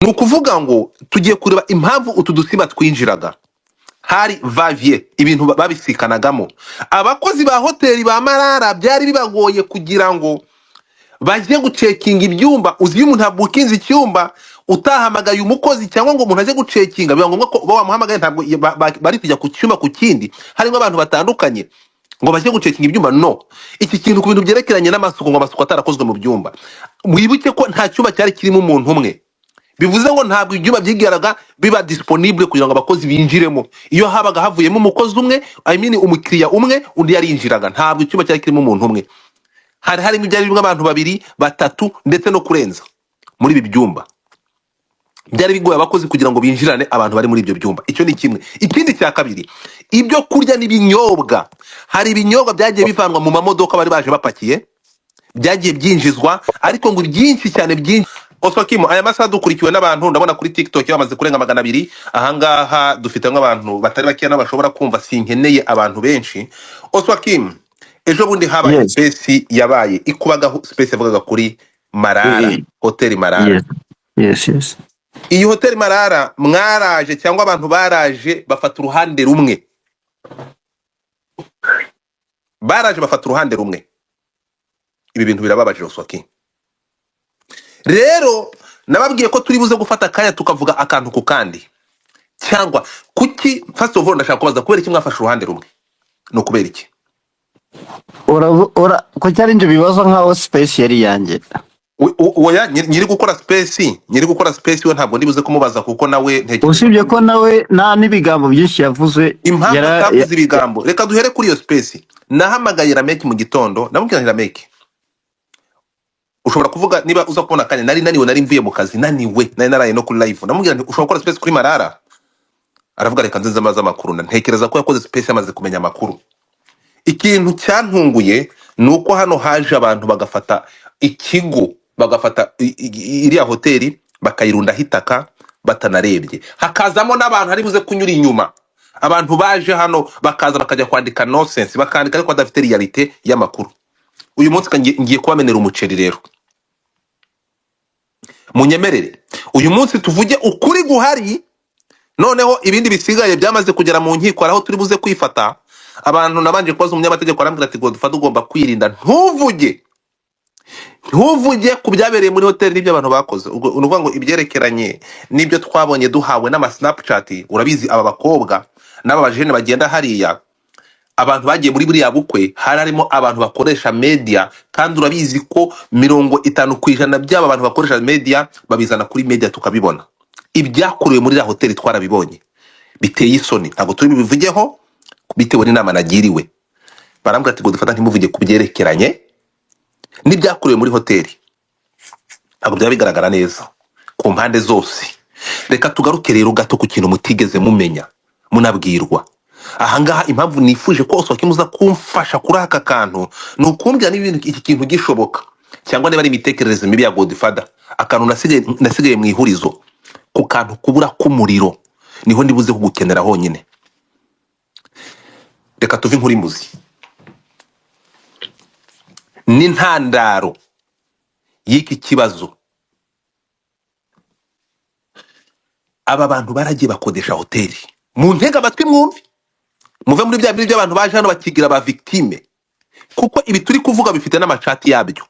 ni ukuvuga ngo tugiye kureba impamvu utu dusimba twinjiraga. Hari vavie ibintu babisikanagamo. Abakozi ba hoteli ba Marara byari bibagoye kugira ngo bajye gucekinga ibyumba. Uzi iyo umuntu abukinze icyumba utahamagaye umukozi cyangwa ngo umuntu aje gucekinga, biba ngombwa ko bamuhamagaye, ntabwo bari kujya ku cyumba ku kindi harimo abantu batandukanye ngo bajye gucekinga ibyumba. No, iki kintu ku bintu byerekeranye n'amasuku, ngo amasuku atarakozwe mu byumba. Mwibuke ko nta cyumba cyari kirimo umuntu umwe, bivuze ngo ntabwo ibyumba byigaraga biba disponible kugira ngo abakozi binjiremo. Iyo habaga havuyemo umukozi umwe, I mean umukiriya umwe, undi yarinjiraga. Ntabwo icyumba cyari kirimo umuntu umwe, hari harimo ibyari birimo abantu babiri batatu ndetse no kurenza. Muri ibi byumba byari bigoye abakozi kugira ngo binjirane abantu bari muri ibyo byumba. Icyo ni kimwe. Ikindi cya kabiri, ibyo kurya n'ibinyobwa, hari ibinyobwa byagiye bivanwa mu mamodoka bari baje bapakiye, byagiye byinjizwa, ariko ngo byinshi cyane byinshi. Oswakimo, aya masaha dukurikiwe n'abantu, ndabona kuri TikTok bamaze kurenga 200. Ahangaha dufite nk'abantu batari bakeya n'abashobora kumva, sinkeneye abantu benshi. Oswakimo, ejo bundi habaye Yes. space yabaye ikubagaho, space yavugaga kuri Marara, hoteli Marara. Yes. Iyi hoteli Marara mwaraje cyangwa abantu baraje bafata uruhande rumwe, baraje bafata uruhande rumwe. Ibi bintu birababaje Oswakimo. Rero nababwiye ko turi buze gufata akanya tukavuga akantu ku kandi, cyangwa kuki. First of all ndashaka kubaza, kubera iki mwafashe uruhande rumwe? No kubera iki? Ora ko cyari nje bibazo nkaho space yari yanjye. Oya, nyiri gukora space we ntabwo ndibuze kumubaza, kuko nawe ntekereza Usibye ko nawe nta n'ibigambo byinshi yavuze. impamvu atavuze ibigambo. Reka duhere kuri iyo space. Nahamagaye Rameki mu gitondo, namubwira nti Rameki, ushobora kuvuga niba uza kubona akanya, nari naniwe, nari mvuye mu kazi naniwe, nari naraye no kuri live. Namubwira nti ushobora gukora space kuri Marara? Aravuga reka nzinze amaze amakuru. Ntekereza ko yakoze space yamaze kumenya amakuru. Ikintu cyantunguye ni uko hano haje abantu bagafata ikigo, bagafata iriya hoteli bakayirunda hitaka batanarebye. Hakazamo n'abantu hari buze kunyura inyuma. Abantu baje hano bakaza bakajya kwandika nonsense, bakandika ariko badafite realite y'amakuru. Uyu munsi ngiye kubamenera umuceri rero. Munyemerere uyu munsi tuvuge ukuri guhari, noneho ibindi bisigaye byamaze kugera mu nkiko araho turi buze kwifata. Abantu nabanje kubaza umunyamategeko, arambwira ati Godfather ugomba kwirinda, ntuvuge ku byabereye muri hoteli n'ibyo abantu bakoze. Unuvuga ngo ibyerekeranye n'ibyo twabonye duhawe n'ama Snapchat. Urabizi aba bakobwa n'aba bajene bagenda hariya, abantu bagiye muri buriya bukwe harimo abantu bakoresha media, kandi urabizi ko 50% by'aba bantu bakoresha media babizana kuri media tukabibona. Ibyakorewe muri la hoteli twarabibonye, biteye isoni. Ntabwo turi bivugeho bitewe n'inama nagiriwe. Barambwira ati Godfather ntimuvuge ku byerekeranye n'ibyakorewe muri hoteli, ntabwo byaba bigaragara neza ku mpande zose. Reka tugaruke rero gato ku kintu mutigeze mumenya munabwirwa. Ahangaha impamvu nifuje ko Oswakimo uza kumfasha kuri aka kantu, ni ukumbwira n'ibintu iki kintu gishoboka, cyangwa niba ari imitekerereze mibi ya Godfather. Akantu nasigaye mu ihurizo ku kantu kubura k'umuriro, niho ndibuze kugukenera honyine. Reka tuve inkuru imuzi n'intandaro y'iki kibazo. Aba bantu baragiye bakodesha hoteli. Mu ntega amatwi mwumve, muve muri bya bintu by'abantu baje hano bakigira ba victime, kuko ibi turi kuvuga bifite n'amacati yabyo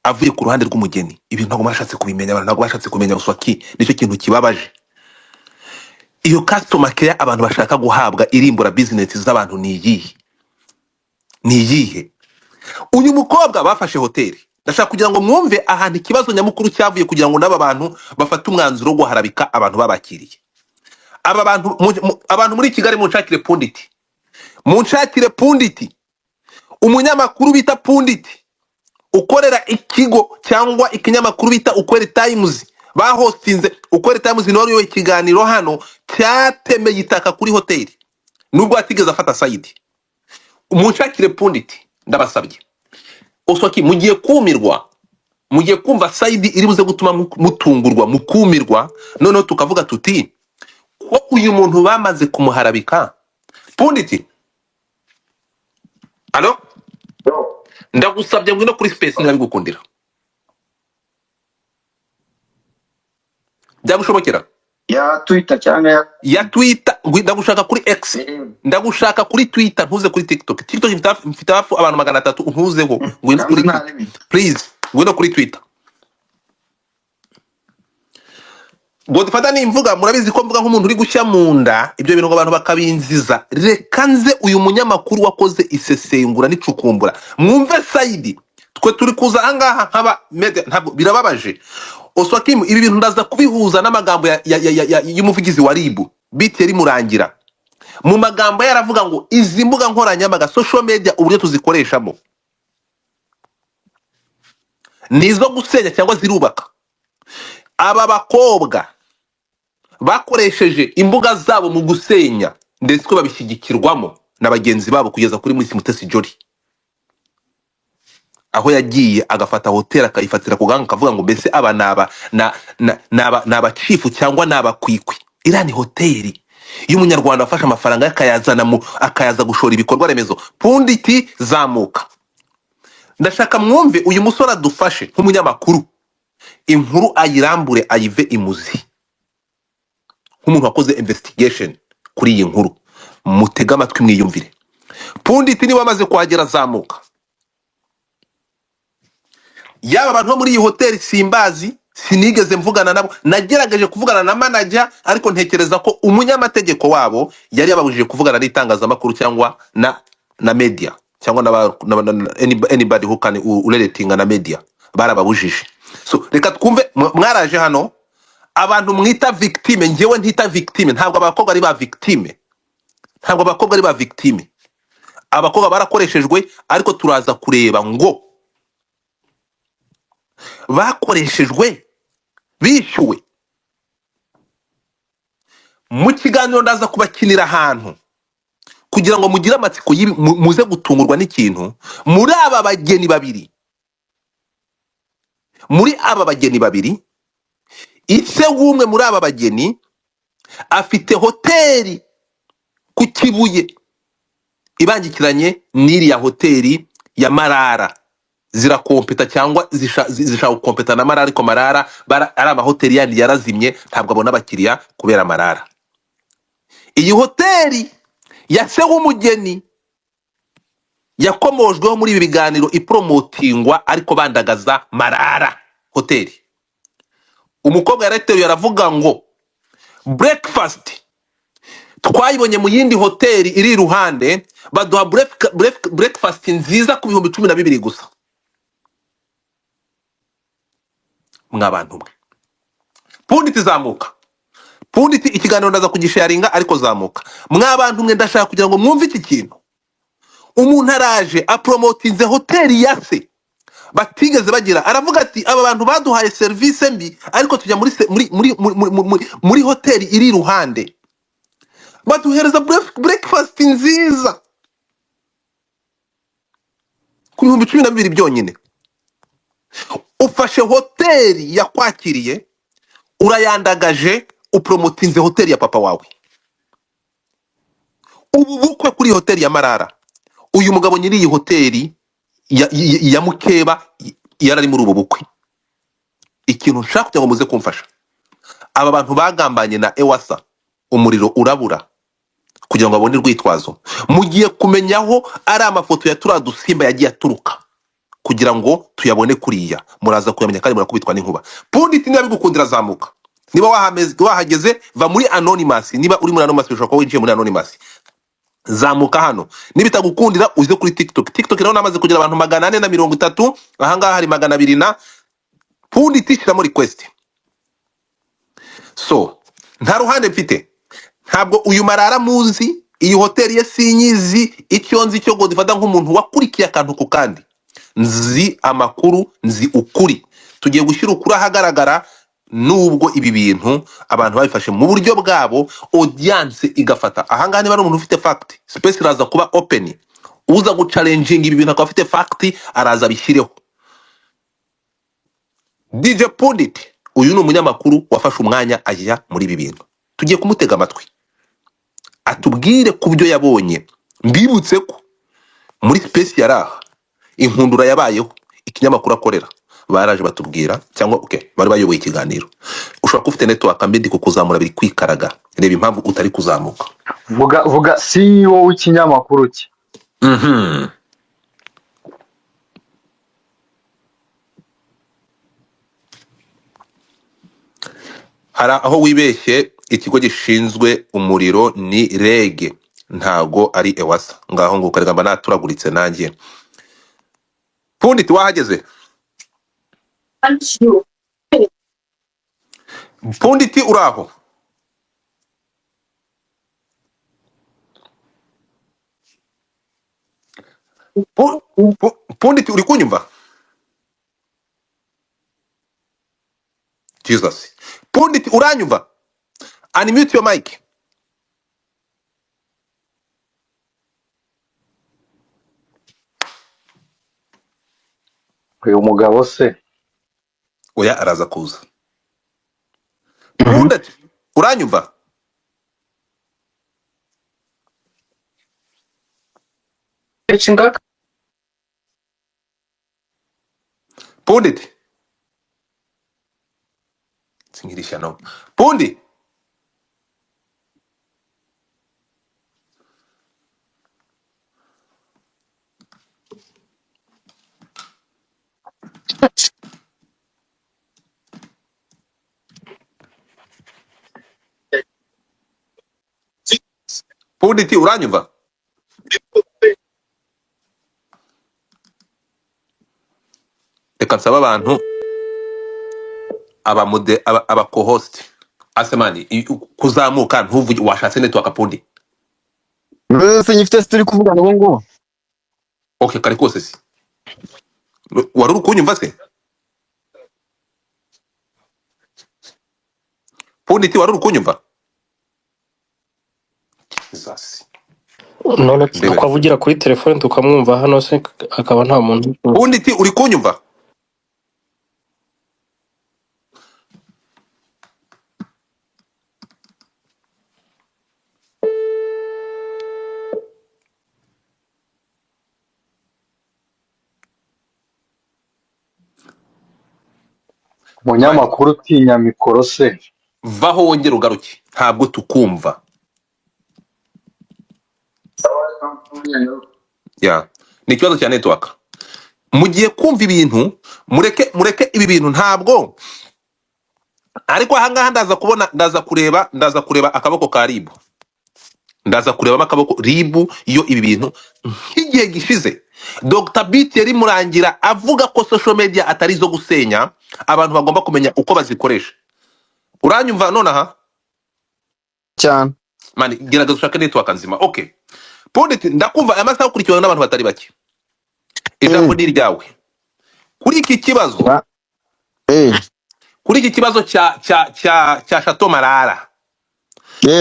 avuye ku ruhande rw'umugeni. Ibi ntabwo bashatse kubimenya, abantu ntabwo bashatse kumenya. Oswaki, nicyo kintu kibabaje. Iyo customer care abantu bashaka guhabwa irimbura business z'abantu ni iyihe? Uyu mukobwa bafashe hoteli, ndashaka kugira ngo mwumve ahantu ikibazo nyamukuru cyavuye, kugira ngo n'aba bantu bafate umwanzuro wo guharabika abantu babakiriye. Aba bantu abantu muri Kigali munshakire punditi, umunyamakuru bita punditi ukorera ikigo cyangwa ikinyamakuru bita Ukweli Times, bahostinze Ukweli Times n'oriyo ikiganiro hano cyatemeye itaka kuri hoteli nubwo atigeze afata side. Munshakire punditi ndabasabye. Oswaki, mugiye kumirwa, mugiye kumva side iri buze gutuma mutungurwa, mukumirwa, noneho tukavuga tuti ko uyu muntu bamaze kumuharabika. Punditi, alo, ndagusabye ngwino kuri space nabigukundira. byagushobokera ya Twitter cyangwa ya Twitter ndagushaka kuri X, ndagushaka kuri Twitter, ntuze kuri TikTok. TikTok mfite hafi abantu 300, ntuzeho, ngwino kuri please, ngwino kuri Twitter. Godfather ni imvuga, murabizi ko mvuga nk'umuntu uri gushya mu nda, ibyo bintu ngo abantu bakabinziza. Reka nze uyu munyamakuru wakoze isesengura n'icukumbura, mwumve side twe turi kuza ahangaha nkaba media, ntabwo birababaje. Oswakim, ibi bintu ndaza kubihuza n'amagambo y'umuvugizi wa RIB Biteri Murangira. Mu magambo yaravuga ngo izi mbuga nkoranyambaga social media uburyo tuzikoreshamo nizo gusenya cyangwa zirubaka. Aba bakobwa bakoresheje imbuga zabo mu gusenya, ndetse ko babishyigikirwamo na bagenzi babo kugeza kuri Miss Mutesi Jolly, aho yagiye agafata hotel akayifatira ku ganga akavuga ngo mbese aba naba chifu cyangwa naba kwikwi. Iriya ni hoteli y'umunyarwanda afashe amafaranga akayaza gushora ibikorwa remezo. Punditi zamuka, ndashaka mwumve uyu musore adufashe nk'umunyamakuru, inkuru ayirambure ayive imuzi, nk'umuntu wakoze investigation kuri iyi nkuru. Mutega amatwi mwiyumvire. Punditi niwe amaze kuhagera zamuka. Yaba abantu muri iyi hoteli simbazi, sinigeze mvugana nabo, nagerageje kuvugana na manager ariko ntekereza ko umunyamategeko wabo yari yababujije kuvugana n'itangazamakuru cyangwa na media cyangwa anybody who can relating na media, barababujije. So reka twumve, mwaraje hano abantu mwita victime, ngewe ntita victime, ntabwo abakobwa ari ba victime, ntabwo abakobwa ari ba victime. Abakobwa barakoreshejwe, ariko turaza kureba ngo bakoreshejwe bishyuwe. Mu kiganiro ndaza kubakinira ahantu kugira ngo mugire amatsiko muze gutungurwa n'ikintu. Muri aba bageni babiri, ise w'umwe muri aba bageni afite hoteli ku Kibuye ibangikiranye n'iriya hoteli ya Marara. Zirakompeta cyangwa zishaka gukompeta na Marara, ariko Marara ari amahoteli yandi yarazimye, ntabwo abona abakiriya kubera Marara. Iyi hoteli ya se w'umugeni yakomojweho muri ibi biganiro ipromotingwa, ariko bandagaza Marara hoteli. Umukobwa yarateruye aravuga ngo breakfast twayibonye mu yindi hoteli iri iruhande, baduha breakfast nziza ku 12,000 gusa. Mwabantu mwe, Punditi zamuka. Punditi ikiganiro ndaza kugisharinga, ariko zamuka. Mwabantu mwe, ndashaka kugira ngo mwumve iki kintu. Umuntu araje apromotinze hoteli ya se batigeze bagira, aravuga ati aba bantu baduhaye service mbi, ariko tujya muri hoteli iri iruhande baduhereza breakfast nziza ku 12,000 byonyine. Ufashe hoteli yakwakiriye, urayandagaje, upromotinze hoteli ya papa wawe. Ubu bukwe kuri hoteli ya Marara, uyu mugabo nyiri iyi hoteli ya Mukeba yarari muri ubu bukwe. Ikintu nshaka kugira ngo muze kumfasha, aba bantu bagambanye na Ewasa, umuriro urabura kugira ngo abone urwitwazo. Mugiye kumenyaho ari amafoto ya turadusimba yagiye aturuka kugira ngo tuyabone kuriya, muraza kuyamenya kandi murakubitwa n'inkuba. Punditi niba bigukundira zamuka. Niba wahageze va muri anonymous, niba uri muri anonymous ushobora kuba winjiye muri anonymous, zamuka hano. Nibitagukundira uze kuri TikTok. TikTok rero namaze kugira abantu 430, ahangaha hari 200 na Punditi shiramo request. So nta ruhande mfite, ntabwo uyu Marara muzi, iyi hoteli ye sinyizi, icyo nzi cyo Godfather nk'umuntu wakurikiye akantu ku kandi, nzi amakuru, nzi ukuri. Tugiye gushyira ukuri ahagaragara, nubwo ibi bintu abantu babifashe mu buryo bwabo, audience igafata. Ahangaha niba ari umuntu ufite fact, space iraza kuba open, uza guchallenging ibi bintu akaba afite fact, araza bishyireho. DJ Punditi uyu ni umunyamakuru wafashe umwanya ajya muri ibi bintu. Tugiye kumutega amatwi atubwire ku byo yabonye. Mbibutse ko muri space yaraha inkundura yabayeho, ikinyamakuru akorera baraje batubwira cyangwa bari bayoboye ikiganiro ushobora kuba ufite network mbi ndi kukuzamura biri kwikaraga reba impamvu utari kuzamuka. vuga CEO w'ikinyamakuru cye. Mhm. Hari aho wibeshye, ikigo gishinzwe umuriro ni REG ntago ari EWASA. Ngaho ngo ukarigamba naturaguritse nanjye. Pundit wahageze? Pundit uraho? Pundit uri kunyumva? Jesus. Pundit uranyumva? Unmute your mic. Uyu mugabo se Oya araza kuza. Pundit uranyumva? Pundit singirisha no. Pundi Pundit uranyumva? Reka nsaba abantu aba co-host asemani kuzamuka ntuvuge washatse network Pundi. Mbese nyifite turi kuvugana ubu ngubu. Okay kari kose si. Wari uri kunyumva se? Pundit wari uri kunyumva? Jesus. none twavugira kuri telefone tukamwumva hano se akaba nta muntu. Pundit uri kunyumva? umunyamakuru utinya mikoro se. Vaho wongera ugaruke ntabwo tukumva. Ya ni ikibazo cya network. Mugiye kumva ibintu mureke ibi bintu ntabwo ariko ahangaha ndaza kureba akaboko ka ribu. Ndaza kurebamo akaboko ribu iyo ibi bintu nk'igihe gishize Dr. Beat yari murangira avuga ko social media atari zo gusenya, abantu bagomba kumenya uko bazikoresha. Uranyumva none aha? Cyane. Mani gerageza ushake network nzima. Okay. Pundit ndakumva amasaha ukurikiwe n'abantu batari bake. Ijambo ni ryawe. Kuri iki kibazo. Kuri iki kibazo cya Chateau Marara.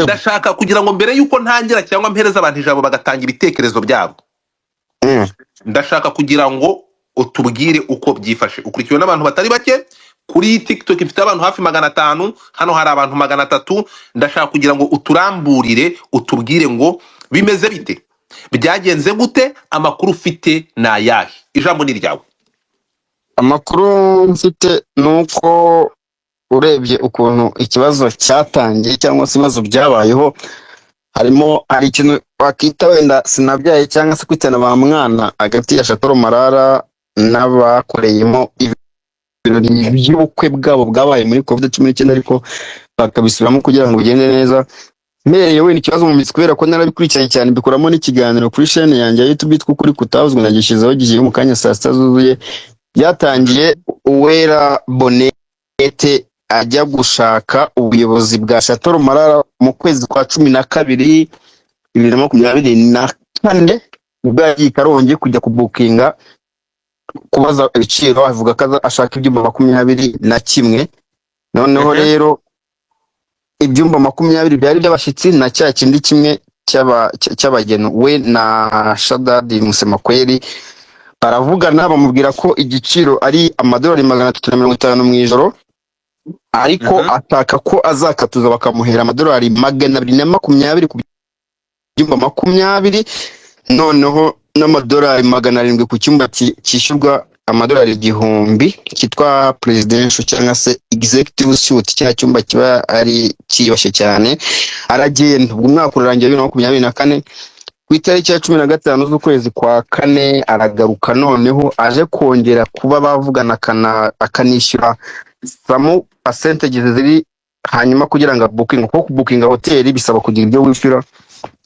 Ndashaka kugira ngo mbere yuko ntangira cyangwa mpereza abantu ijambo bagatanga ibitekerezo byabo. Ndashaka kugira ngo utubwire uko byifashe. Ukurikiwe n'abantu batari bake. Kuri TikTok ifite abantu hafi 500, hano hari abantu 300. Ndashaka kugira ngo uturamburire utubwire ngo bimeze bite, byagenze gute, amakuru ufite na yahe. Ijambo ni ryawe. Amakuru mfite nuko urebye ukuntu ikibazo cyatangiye cyangwa se ibibazo byabayeho, hari ikintu wakita wenda sinabyaye cyangwa se kwitana ba mwana hagati ya Chateau Marara n'abakoreyemo ibirori by'ubukwe bwabo bwabaye muri COVID-19, ariko bakabisubiramo kugira ngo bigende neza. Mbereye wenda ikibazo mu mitsi kubera ko narabikurikiranye cyane, bikuramo n'ikiganiro kuri chaîne yanjye ya YouTube yitwa Ukuri Kutavuzwe, nagishizeho gigiye mu kanya saa sita zuzuye. Byatangiye Uwera Bonete ajya gushaka ubuyobozi bwa Chateau Marara mu kwezi kwa 12 2024, ubwo yagiye Karongi kujya kubukinga kubaza ibiciro, avuga ko ashaka ibyumba 21. Noneho rero ibyumba 20 byari by'abashitsi na cya kindi kimwe cy'abageno. We na Shadadi Musemakweli baravugana bamubwira ko igiciro ari amadolari 350 mu ijoro, ariko ataka ko azakatuza bakamuhera amadolari 220 ku byumba 20, noneho n'amadolari 700 ku cyumba cyishyurwa amadolari 1000 kitwa presidential cyangwa se executive suite, cya cyumba kiba ari kiyoshe cyane. Aragenda ubwo umwaka urangiye 2024 ku itariki ya 15 z'ukwezi kwa kane aragaruka, noneho aje kongera kuba bavugana akanishyura some percentages ziri hanyuma kugira ngo booking, kuko booking hoteli bisaba kugira ibyo wishyura.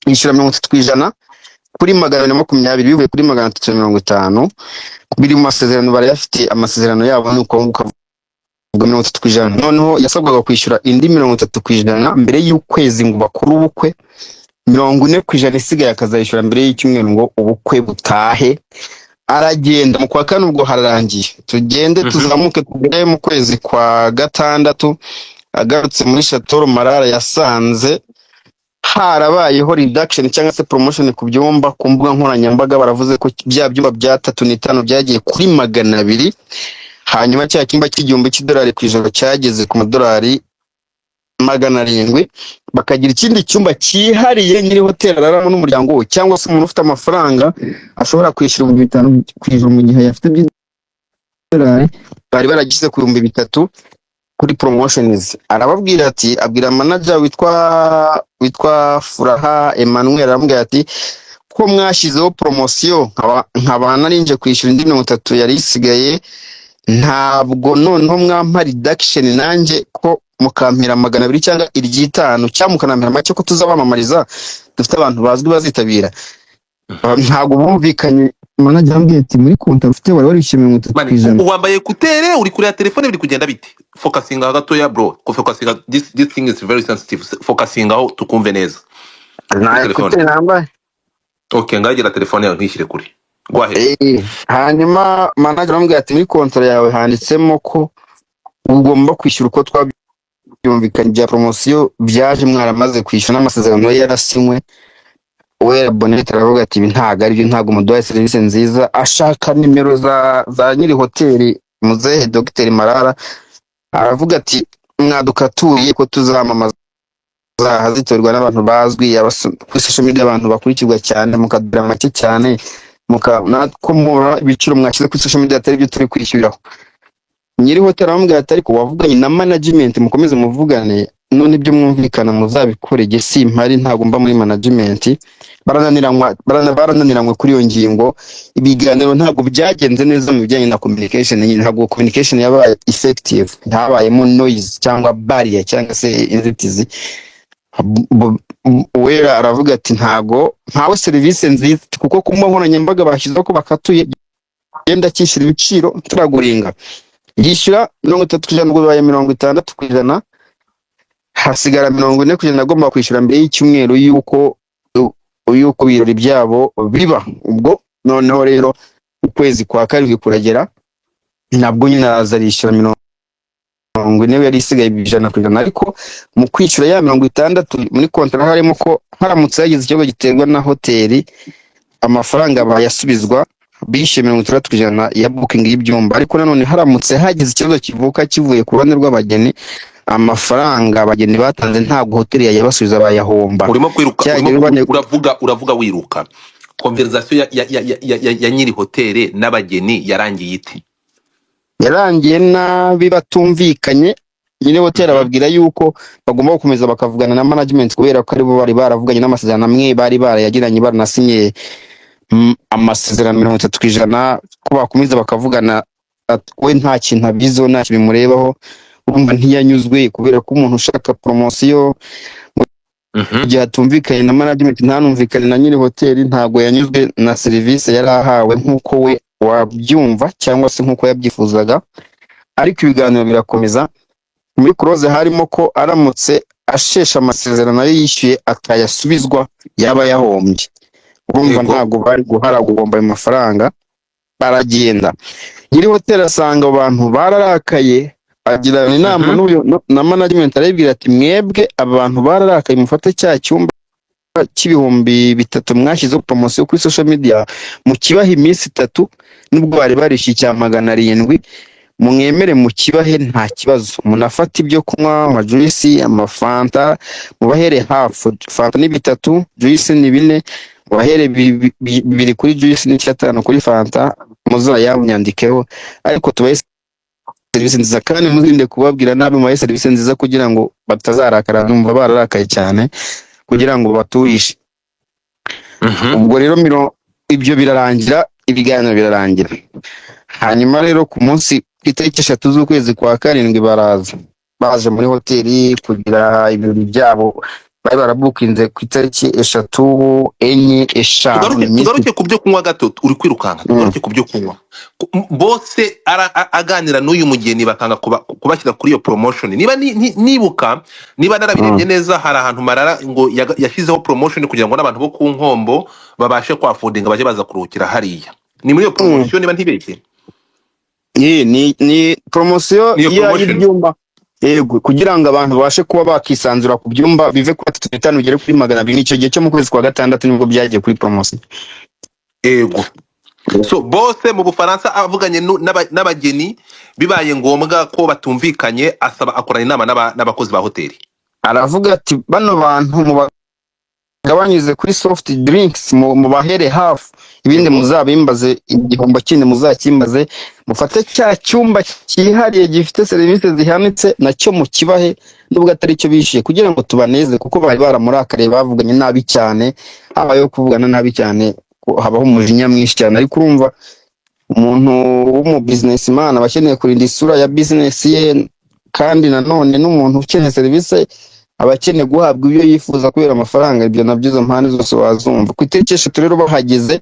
Yishyura 30% kuri 220 bivuye kuri 350 biri mu masezerano barayafite. Amasezerano yabo nuko uvuga 30%, noneho yasabwaga kwishyura indi 30% mbere y'ukwezi ngo bakuru ubukwe. 40% isigaye akazayishyura mbere y'icyumweru ngo ubukwe butahe. Aragenda mu kwa kane ubwo hararangiye, tugende tuzamuke tugere mu kwezi kwa gatandatu. Agarutse muri Chateau Marara yasanze harabayeho reduction cyangwa se promotion ku byumba. Ku mbuga nkoranyambaga baravuze ko bya byumba bya 3 byagiye kuri 200, hanyuma cya cyumba cy'igihumbi cy'idolari ku ijoro cyageze ku madolari 700. Bakagira ikindi cyumba cyihariye nyiri hoteli araramo n'umuryango we, cyangwa se umuntu ufite amafaranga ashobora kwishyura 5,000 ku ijoro mu gihe yafite by'idolari. Bari baragize ku 3,000 kuri promotions. Arababwira ati, abwira manager witwa Furaha Emmanuel, arambwira ati ko mwashyizeho promotion nkabana ninje kwishyura indi 30 yari isigaye, ntabwo noneho mwampa reduction nanjye ko mukampira 200 cyangwa 500 cyangwa mukanamira make ko tuzabamamariza dufite abantu bazwi bazitabira. Ntabwo bumvikanye. Manager ambwiye ati muri konta ufite wari warishyuye 30%. Wambaye kutere uri kuri ya telefone biri kugenda bite? Focusing aho gatoya bro, ko focusing this thing is very sensitive. Focusing aho tukumve neza. Naye kutere nambaye. Okay, ngagira telefone yawe ntishyire kuri. Gwahe. Hanyuma manager ambwiye ati muri kontra yawe handitsemo ko ugomba kwishyura uko twabyumvikanye bya promotion byaje mwaramaze kwishyura n'amasezerano yarasinywe. We Bonnet aravuga ati ntago ari byo, ntago umuduhaye service nziza. Ashaka nimero za nyiri hoteli muzehe Dr Marara, aravuga ati mwadukaturiye ko tuzamamaza hazitorwa n'abantu bazwi kuri social media, abantu bakurikirwa cyane, mukadura make cyane, mukakomora ibiciro mwashyize kuri social media atari byo turi kwishyuriraho. Nyiri hoteli aramubwira ati ariko wavuganye na management mukomeze muvugane, none ibyo mwumvikana muzabikore, jye simpari, ntago mba muri management. Barananiranywe kuri iyo ngingo. Ibiganiro ntago byagenze neza mu bijyanye na communication, ntago communication yabaye effective, ntabayemo noise cyangwa barrier cyangwa se inzitizi. Wera aravuga ati ntawe service nziza, kuko ku mbuga nkoranyambaga bashyizeho ko bakatuye genda kishyura ibiciro turaguringa. Yishyura 30% ubwo baye 60%, hasigara 40% agomba kwishyura mbere y'icyumweru yuko ibirori byabo biba. Ubwo noneho rero ukwezi kwa karindwi kuragera, nabwo nyine azarishyura 40 yari isigaye 100%. Ariko mu kwishyura ya 60 muri kontra harimo ko haramutse yagize ikibazo giterwa na hoteli, amafaranga bayasubizwa bishe 60% ya booking y'ibyumba. Ariko nanone haramutse hagize ikibazo kivuka kivuye ku ruhande rw'abageni, amafaranga abageni batanze ntabwo hoteli yayabasubiza, bayahomba. Urimo kwiruka, uravuga wiruka. Conversation ya nyiri hoteli n'abageni yarangiye iti? Yarangiye nabi, batumvikanye. Nyine hoteli ababwira yuko bagomba gukomeza bakavugana na management, kubera ko aribo bari baravuganye n'amasezerano amwe bari barayagiranye, baranasinye amasezerano 30% ko bakomeza bakavugana. We nta kintu abizo, nta kintu bimurebaho. Urumva ntiyanyuzwe, kubera ko umuntu ushaka promotion gihe atumvikanye na management, ntanumvikane na nyiri hoteli, ntago yanyuzwe na service yari ahawe nk'uko we wabyumva cyangwa se nk'uko yabyifuzaga. Ariko ibiganiro birakomeza. Muri close harimo ko aramutse ashesha amasezerano ayo yishyuye atayasubizwa yaba yahombye. Urumva ntago bari guhara gugomba ayo mafaranga. Baragenda. Nyiri hoteli asanga abantu bararakaye, agira inama na management, arabwira ati mwebwe abantu bararakaye, mufate cya cyumba cy'ibihumbi 3 mwashyizeho promotion kuri social media, mu kibaha iminsi 3 nubwo bari barishyuye cya 700, mwemere mu kibahe nta kibazo. Munafata ibyo kunywa, amajuice, amafanta, mubahere half. Fanta ni 3, juice ni 4, wahere bibiri kuri juice n'icyatanu kuri fanta muzayamyandikeho, ariko tubahe serivisi nziza kandi muzirinde kubabwira nabi, mubahe serivisi nziza kugira ngo batazarakara, numva bararakaye cyane kugira ngo baturishe. Ubwo rero ibyo birarangira, ibiganiro birarangira. Hanyuma rero ku munsi itariki 3 z'ukwezi kwa karindwi baraza, baje muri hoteli kugira ibirori byabo, bari barabukinze ku itariki 3, 4, 5. Tugaruke ku byo kunywa gato, uri kwirukanka. Tugaruke ku byo kunywa. Bose aganira n'uyu mugeni bakanga kubashyira kuri iyo promotion. Niba narabirebye neza, hari ahantu Marara ngo yashyizeho promotion kugira ngo n'abantu bo ku Nkombo babashe kwafodinga baje baza kuruhukira hariya. Ni muri iyo promotion niba ntibeshye. Ni promotion y'ibyumba. Yego, kugira ngo abantu babashe kuba bakisanzura ku byumba bive kuri 35 bigere kuri 200. Nicyo gihe cyo mu kwezi kwa gatandatu nibwo byagiye kuri promotion. Yego. So bose mu Bufaransa avuganye n'abageni, bibaye ngombwa ko batumvikanye, asaba akorana inama n'abakozi ba hoteli. Aravuga ati bano bantu mu bagabanyuze kuri soft drinks mu bahere half, ibindi muzabimbaze igihombo kindi muzakimbaze, mufate cya cyumba cyihariye gifite serivisi zihanitse nacyo mu kibahe nubwo atari cyo bishiye, kugira ngo tubaneze, kuko bari baramurakariye bavuganye nabi cyane, habayo kuvugana nabi cyane, habaho umujinya mwinshi cyane. Ariko urumva umuntu w'umu businessman abakeneye kurinda isura ya business ye, kandi nanone n'umuntu ukeneye serivisi abakeneye guhabwa ibyo yifuza kubera amafaranga. Ibyo nabyo izo mpande zose wazumva. Ku itariki 3 rero bahageze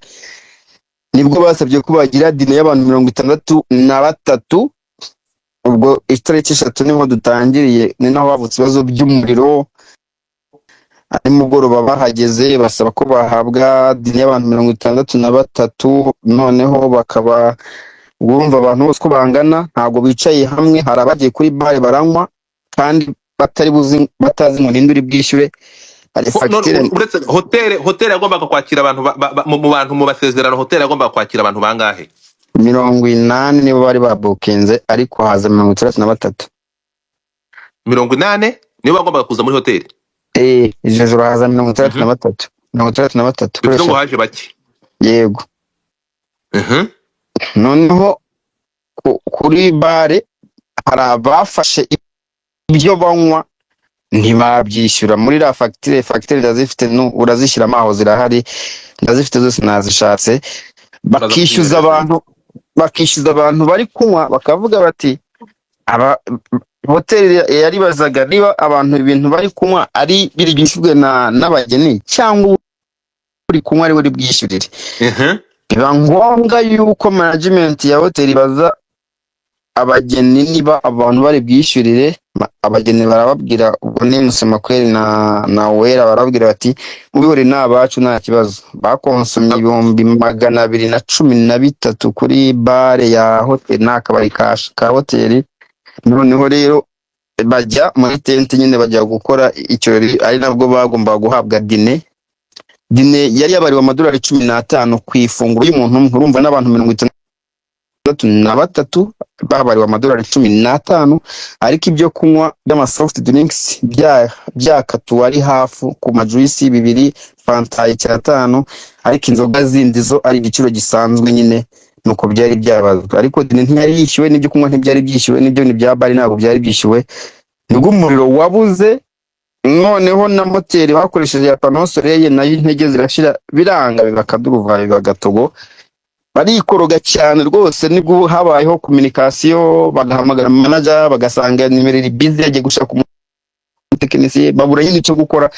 nibwo basabye ko bagira dine y'abantu 63. Ubwo itariki 3 niho dutangiriye, ni naho havutse ibibazo by'umuriro. Ari mugoroba bahageze basaba ko bahabwa dine y'abantu 63, noneho bakaba urumva abantu bose ko bangana, ntabwo bicaye hamwe, hari abagiye kuri bare baranywa kandi batazi ngo ninde uri bwishyure. Uretse hoteli yagombaga kwakira abantu mu bantu mu basezerano, hoteli yagombaga kwakira abantu bangahe? 80 nibo bari babukinze, ariko haza 63. 80 nibo bagombaga kuza muri hoteli. Izo joro haza 63. 63 kuko ngo haje bake. Yego. Noneho kuri bare hari abafashe ibyo banywa ntibabyishyura muri la facture ndazifite, urazishyira amaho zirahari, ndazifite zose nazishatse. Bakishyuza abantu bari kunywa, bakavuga bati hoteli yaribazaga niba abantu ibintu bari kunywa ari birigishijwe n'abageni cyangwa uri kunywa ari we bwishyurire. Biba ngombwa yuko management ya hoteli baza abageni niba abantu bari bwishyurire. Abageni barababwira, ubwo ni Musema kweli na Wera barababwira bati mubihore n'abacu nta kibazo. Bakonsomye 213 kuri bare ya hoteli n'akabari ka hoteli. Noneho rero bajya muri tente nyine bajya gukora icyo, ari nabwo bagomba guhabwa dine yari yabariwe amadolari 15 ku ifunguro y'umuntu umwe. Urumva n'abantu 63 babariwe amadolari 15, ariko ibyo kunywa by'ama soft drinks byakatu ari hafu ku majuisi 2, fanta 5, ariko inzoga zindi zo ari igiciro gisanzwe nyine nuko byari byabazwe. Ariko dine ntiyari yishyuwe, n'ibyo kunywa ntibyari byishyuwe, n'ibyo ni bya bari ntabwo byari byishyuwe. Nibwo umuriro wabuze, noneho na moteri bakoresheje ya panneau solaire nayo intege zirashira, biranga bibakaduruvaye bagatogo, barikoroga cyane rwose. Nibwo habayeho communication, bagahamagara manager bagasanga nimero iri busy, yagiye gushaka umutekinisiye, babura nyine cyo gukora.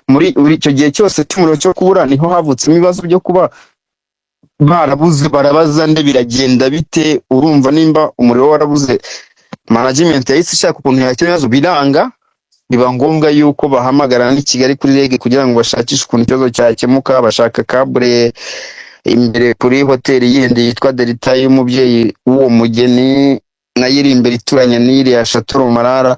Muri icyo gihe cyose cy'umuriro cyo kubura niho havutse ibibazo byo kuba barabuze, barabaza nde biragenda bite. Urumva nimba umuriro warabuze, management yahise ishaka ukuntu yakira ibibazo biranga, biba ngombwa yuko bahamagara ni Kigali kuri rege kugira ngo bashakishe ukuntu ikibazo cyakemuka. Bashaka kabure imbere kuri hoteli yindi yitwa Delta y'umubyeyi w'uwo mugeni, nayo iri imbere ituranye n'iri ya Chateau Marara.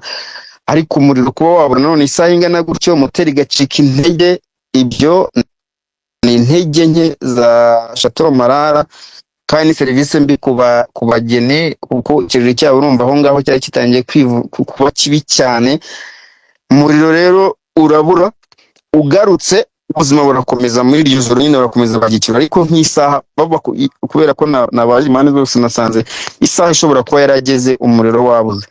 Ariko umuriro kuba wabona none isaha ingana gutyo, moteri gacika intege. Ibyo ni intege nke za Chateau Marara, kandi ni serivisi mbi ku bageni, kuko ikirori cyabo urumva aho ngaho cyari kitangiye kuba kibi cyane. Umuriro rero urabura, ugarutse ubuzima burakomeza muri iryo joro nyine barakomeza baryikira, ariko nk'isaha kubera ko nabaje impande zose nasanze isaha ishobora kuba yarageze umuriro wabuze.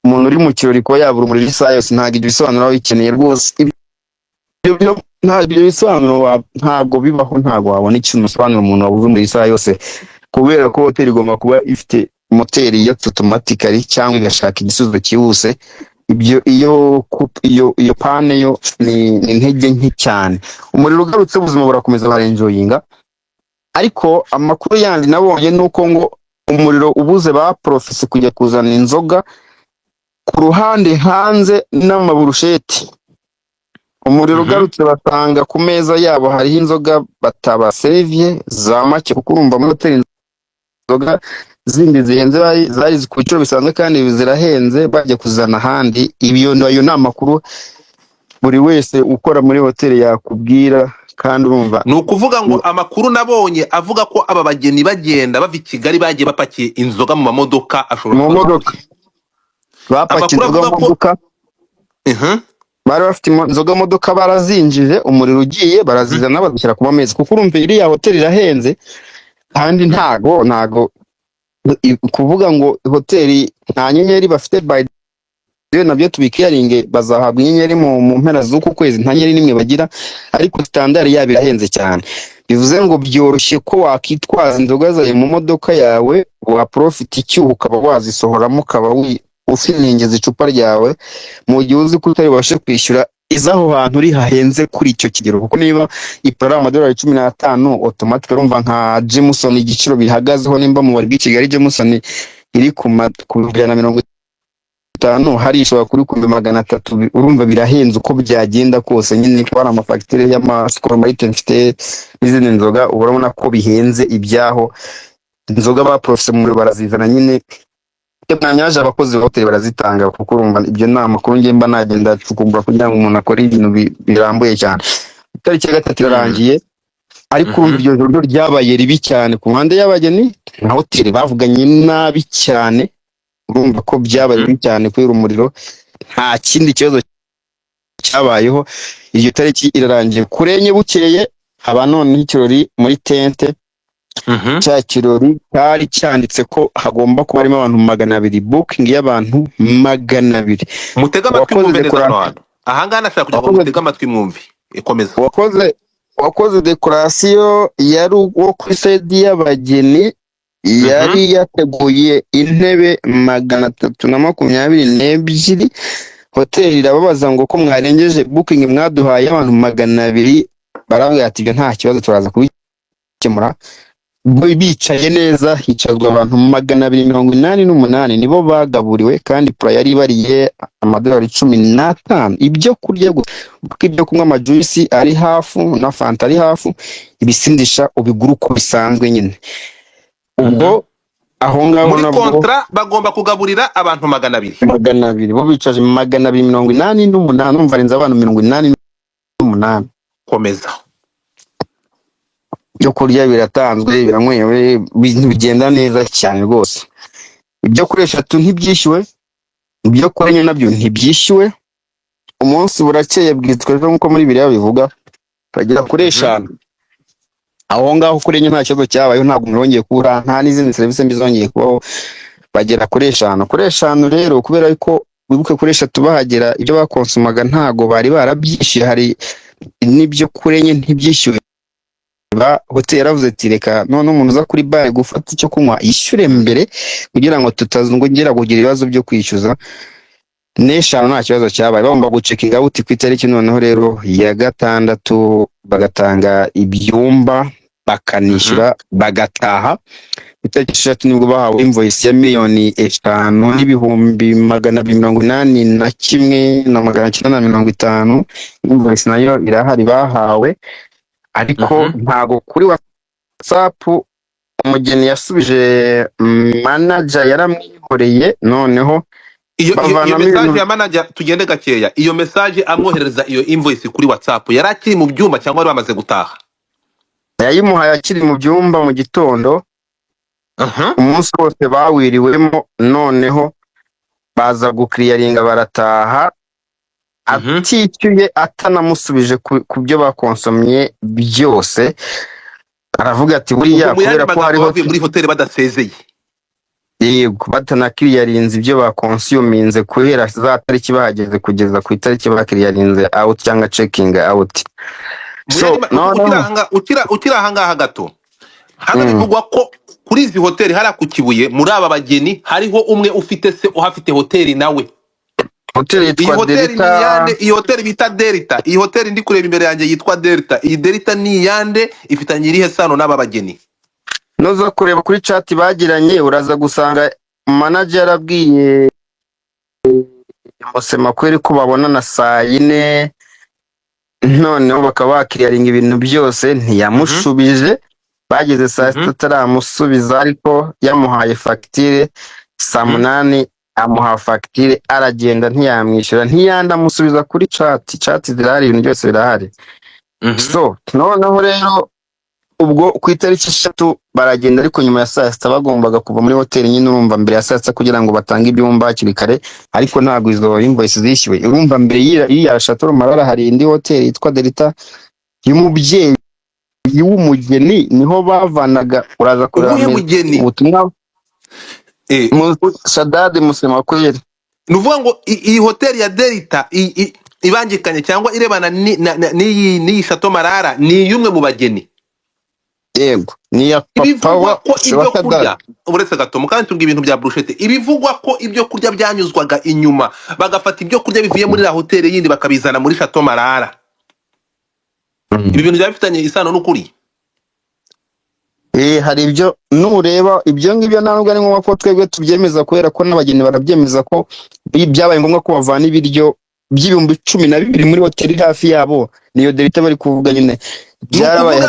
Umuntu uri mu kirori kuba yabura umuriro isaha yose ntabwo ibyo bisobanuro aba bikeneye rwose. Ibyo bisobanuro ntabwo bibaho, ntabwo wabona ikintu usobanura umuntu wabuze umuriro isaha yose, kubera ko hoteli igomba kuba ifite moteri ya automatically cyangwa igashaka igisubizo cyihuse. Ibyo iyo pane yo ni intege nke cyane. Umuriro ugarutse ubuzima burakomeza barenjoyinga. Ariko amakuru yandi nabonye nuko ngo umuriro ubuze ba profesi kujya kuzana inzoga ku ruhande hanze n'amaburusheti. Umuriro ugarutse batanga ku meza yabo hariho inzoga batabasevye za make, kuko urumva muri hoteli inzoga zindi zihenze zari ku biciro bisanzwe kandi zirahenze bajya kuzana ahandi. Ibyo nayo ni amakuru buri wese ukora muri hoteli yakubwira. Kandi urumva ni ukuvuga ngo amakuru nabonye avuga ko aba bageni bagenda bava i Kigali bagiye bapakiye inzoga mu mamodoka, ashobora mu modoka bapakiye inzoga mu modoka. Bari bafite inzoga mu modoka barazinjije, umuriro ugiye barazizana bazishyira ku meza, kuko urumva iriya hoteli irahenze. Kandi ntago kuvuga ngo hoteli nta nyenyeri bafite, by rero nabyo tubikiyaringe bazahabwa inyenyeri mu mpera z'uku kwezi, nta nyenyeri nimwe bagira, ariko standard yabo irahenze cyane. Bivuze ngo byoroshye ko wakitwaza inzoga zawe mu modoka yawe, wa profit icyuho ukaba wazisohoramo, ukaba ufiningeza icupa ryawe mu gihe uzi ko utari bubashe kwishyura izaho hantu uri hahenze kuri icyo kigero. Kuko niba ipara amadolari 15 automatic urumva nka Jameson igiciro bihagazeho, nimba mu bari bw'i Kigali Jameson iri ku 150 hari ishobora kuri 300, urumva birahenze uko byagenda kose. Nyine ko ari amafagitire y'amasikoromarite mfite n'izindi nzoga, urabona ko bihenze ibyaho. Inzoga ba profesi muri barazizana nyine, mwanyaje abakozi ba hoteli barazitanga, kuko urumva ibyo ni amakuru ngiye mba nagenda cukumbura kugira ngo umuntu akore ibintu birambuye cyane. Itariki ya 3 irarangiye, ariko urumva iryo joro ryabaye ribi cyane ku mpande y'abageni na hoteli, bavuganye nabi cyane. Urumva ko byabaye bibi cyane kubera umuriro, nta kindi kibazo cyabayeho. Iryo tariki irarangiye kurenye bukeye, haba none ikirori muri tente. Cya kirori cyari cyanditse ko hagomba kuba harimo abantu 200, booking y'abantu 200. Mutega amatwi mwumve neza hano. Ahangana ashaka kugira ngo mutega amatwi mwumve. Ikomeza. Wakoze decoration yari wo kuri side y'abageni, yari yateguye intebe 322. Hoteli irababaza ngo ko mwarengeje booking mwaduhaye abantu 200. Barambwira ati ibyo nta kibazo turaza kubikemura. Bicaye neza, hicazwa abantu 288 nibo bagaburiwe, kandi pura yari bariye amadolari 15. Ibyo kurya kuko ibyo kunywa amajuice ari hafu na fanta ari hafu, ibisindisha ubigura uko bisanzwe nyine. Ubwo aho ngaho muri kontra bagomba kugaburira abantu 200 bo bicaje 288, numva renza abantu 188. Komeza. Ibyo kurya biratanzwe, biranywewe, ibintu bigenda neza cyane rwose. Ibyo kuri 3 ntibyishyuwe, ibyo kuri nabyo ntibyishyuwe. Umunsi burakeye bwitwe nkuko muri biriya bivuga, bagera kuri 5. Aho ngaho kuri nta kibazo cyabayeho, ntabwo murongeye kubura, nta n'izindi serivisi mbi zongeye kubaho. Bagera kuri 5. Kuri 5 rero kubera ko wibuke kuri 3 bahagera, ibyo bakonsumaga ntago bari barabyishyuye, hari n'ibyo kuri ntibyishyuwe. Hoteli yaravuze ati reka none umuntu uza kuri bar gufata icyo kunywa yishyure mbere, kugira ngo tutazongera kugira ibibazo byo kwishyuza. 5 nta kibazo cyabaye, bagomba gucekinga out ku itariki noneho rero ya 6 bagatanga ibyumba bakanishyura bagataha. Itariki 6 nibwo bahawe invoice ya $1,581,950. Invoice nayo irahari bahawe, ariko ntago kuri WhatsApp umugeni yasubije manager yaramwihoreye. Noneho iyo message ya manager, tugende gakeya, iyo message amwohereza iyo invoice kuri WhatsApp yari akiri mu byumba cyangwa bari bamaze gutaha? Yayimuhaye akiri mu byumba mu gitondo. Umunsi wose bawiriwemo, noneho baza gukiriyaringa barataha. atishyuye atanamusubije ku byo bakonsomye byose. Aravuga ati buriya mu yandi kubera ko magambo hariho bavuye muri hoteli badasezeye. yego batanakiriyarinze ibyo bakonsuminze guhera za tariki bahageze kugeza ku itariki bakiriyarinze out cyangwa checking out. So ukira ahangaha gato hano bivugwa ko kuri izi hoteli hariya ku Kibuye muri aba bageni hariho umwe ufite se uhafite hoteli nawe. Hoteli yitwa Delta. Iyi hoteli bita Delta. Iyi hoteli ndi kureba imbere yanjye yitwa Delta. Iyi Delta ni yande ifitanye irihe sano n'aba bageni? Noza kureba kuri chat bagiranye uraza gusanga manager yarabwiye Musema kweri ko babonana saa 4 noneho bakaba bakiriyaringa ibintu byose ntiyamushubije. Bageze saa 6 ataramusubiza ariko yamuhaye facture saa 8 amuha facture aragenda ntiyamwishyura ntiyandamusubiza kuri chat zirahari ibintu byose birahari. So noneho rero ubwo ku itariki 3 baragenda ariko nyuma ya saa 6 bagombaga kuva muri hoteli nyine urumva mbere ya saa 6 kugira ngo batange ibyumba hakiri kare ariko ntabwo izo invoice zishyuwe. Urumva mbere ya Chateau Marara hari indi hoteli yitwa Delta y'umubyeyi w'umugeni niho bavanaga uraza kureba ubutumwa Sadade Musema kweri. Nuvuga ngo iyi hoteli ya Delta ibangikanye cyangwa irebana ni Chateau Marara ni yumwe mu bageni. Yego ni ya papa wa ibyo kurya uretse gato mukandi tunga ibintu bya brushete ibivugwa ko ibyo kurya byanyuzwaga inyuma bagafata ibyo kurya bivuye muri la hoteli yindi bakabizana muri Chateau Marara. Ibi bintu byafitanye isano n'ukuri. Hari ibyo nureba ibyo ngibyo ntabwo ari ngombwa ko twebwe tubyemeza kubera ko n'abageni barabyemeza ko byabaye ngombwa ko bavana ibiryo by'ibihumbi 12 muri hoteli hafi yabo niyo Delta bari kuvuga nyine byarabaye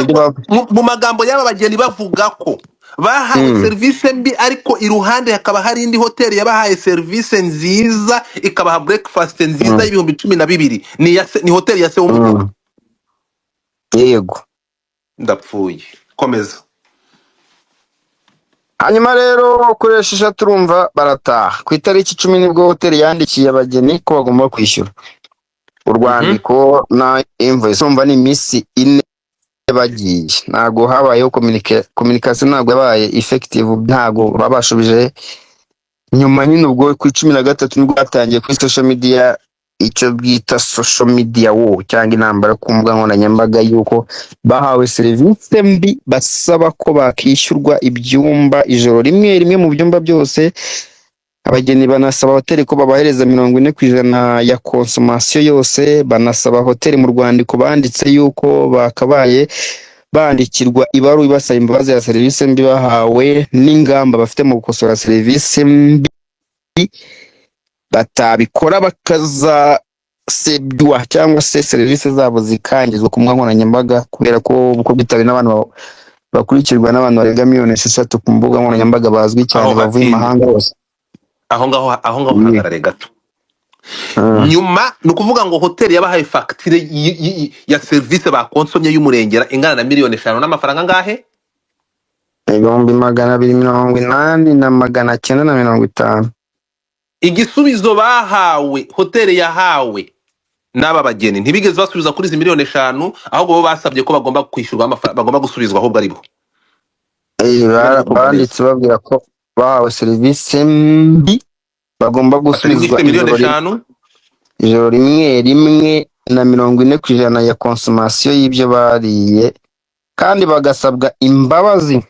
mu magambo y'aba bageni bavuga ko bahawe service mbi ariko iruhande hakaba hari indi hoteli yabahaye service nziza ikabaha breakfast nziza y'ibihumbi 12 ni hoteli ya se w'umugabo. Yego ndapfuye komeza. Hanyuma rero kureshisha turumva barataha ku itariki 10 nibwo hoteli yandikiye abageni ko bagomba kwishyura urwandiko na invoice. Urumva ni iminsi 4 bagiye ntago habayeho communication ntago yabaye effective ntago babashubije. Nyuma nyine ubwo ku 13 nibwo batangiye kuri social media icyo bwita social media wo cyangwa intambara ku mbuga nkoranyambaga yuko bahawe serivisi mbi basaba ko bakishyurwa ibyumba ijoro rimwe mu byumba byose. Abageni banasaba hoteli ko babahereza 40% ya consommation yose. Banasaba hoteli mu rwandiko banditse yuko bakabaye bandikirwa ibaruwa ibasaba imbabazi ya serivisi mbi bahawe n'ingamba bafite mu gukosora serivisi mbi batabikora bakaza sebwa cyangwa se serivisi zabo zikangizwa ku mbuga nkoranyambaga kubera ko uko bitabe n'abantu bakurikirwa n'abantu barenga 6 ku mbuga nkoranyambaga bazwi cyane bavuye imahanga hose. Aho ngaho hagarare gato. Nyuma nukuvuga ngo hoteli yabahaye facture ya service bakonsomye y'umurengera ingana na miliyoni 5 n'amafaranga ngahe 280 na 950. Igisubizo bahawe hoteli yahawe n'aba bageni ntibigeze basubiza kuri izi miliyoni 5 ahubwo bo basabye ko bagomba kwishyurwa amafaranga bagomba gusubizwa ahubwo ari bo. Banditse babwira ko bahawe serivisi mbi bagomba gusubizwa miliyoni 5 ijoro rimwe na 40% ya consommation y'ibyo bariye kandi bagasabwa imbabazi.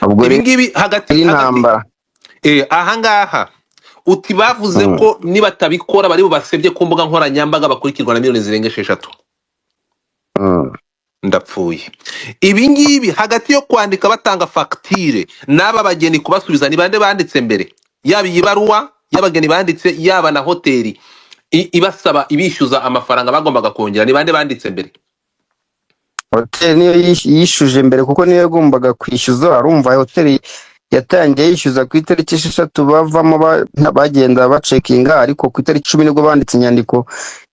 Ubwo ngibi hagati ahangaha uti bavuze ko niba tabikora bari bubasebye ku mbuga nkoranyambaga bakurikirwa na miliyoni zirenga 6. Ndapfuye. Ibi ngibi hagati yo kwandika batanga facture n'aba bageni kubasubiza ni bande banditse mbere yaba ibaruwa y'abageni banditse yaba na hoteli ibasaba ibishyuza amafaranga bagombaga kongera ni bande banditse mbere? Hoteli niyo yishuje mbere kuko niyo yagombaga kwishyuza. Arumva hoteli yatangiye yishyuza ku itariki 6 bavamo bagenda bacekinga ariko ku itariki 10 nibwo banditse inyandiko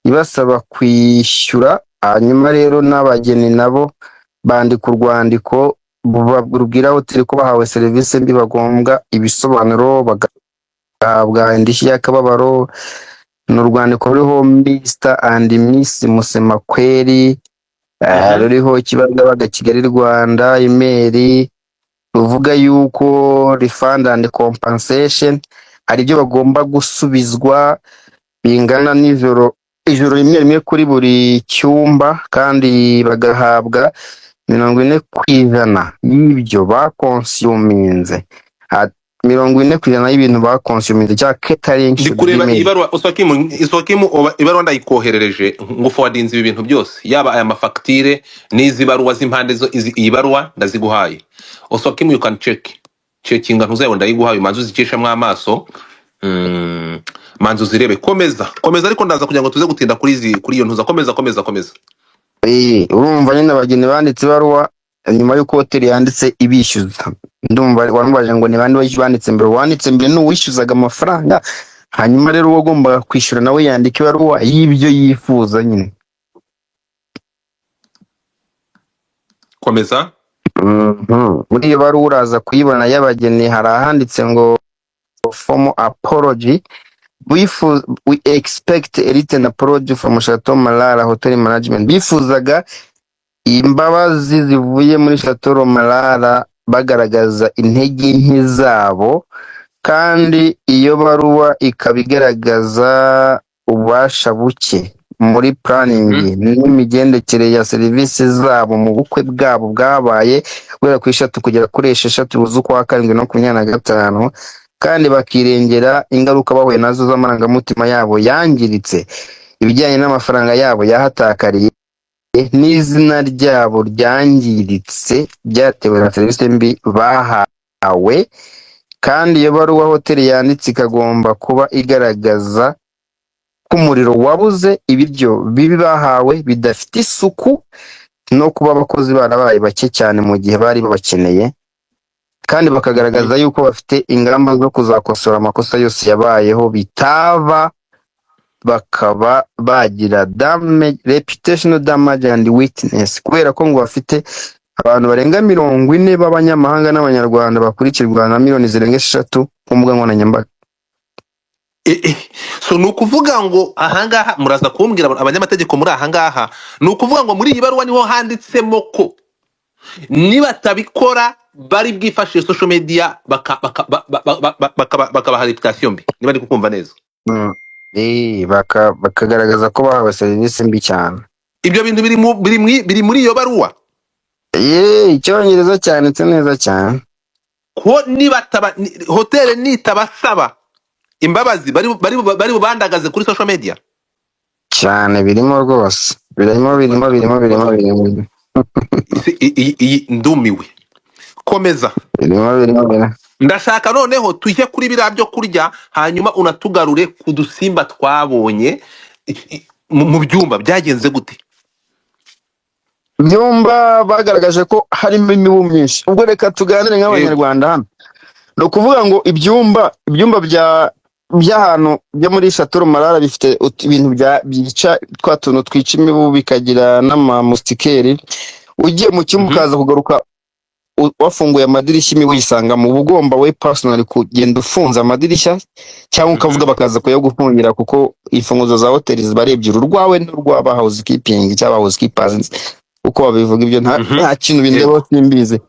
ibasaba kwishyura. Hanyuma rero n'abageni nabo bandika urwandiko rubwira hoteli ko bahawe serivisi mbi bagombwa ibisobanuro bwa indishyi y'akababaro, ni urwandiko ruriho Mr and Miss Musemakweli, ruriho Kibagabaga Kigali Rwanda, imeri ruvuga yuko refund and compensation hari ibyo bagomba gusubizwa bingana ijoro rimwe kuri buri cyumba, kandi bagahabwa 40% y'ibyo bakonsuminze. 40% y'ibintu bakonsuminze cya catering ndi should kureba be iyi made. baruwa Oswakimu ibaruwa ndayikoherereje ngo forwardinze ibi bintu byose, yaba aya mafagitire n'izi baruwa z'impande zo iyi baruwa ndaziguhaye. Oswakimu you can checkinga ntuzayibona, ndayiguhaye manzu zikeshamwe amaso. Manzu zirebe, komeza ariko ndaza kugira ngo tuze gutinda kuri iyo ntuza. Komeza. Urumva nyine abageni banditse ibaruwa nyuma y'uko hoteli yanditse ibishyuza. Ndumva wamubaje ngo ni bande banditse mbere. Wanditse mbere n'uwishyuzaga amafaranga, hanyuma rero uwo agomba kwishyura nawe yandika ibaruwa y'ibyo yifuza nyine. Komeza. Muri iyo baruwa uraza kuyibona y'abageni, hari ahanditse ngo formal apology. We expect a written apology from Chateau Marara Hotel Management. Bifuzaga imbabazi zivuye muri Chateau Marara bagaragaza intege nke zabo, kandi iyo baruwa ikabigaragaza ububasha buke muri planning n'imigendekere ya serivisi zabo mu bukwe bwabo bwabaye guhera ku 3 kugera kuri 6 z'ukwa 7/2025, kandi bakirengera ingaruka bahuye nazo z'amarangamutima yabo yangiritse, ibijyanye n'amafaranga yabo yahatakariye n'izina ryabo ryangiritse byatewe na serivisi mbi bahawe. Kandi iyo baruwa hoteli yanditse ikagomba kuba igaragaza ko umuriro wabuze, ibiryo bibi bahawe bidafite isuku, no kuba abakozi barabaye bake cyane mu gihe bari babakeneye, kandi bakagaragaza yuko bafite ingamba zo kuzakosora amakosa yose yabayeho bitaba, bakaba bagira reputational damage and witness, kubera ko ngo bafite abantu barenga 40 b'abanyamahanga n'abanyarwanda bakurikirwa na miliyoni zirenga 6 ku mbuga nkoranyambaga. So nukuvuga ngo ahangaha muraza kumbwira abanyamategeko muri ahangaha, nukuvuga ngo muri iyi baruwa niho handitsemo ko niba tabikora bari bwifashishe social media bakabaha reputation mbi, niba ndi kukumva neza. Bakagaragaza ko bahawe serivisi mbi cyane. Ibyo bintu biri muri iyo baruwa. Icyongereza cyanditse neza cyane ko niba hotel nitabasaba imbabazi bari bubandagaze kuri social media cyane. Birimo rwose, birimo. Ndumiwe. Komeza. Birimo. Ndashaka noneho tujye kuri biriya byo kurya, hanyuma unatugarure ku dusimba twabonye mu byumba. Byagenze gute? Byumba bagaragaje ko harimo imibu myinshi. Ubwo reka tuganire nk'abanyarwanda hano. No kuvuga ngo ibyumba by'ahantu byo muri Chateau Marara bifite ibintu byica twa tuntu twica imibu, bikagira n'amamustikeri. Ugiye mu cyumba ukaza kugaruka wafunguye amadirishya imibu yisanga mu bugomba we personally kugenda ufunza amadirishya, cyangwa ukavuga bakaza kuyagufungira, kuko imfunguzo za hoteli ziba ebyiri, urwawe n'urw'aba housekeeping cyangwa housekeepers, uko babivuga. Ibyo nta kintu bindeho simbize.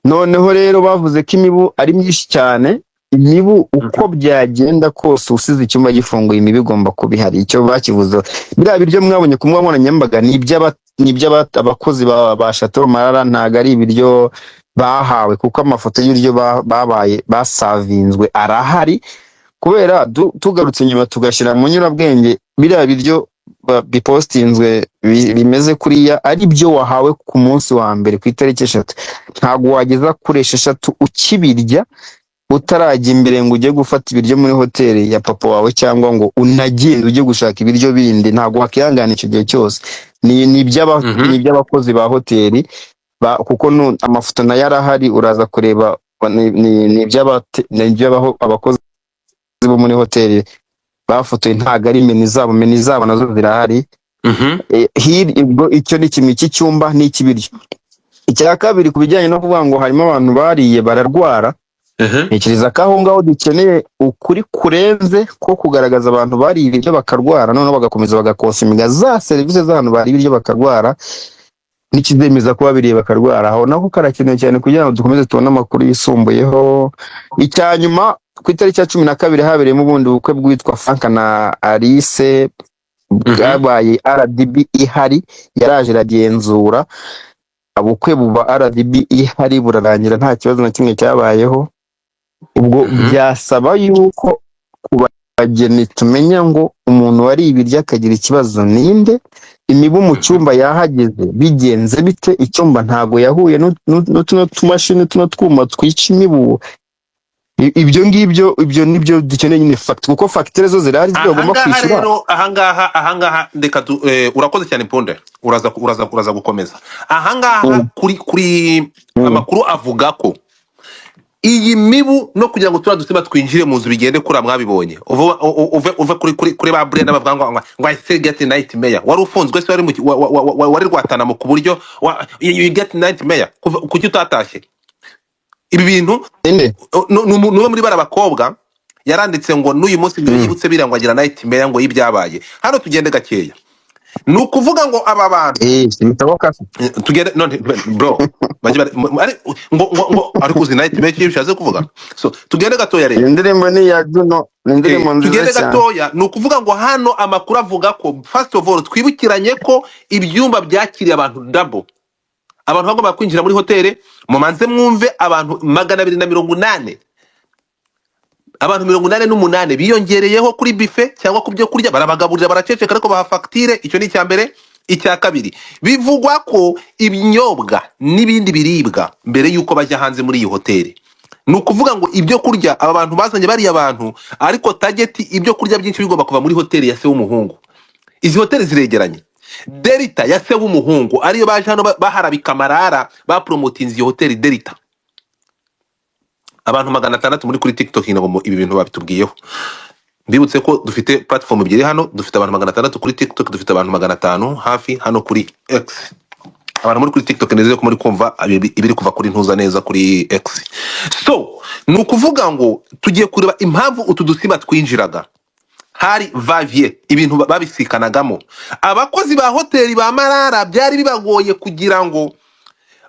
Noneho rero bavuze ko imibu ari myinshi cyane. Imibu uko byagenda kose usize icyumba gifunguye, imibu igomba kuba ihari. Icyo bakivuze biriya biryo mwabonye ku mbuga nkoranyambaga ni iby'abakozi ba Chateau Marara, ntago ari ibiryo bahawe, kuko amafoto y'ibiryo babaye basavinzwe arahari. Kubera tugarutse nyuma tugashyira mu nyurabwenge, biriya biryo bipostinzwe bimeze kuriya ari byo wahawe ku munsi wa mbere ku itariki 3. Ntago wageza kuri 6 ukibirya utarajya imbere ngo ujye gufata ibiryo muri hoteli ya papa wawe, cyangwa ngo unagende ujye gushaka ibiryo bindi. Ntago wakihangana icyo gihe cyose. Ni iby'abakozi ba hoteli, kuko amafoto nayo arahari, uraza kureba. Ni iby'abakozi bo muri hoteli bafotoye, ntago ari meni zabo nazo zirahari. Icyo ni kimwe cy'icyumba n'ikibiryo. Icya kabiri ku bijyanye no kuvuga ngo harimo abantu bariye bararwara, ntekereza ko aho ngaho dukeneye ukuri kurenze ko kugaragaza abantu bariye ibiryo bakarwara noneho bagakomeza bagakonsimiga za serivisi z'abantu bariye ibiryo bakarwara n'ikidemeza ko babiriye bakarwara aho nako karakenewe cyane kugira ngo dukomeze tubone amakuru yisumbuyeho. Icya nyuma ku itariki ya 12 habereyemo ubundi bukwe bwitwa Frank na Alice bwabaye RDB ihari yaraje iragenzura ubukwe buba RDB ihari burarangira nta kibazo na kimwe cyabayeho. Ubwo byasaba yuko ku bageni tumenya ngo umuntu wari ibiryo akagira ikibazo ninde, imibu mu cyumba yahageze bigenze bite, icyumba ntago yahuye n'utuno tumashini tuno twuma twica imibu. Ibyo ngibyo ibyo nibyo dukeneye nyine fact kuko factire zo zirahari zibyo bagomba kwishyura. Rero ahangaha ndeka urakoze cyane Ponde, uraza gukomeza ahangaha kuri amakuru avuga ko iyi mibu no kugira ngo dusiba twinjire mu nzu bigende kura mwabibonye uve kuri ba Brenda bavuga ngo I still get nightmare. Wari ufunzwe se wari rwatana mu kuburyo you get nightmare kuki utatashye ibi bintu n'uwo muri barabakobwa yaranditse ngo n'uyu munsi yibutse birangwa agira nightmare ngo y'ibyabaye hano. Tugende gakeya nukuvuga ngo aba bantu tugende none bro ngo ariko uzi nightmare cy'ibishaze kuvuga. So tugende gatoya rero indirimbo ni ya Juno indirimbo nziza cyane. Tugende gatoya nukuvuga ngo hano amakuru avuga ko first of all twibukiranye ko ibyumba byakiriye abantu double. Abantu bagomba kwinjira muri hoteli mumanze mwumve abantu 280 abantu 188 biyongereyeho kuri buffet cyangwa ku byo kurya barabagaburira baraceceka ariko baha facture. Icyo ni icya mbere. Icya kabiri bivugwa ko ibinyobwa n'ibindi biribwa mbere yuko bajya hanze muri iyi hoteli nukuvuga ngo ibyo kurya aba bantu bazanye bari abantu ariko target ibyo kurya byinshi bigomba kuva muri hoteli ya se w'umuhungu. Izi hoteli ziregeranye. Delta ya se w'umuhungu ariyo baje hano baharabika amarara bapromotinze iyo hoteli Delta. Abantu 600 muri kuri TikTok ngo ibi bintu babitubwiyeho. Mbibutse ko dufite platform ebyiri hano, dufite abantu 600 kuri TikTok, dufite abantu 500 hafi hano kuri X. Abantu muri kuri TikTok neze ko muri kumva ibiri kuva kuri ntuza neza kuri X. So nukuvuga ngo tugiye kureba impamvu utudusimba twinjiraga hari vavie ibintu babisikanagamo. Abakozi ba hoteli ba Marara byari bibagoye kugira ngo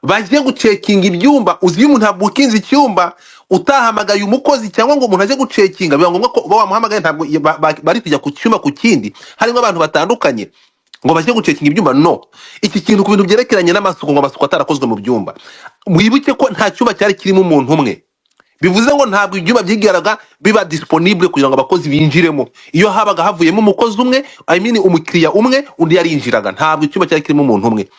bajye gucekinga ibyumba. Uzi umuntu abukinze icyumba utahamagaye umukozi cyangwa ngo umuntu aje gucekinga biba ngombwa ko bamuhamagaye ntabwo bari kujya ku cyuma ku kindi harimo abantu batandukanye ngo bajye gucekinga ibyumba. No, iki kintu ku bintu byerekeranye n'amasuku ngo amasuku atarakozwe mu byumba. Mwibuke ko nta cyumba cyari kirimo umuntu umwe, bivuze ngo ntabwo ibyumba byigaraga biba disponible kugira ngo abakozi binjiremo. Iyo habaga havuyemo umukozi umwe umukiriya umwe undi yarinjiraga, ntabwo icyumba cyari kirimo umuntu umwe.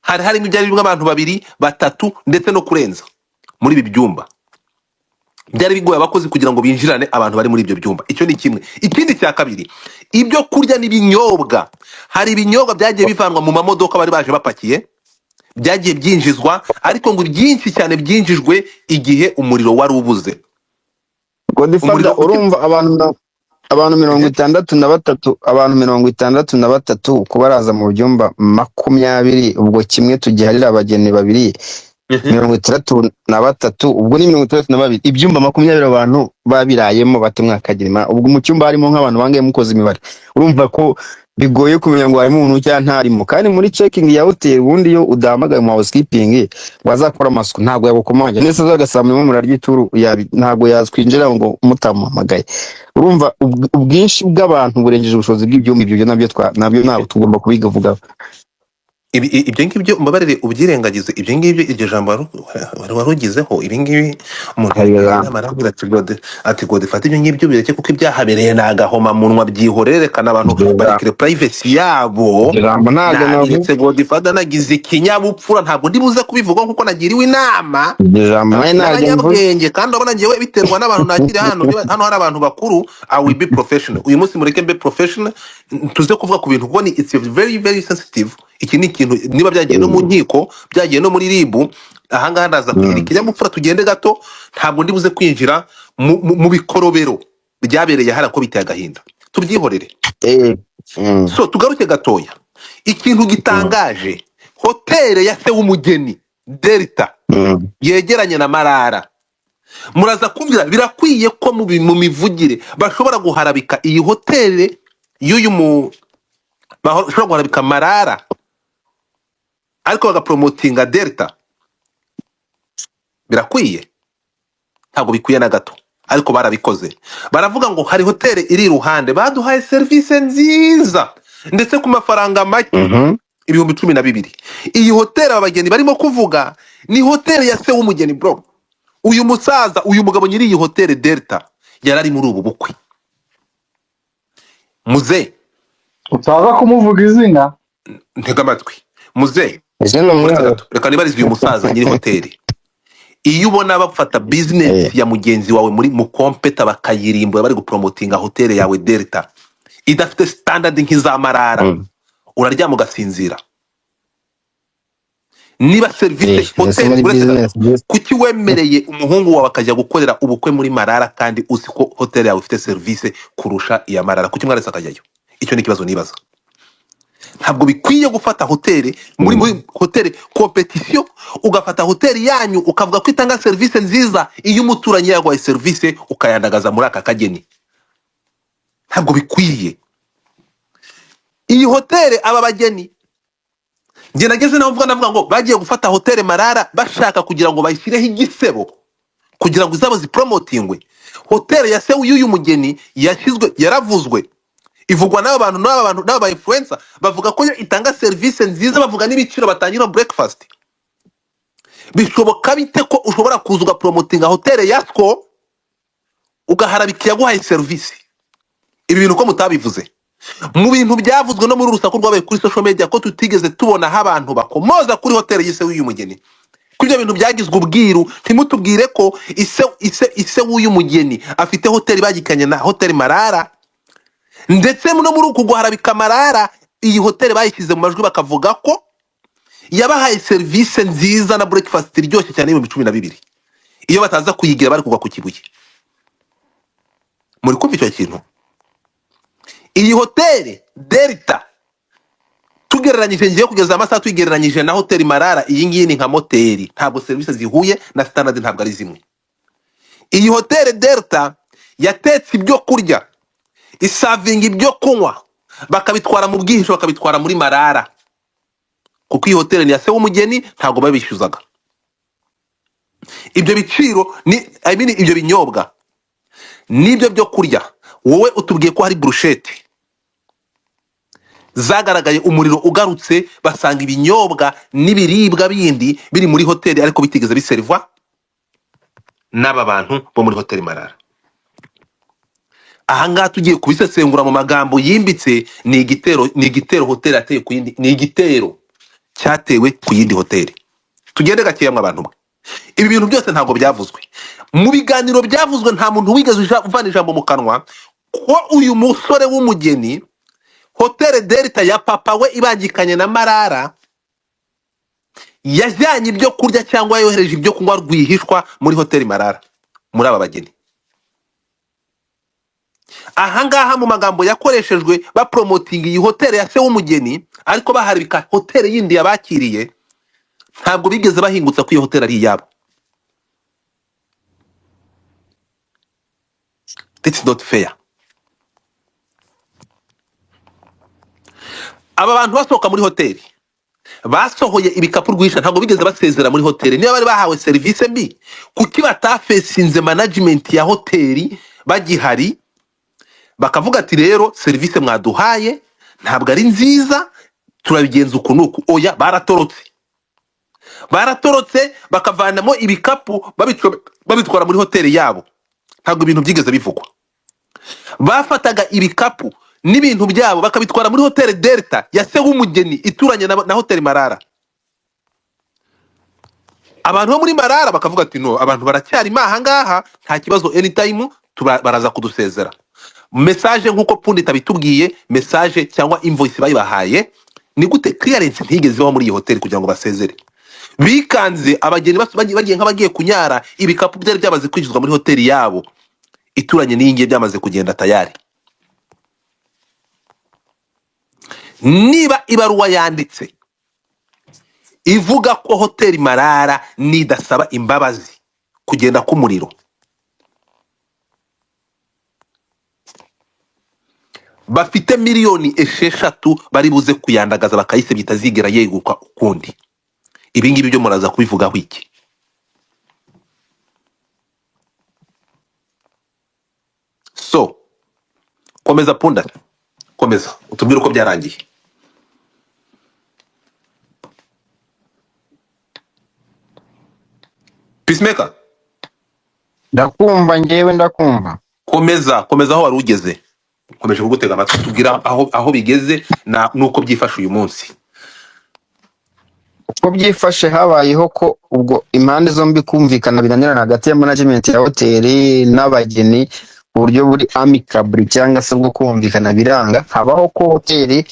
Harimo ibyari bimwe abantu 2 3 ndetse no kurenza muri ibi byumba. Byari bigoye abakozi kugira ngo binjirane abantu bari muri ibyo byumba. Icyo ni kimwe. Ikindi cya kabiri ibyo kurya n'ibinyobwa, hari ibinyobwa byagiye bivanwa mu mamodoka bari baje bapakiye byagiye byinjizwa ariko ngo byinshi cyane byinjijwe igihe umuriro wari ubuze. Godfather urumva abantu 63 kubaraza mu byumba 20 ubwo kimwe tugiharira abageni 2 63 ubwo ni 32 ibyumba 20 abantu babirayemo batemwakagira ubwo mu cyumba harimo nk'abantu bangaye mukoze imibare. Urumva ko bigoye kumenya ngo harimo umuntu cyangwa ntarimo. Kandi muri checking ya hotel ubundi yo udahamagaye mu housekeeping wazakora amasuku ntabwo yagukomanje nese zagasambye mu raryituru ntabwo yazkwinjira ngo mutamuhamagaye. Urumva ubwinshi bw'abantu burengeje ubushobozi bw'ibyumba ibyo nabyo ntabwo tugomba kubigavuga. Ibyo ngibyo mbabarire ubyirengagize ibyo ngibyo iryo jambo warugizeho ibi ngibi umuntu amarambira ati Godfather ibyo ngibyo bireke kuko ibyahabereye nagahoma munwa byihorerekana abantu barekere privacy yabo. Nagiretse Godfather nagize ikinyabupfura ntabwo ndibuze kubivuga nkuko nagiriwe inama n'abanyabwenge kandi abona ngewe biterwa n'abantu nakiri hano hari abantu bakuru. I will be professional uyu munsi mureke mbe professional tuze kuvuga ku bintu kuko ni it's very very sensitive. Iki ni ikintu niba byagiye no mu nkiko byagiye no muri ribu ahangaha ndaza kugira ikinyabupfura tugende gato ntabwo ndibuze kwinjira mu bikorobero byabereye hara ko biteye agahinda tubyihorere. So tugaruke gatoya ikintu gitangaje hoteli ya se w'umugeni Delta yegeranye na Marara muraza kumvira birakwiye ko mu mivugire bashobora guharabika iyi hoteli y'uyu bashobora guharabika Marara ariko bagapromotinga Delta. Birakwiye? Ntabwo bikwiye na gato, ariko barabikoze. Baravuga ngo hari hoteli iri iruhande baduhaye serivisi nziza ndetse ku mafaranga make, ibihumbi 12. Iyi hoteli abageni barimo kuvuga ni hoteli ya se w'umugeni bro. Uyu musaza, uyu mugabo nyiri iyi hoteli Delta yarari muri ubu bukwe. Muze utaza kumuvuga izina. ntega amatwi. Muze izina mwe reka nibarize uyu musaza nyiri hoteli. Iyo ubona bafata business ya mugenzi wawe muri mu kompeta bakayirimbura bari gupromotinga hoteli yawe Delta idafite standard nk'iza Marara, uraryama ugasinzira. Niba service hoteli kuki wemereye umuhungu wawe akajya gukorera ubukwe muri Marara kandi uzi ko hoteli yawe ifite service kurusha iya Marara, kuki mwarese akajyayo? Icyo ni kibazo nibaza. Ntabwo bikwiye gufata hoteli muri hoteli competition ugafata hoteli yanyu ukavuga ko itanga service nziza iyo umuturanyi yaguhaye service ukayandagaza muri aka kageni. Ntabwo bikwiye. Iyi hoteli aba bageni nge nageze navuga ngo bagiye gufata hoteli Marara bashaka kugira ngo bayishyireho igisebo kugira ngo izabo zipromotingwe. Hoteli ya se y'uyu mugeni yashyizwe yaravuzwe ivugwa n'aba influencer bavuga ko itanga service nziza, bavuga n'ibiciro batangira breakfast. Bishoboka bite ko ushobora kuzuga promoting hoteli yasko ugaharabika yaguhaye service? Ibi bintu ko mutabivuze mu bintu byavuzwe no muri urusaku rwabaye kuri social media ko tutigeze tubona abantu bakomoza kuri hoteli yise w'uyu mugeni. Kuri ibyo bintu byagizwe ubwiru, ntimutubwire ko ise w'uyu mugeni afite hoteli bagikanye na hoteli Marara, ndetse no muri uku guharabika Marara iyi hoteli bayishyize mu majwi bakavuga ko yabahaye service nziza na breakfast iryoshye cyane y'ibihumbi 12. Iyo bataza kuyigira bari kugwa ku kibuye. Muri kumva icyo kintu? Iyi hoteli Delta tugereranyije ngiye kugeza amasaha tugereranyije na hoteli Marara, iyi ngiyi ni nka moteri, ntabwo service zihuye na standard, ntabwo ari zimwe. Iyi hoteli Delta yatetse ibyo kurya, isavinga ibyo kunywa, bakabitwara mu bwihisho bakabitwara muri Marara, kuko iyi hoteli ni yase w'umugeni ntabwo babishyuzaga. Ibyo biciro ni ibyo binyobwa nibyo byo kurya, wowe utubwiye ko hari brushette zagaragaye, umuriro ugarutse basanga ibinyobwa n'ibiribwa bindi biri muri hoteli ariko bitigeze biserva n'aba bantu bo muri hoteli Marara. Ahangaha tugiye kubisesengura mu magambo yimbitse, ni igitero hoteli ateye ku yindi, ni igitero cyatewe ku yindi hoteli. Tugende gakeya mu abantu mwe. Ibi bintu byose ntabwo byavuzwe mu biganiro byavuzwe, nta muntu wigeze uvana ijambo mu kanwa ko uyu musore w'umugeni hoteli Delta ya papa we ibangikanye na Marara yajyanye ibyo kurya cyangwa yohereje ibyo kunywa rwihishwa muri hoteli Marara muri aba bageni. Ahangaha mu magambo yakoreshejwe bapromoting iyi hoteli ya se w'umugeni ariko baharibika hoteli yindi yabakiriye, ntabwo bigeze bahingutsa ko iyo hoteli ari iyabo. It's not fair. Aba bantu basohoka muri hoteli basohoye ibikapu rwisha, ntabwo bigeze basezera muri hoteli. Niba bari bahawe service mbi, kuki batafesinze management ya hoteli bagihari bakavuga ati rero service mwaduhaye ntabwo ari nziza, turabigenza uku nuku? Oya, baratorotse bakavanamo ibikapu babitwara muri hoteli yabo. Ntabwo ibintu byigeze bivugwa. Bafataga ibikapu n'ibintu byabo bakabitwara muri hoteli Delta ya se w'umugeni ituranye na hoteli Marara. Abantu bo muri Marara bakavuga ati no, abantu baracyari mahangaha, nta kibazo, anytime baraza kudusezera. Message nkuko Pundi tabitubwiye, message cyangwa invoice bayibahaye, ni gute clearance ntigeze baho muri iyi hoteli kugira ngo basezere? Bikanze abageni bagiye nk'abagiye kunyara, ibikapu byari byamaze kwinjizwa muri hoteli yabo ituranye n'iyingiye, byamaze kugenda tayari. Niba ibaruwa yanditse ivuga ko hoteli Marara nidasaba imbabazi kugenda k'umuriro. Bafite miliyoni 6 bari buze kuyandagaza bakayisebya itazigera yeguka ukundi. Ibi ngibi byo muraza kubivugaho iki? So komeza punda, komeza utubwire uko byarangiye. Peacemaker, ndakumva njyewe ndakumva. komeza aho wari ugeze. Komeje kugutega amatwi tubwira aho bigeze nuko byifashe uyu munsi. Uko byifashe habayeho ko ubwo impande zombi kumvikana binanirana hagati ya management ya hoteli n'abageni uburyo buri amicable cyangwa se bwo kumvikana biranga, habaho ko hoteli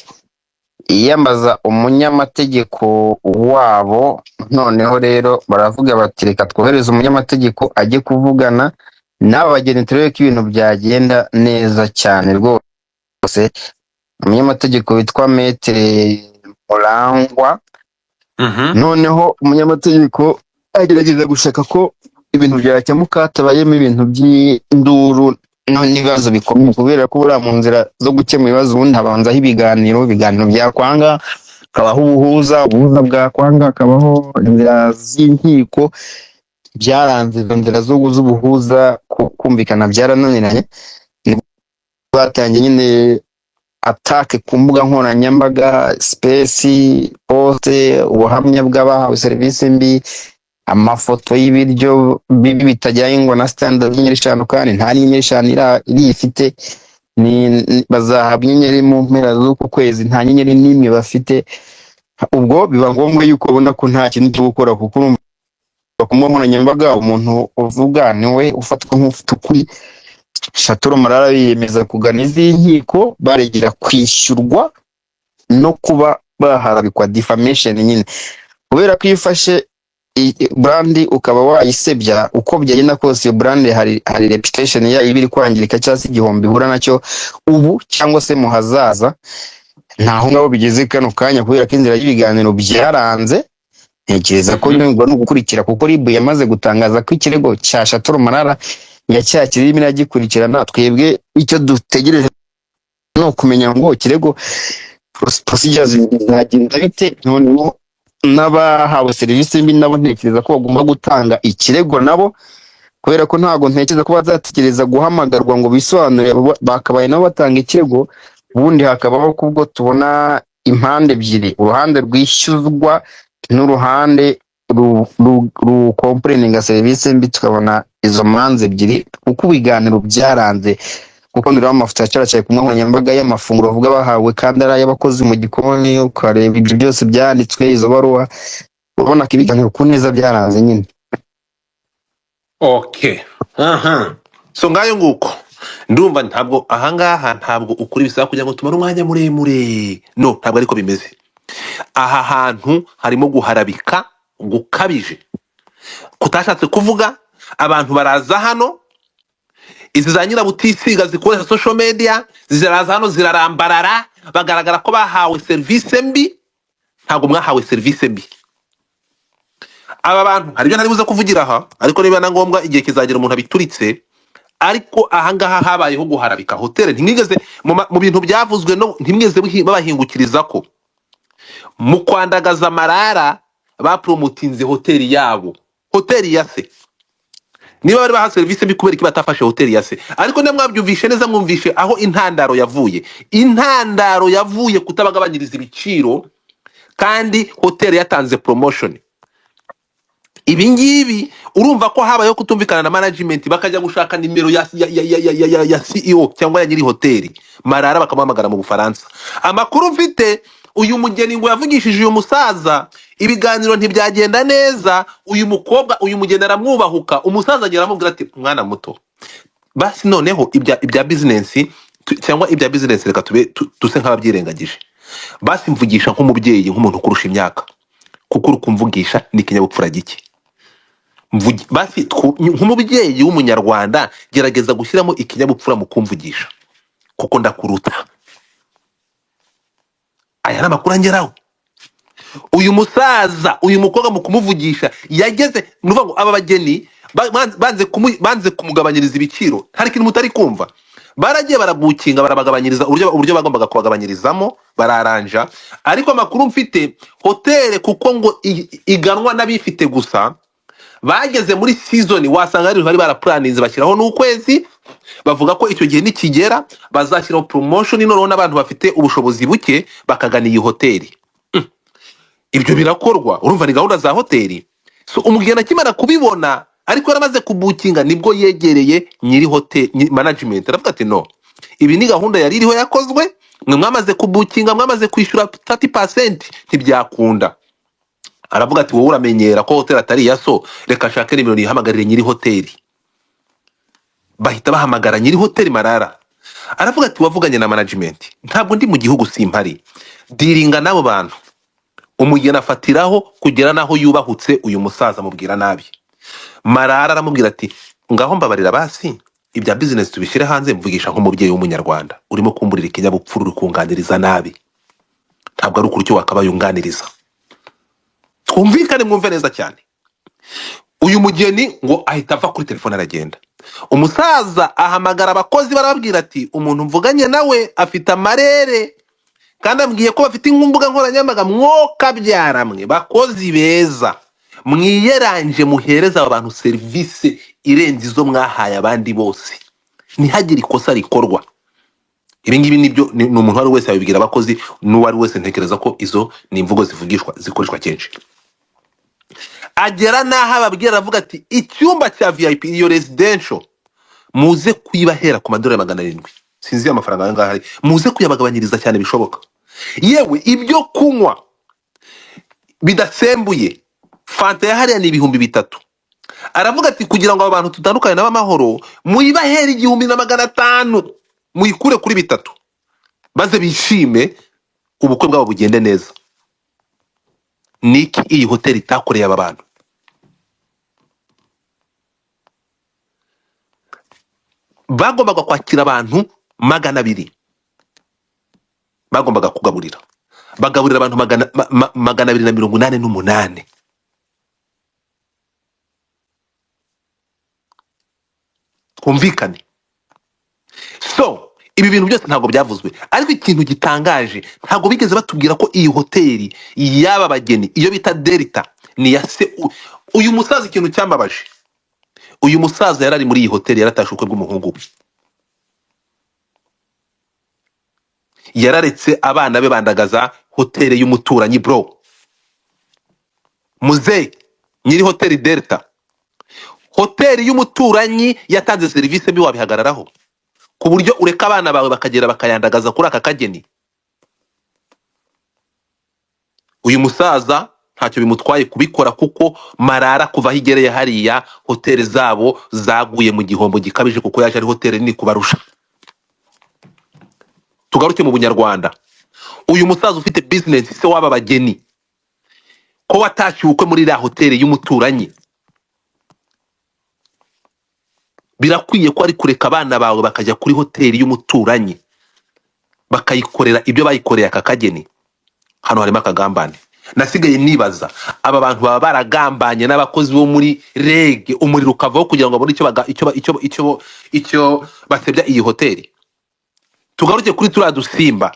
iyambaza umunyamategeko wabo. Noneho rero baravuga bati reka twohereze umunyamategeko ajye kuvugana n'aba bageni turebe ko ibintu byagenda neza cyane rwose. Umunyamategeko witwa Maître Murangwa. Noneho umunyamategeko agerageza gushaka ko ibintu byakemuka hatabayemo ibintu by'induru n'ibibazo bikomeye, kubera ko buriya mu nzira zo gukemura ibibazo ubundi habanzaho ibiganiro byakwanga, hakabaho ubuhuza bwakwanga, hakabaho inzira z'inkiko. Byaranze izo nzira z'ubuhuza kumvikana byarananiranye, batangiye nyine atake ku mbuga nkoranyambaga, space poste, ubuhamya bw'abahawe serivisi mbi, amafoto y'ibiryo bibi bitajyanye ngo na standard y'inyenyeri 5 kandi nta n'inyenyeri 5 iri ifite, bazahabwa inyenyeri mu mpera z'uku kwezi nta nyenyeri n'imwe bafite. Ubwo biba ngombwa yuko ubona ko nta kintu cyo gukora, kuko urumva ku mbuga nkoranyambaga umuntu uvuga niwe ufatwa nk'ufite ukuri. Shatoro Marara yiyemeza kugana izi nkiko baregera kwishyurwa no kuba baharabikwa defamation nyine, kubera ko ifashe brand ukaba wayisebya uko byagenda kose. Iyo brand hari reputation ya ibiri kwangirika cyangwa se igihombo ihura nacyo ubu cyangwa se mu hazaza. Ntaho ngabo bigeze kano kanya, kubera ko inzira y'ibiganiro byaranze. Ntekereza ko nyungwa no gukurikira, kuko RIB yamaze gutangaza ko ikirego cya Shatoro Marara yacyakiriye imira gikurikirana. Twebwe icyo dutegereje no kumenya ngo kirego procedures zagenda bite. Noneho n'abahawe serivisi mbi nabo ntekereza ko bagomba gutanga ikirego nabo, kubera ko ntago ntekereza ko bazatekereza guhamagarwa ngo bisobanure. Bakabaye nabo batanga ikirego, ubundi hakabaho kubwo tubona impande ebyiri, uruhande rwishyuzwa n'uruhande complaininga serivisi mbi, tukabona izo manze ebyiri uko ibiganiro byaranze. Kuko ndira amafoto yacaracaye ku nkoranyambaga y'amafunguro avuga bahawe kandi ari ay'abakozi mu gikoni, ukareba ibyo byose byanditswe izo baruwa, ubona ko ibiganiro ku neza byaranze nyine. Okay. So ngayo nguko ndumva ntabwo ahangaha ntabwo ukuri bisaba kugira ngo tumare umwanya muremure. No, ntabwo ariko bimeze. Aha hantu harimo guharabika gukabije kutashatse kuvuga. Abantu baraza hano, izi za nyirabutisiga zikoresha social media ziraza hano zirarambarara, bagaragara ko bahawe serivisi mbi. Ntabwo mwahawe serivisi mbi. Aba bantu hari byo ntari buze kuvugira aha, ariko niba na ngombwa igihe kizagira umuntu abituritse. Ariko ahangaha habayeho guharabika hoteli. Ntimwigeze mu bintu byavuzwe, no ntimwigeze babahingukiriza ko mu kwandagaza Marara bapromotinze hoteli yabo, hoteli ya se. Niba bari baha serivisi mbi kubera iki batafashe hoteli ya se? Ariko namwabyumvishe neza, mwumvishe aho intandaro yavuye. Intandaro yavuye kutabagabanyiriza ibiciro, kandi hoteli yatanze promotion. Ibi ngibi urumva ko habayeho kutumvikana na management, bakajya gushaka nimero ya CEO cyangwa ya nyiri hoteli. Marara bakamuhamagara mu Bufaransa. Amakuru mfite, uyu mugeni ngo yavugishije uyu musaza, ibiganiro ntibyagenda neza. Uyu mukobwa, uyu mugeni aramwubahuka, umusaza agera amubwira ati mwana muto, basi noneho ibya business cyangwa ibya business reka tuse nk'ababyirengagije. Basi mvugisha nk'umubyeyi, nk'umuntu kurusha imyaka, kuko urukumvugisha ni kinyabupfura gike. Basi nk'umubyeyi w'umunyarwanda gerageza gushyiramo ikinyabupfura mu kumvugisha, kuko ndakuruta. Aya ni amakuru angeraho. Uyu musaza, uyu mukobwa mu kumuvugisha yageze, nuvuga ngo aba bageni banze kumugabanyiriza ibiciro. Hari ikintu mutari kumva, baragiye barabukinga barabagabanyiriza uburyo bagombaga kubagabanyirizamo bararanja, ariko amakuru mfite hoteli kuko ngo iganwa n'abifite gusa, bageze muri season wasanga ari bari baraplaninze bashyiraho n'ukwezi, bavuga ko icyo gihe nikigera bazashyiraho promotion noneho n'abantu bafite ubushobozi buke bakagana iyi hoteli. Ibyo birakorwa, urumva ni gahunda za hoteli. So umugeni akimara kubibona ariko yaramaze kubukinga, nibwo yegereye nyiri hotel management aravuga ati no, ibi ni gahunda yari iriho yakozwe, mwe mwamaze kubukinga, mwamaze kwishyura 30% ntibyakunda. Aravuga ati wowe uramenyera ko hotel atari ya so, reka shake nimero yihamagarire nyiri hoteli. Bahita bahamagara nyiri hoteli Marara. Aravuga ati wavuganye na management, ntabwo ndi mu gihugu simpari, diringa nabo bantu. Umugeni afatiraho kugera naho yubahutse uyu musaza mubwira nabi. Marara aramubwira ati ngaho mbabarira basi ibya business tubishyire hanze, mvugisha nk'umubyeyi w'umunyarwanda, urimo kumburira ikinyabupfuru uri kunganiriza nabi, ntabwo ari ukuryo wakabaye unganiriza. Twumvikane mwumve neza cyane. Uyu mugeni ngo ahita ava kuri telefone aragenda. Umusaza ahamagara abakozi barababwira ati umuntu mvuganye nawe afite amarere kandi ambwiye ko bafite imbuga nkoranyambaga, mwoka byaramwe bakozi beza, mwiyeranje muhereza abantu service irenze izo mwahaye abandi bose, ntihagire ikosa rikorwa. Ibi ngibi nibyo ni umuntu wari wese abibwira abakozi, n'uwari wese ntekereza ko izo ni imvugo zikoreshwa kenshi. Agera naho ababwira avuga ati icyumba cya VIP iyo residential muze kuyibahera ku madolari 700, sinzi amafaranga angahe hari, muze kuyabagabanyiriza cyane bishoboka. Yewe ibyo kunywa bidasembuye fanta yahariya ni 3,000. Aravuga ati kugira ngo abantu tutandukanye n'abamahoro muyibahera 1,500, muyikure kuri 3, maze bishime ubukwe bwabo bugende neza. Niki iyi hoteli itakoreye aba bantu? Bagombaga kwakira abantu 200, bagombaga kugaburira, bagaburira abantu 288. Kumvikane. So ibi bintu byose ntabwo byavuzwe, ariko ikintu gitangaje ntabwo bigeze batubwira ko iyi hoteli yaba bageni iyo bita Delta ni ya se. Uyu musaza ikintu cyambabaje, uyu musaza yarari muri iyi hoteli yaratashe ubukwe bw'umuhungu we, yararetse abana be bandagaza hoteli y'umuturanyi. Bro muze nyiri hoteli Delta, hoteli y'umuturanyi yatanze service mbi wabihagararaho ku buryo ureka abana bawe bakagera bakayandagaza kuri aka kageni? Uyu musaza ntacyo bimutwaye kubikora, kuko Marara kuva higereye hariya hoteli zabo zaguye mu gihombo gikabije, kuko yaje ari hoteli nini kubarusha. Tugaruke mu bunyarwanda, uyu musaza ufite business se waba bageni ko watashyuye ubukwe muri la hoteli y'umuturanyi, birakwiye ko ari kureka abana bawe bakajya kuri hoteli y'umuturanyi bakayikorera ibyo bayikoreye aka kageni? Hano harimo akagambane. Nasigaye nibaza aba bantu baba baragambanye n'abakozi bo muri reg, umuriro ukavaho kugira ngo babone icyo basebya iyi hoteli. Tugaruke kuri turiya dusimba.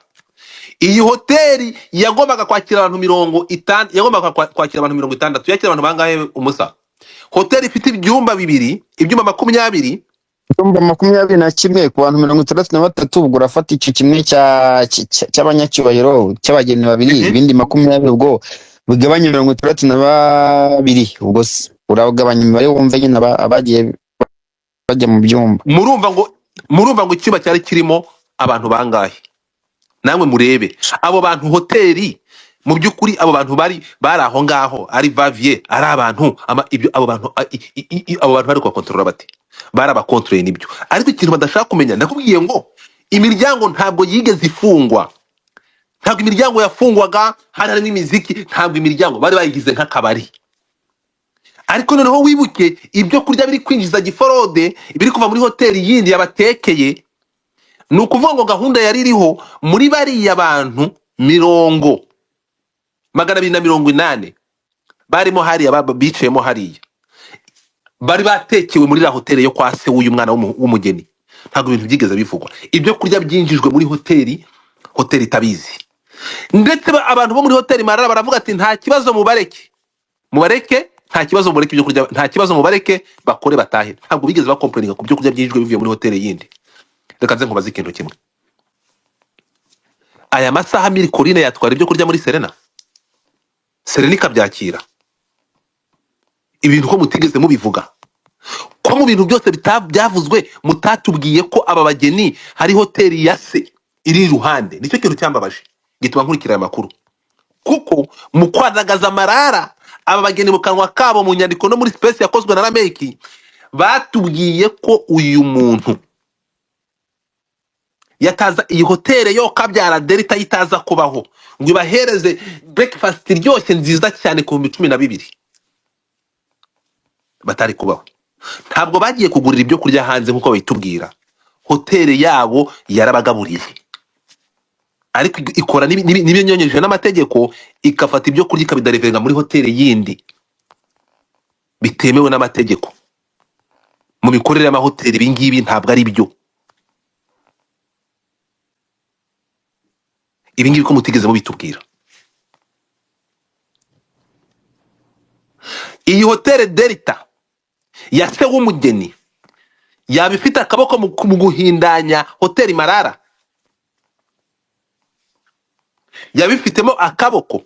Iyi hoteli yagombaga kwakira abantu 50, yagombaga kwakira abantu 60, yakira abantu bangahe umusa? Hoteli ifite ibyumba 2, ibyumba 20, ibyumba 21 ku bantu 63, ubwo urafata icyo kimwe cy'abanyacyubahiro cy'abageni 2, ibindi 20 ubwo bigabanya 62, ubwo uragabanya imibare wumve nyine abagiye bajya mu byumba. Murumva ngo icyumba cyari kirimo abantu bangahe? Namwe murebe abo bantu hoteli mu byukuri, abo bantu bari aho ngaho ari Vavier, ari abantu abo bantu bari kwa control bate? Barabakontrole nibyo, ariko ikintu badashaka kumenya, nakubwiye ngo imiryango ntabwo yigeze ifungwa, ntabwo imiryango yafungwaga, hari n'imiziki, ntabwo imiryango bari bayigize nk'akabari. Ariko noneho wibuke ibyo kurya biri kwinjiza giforode, biri kuva muri hoteli yindi yabatekeye. Ni ukuvuga ngo gahunda yari iriho muri bariya bantu 280 barimo hariya bicayemo hariya, bari batekewe muri la hoteli yo kwa se w'uyu mwana w'umugeni. Ntabwo ibintu byigeze bivugwa. Ibyo kurya byinjijwe muri hoteli itabizi. Ndetse abantu bo muri hoteli Marara baravuga ati nta kibazo mubareke nta kibazo mubareke ibyo kurya, nta kibazo mubareke bakore batahe. Ntabwo bigeze bakomplaininga ku byo kurya byinjijwe bivuye muri hoteli yindi. Reka nze nkubaze ikintu kimwe, aya masaha Mirikorine yatwara ibyo kurya muri Serena ikabyakira? Ibintu ko mutigeze mubivuga, ko mu bintu byose byavuzwe mutatubwiye ko aba bageni hari hoteli ya se iri iruhande. Nicyo kintu cyambabaje gituma nkurikira aya makuru, kuko mu kwanagaza Marara aba bageni mu kanwa kabo mu nyandiko no muri space yakozwe na Rameki batubwiye ko uyu muntu yataza iyi hoteli yo kabyara Delta yitaza kubaho ngo ibahereze breakfast iryoshye nziza cyane ku 12,000 batari kubaho. Ntabwo bagiye kugurira ibyo kurya hanze nkuko bayitubwira, hoteli yabo yarabagaburiye, ariko ikora n'ibinyonyeje n'amategeko, ikafata ibyo kurya ikabidarevenga muri hoteli yindi bitemewe n'amategeko. Mu mikorere y'amahoteli ibingibi ntabwo ari byo. Ibingibi ko mutigeze mubitubwira. Iyi hoteli Delta ya se w'umugeni yaba ifite akaboko mu guhindanya hoteli Marara? Yabifitemo akaboko?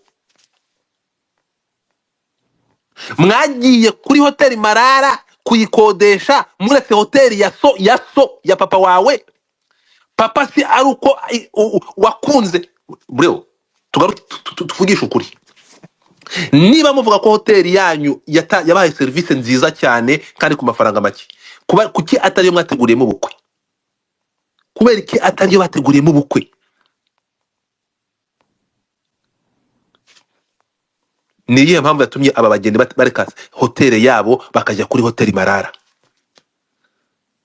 Mwagiye kuri hoteli Marara kuyikodesha muretse hoteli ya papa wawe? Papa si ari uko wakunze bro, tuvugisha ukuri. Niba muvuga ko hoteli yanyu yabaye service nziza cyane kandi ku mafaranga make, kuki atari yo mwateguriyemo ubukwe? Kubera iki atari yo bateguriyemo ubukwe? Ni iyihe mpamvu yatumye aba bageni bareka hoteli yabo bakajya kuri hoteli Marara?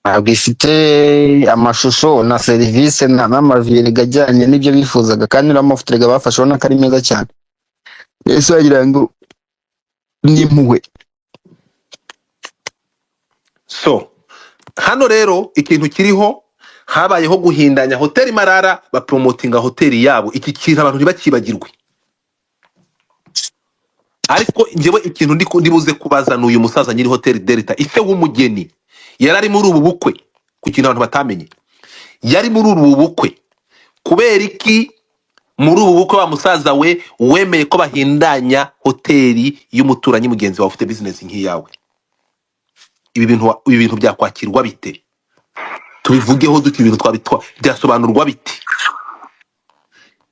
ntabwo ifite amashusho na serivisi n'amaviyeri ajyanye n'ibyo bifuzaga, kandi n'amafoto bafashe ubona ko ari meza cyane. Ese wagira ngo ni impuhwe? So hano rero ikintu kiriho, habayeho guhindanya hoteli Marara bapromotinga hoteli yabo. Iki kintu abantu ntibakibagirwe. Ariko njyewe ikintu ndibuze kubaza n'uyu musaza nyiri hoteli Delta, ise w'umugeni yarari muri ubu bukwe, ku kintu abantu batamenye. Yari muri ubu bukwe kubera iki? Muri ubu bukwe wa musaza we wemeye ko bahindanya hoteli y'umuturanyi mugenzi wawe ufite business nk'iyawe. Ibi bintu byakwakirwa bite? Tubivugeho duti ibintu twabitwa byasobanurwa bite?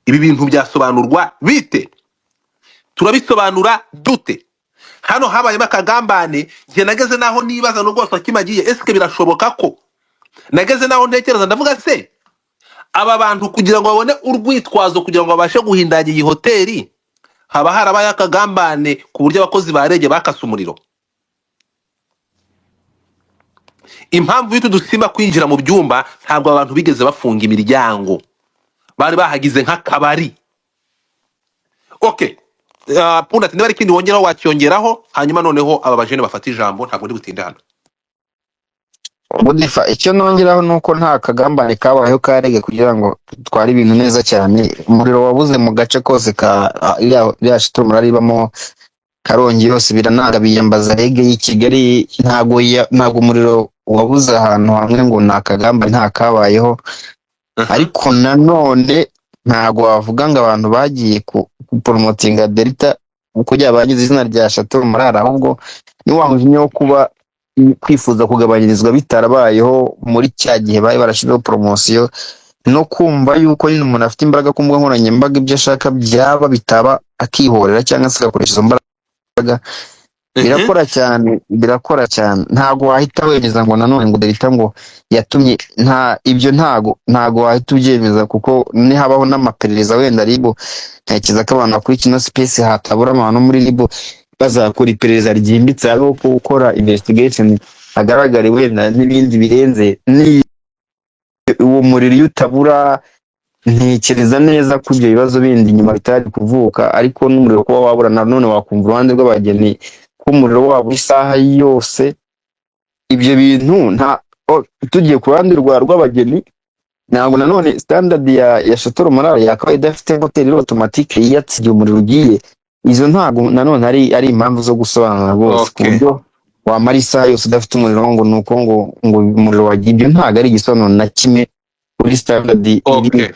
Ibi bintu byasobanurwa bite? Turabisobanura dute? Hano habayemo akagambane. Ngiye nageze naho nibaza no rwose akimagiye, eske birashoboka ko nageze naho ntekereza ndavuga se aba bantu kugira ngo babone urwitwazo kugira ngo babashe guhindanya iyi hoteli haba harabaye akagambane ku buryo abakozi barege bakasa umuriro. Impamvu y'utu dusimba kwinjira mu byumba, ntabwo abantu bigeze bafunga imiryango, bari bahagize nk'akabari. Okay, punda niba ari ikindi wongeraho wacyongeraho, hanyuma noneho aba bajene bafata ijambo. Ntabwo ndi butinde hano. Budifa, icyo nongeraho nuko nta kagambane kabayeho karege kugira ngo twari ibintu neza cyane. Umuriro wabuze mu gace kose ka iriya shito muraribamo Karongi yose birananga biyambaza rege y'i Kigali. Ntabwo umuriro wabuze ahantu hamwe ngo nta kagambane nta kabayeho. Ariko nanone ntabwo wavuga ngo abantu bagiye ku promotinga Delta uko bagize izina rya Chateau Marara, ahubwo ni wahuje wo kuba kwifuza kugabanyirizwa bitarabayeho muri cya gihe bari barashizeho promosiyo, no kumva yuko nyine umuntu afite imbaraga ku mbuga nkoranyambaga ibyo ashaka byaba bitaba akihorera cyangwa se agakoresha izo mbaraga. Birakora cyane. Ntabwo wahita wemeza ngo nanone ngo Delta ngo yatumye ntabwo wahita ubyemeza, kuko nihabaho n'amaperereza wenda ribo ntekereza ko abantu kuri kino space hatabura abantu muri ribo bazakora iperereza ryimbitse aho gukora investigation agaragare wenda n'ibindi birenze uwo muriro utabura. Ntekereza neza ko ibyo bibazo bindi nyuma bitari kuvuka, ariko n'umuriro kuba wabura nanone wakumva uruhande rw'abageni ko umuriro wabo isaha yose ibyo bintu nta tugiye ku ruhande rw'abageni ntabwo nanone standard ya Chateau Morale yakaba idafite hoteli automatique yatsigiye umuriro ugiye, izo ntabwo nanone ari impamvu zo gusobanura rwose ku Okay. buryo wamara isaha yose udafite umuriro ngo nuko ngo umuriro wagiye, ibyo ntabwo ari igisobanuro na kimwe kuri standard Okay.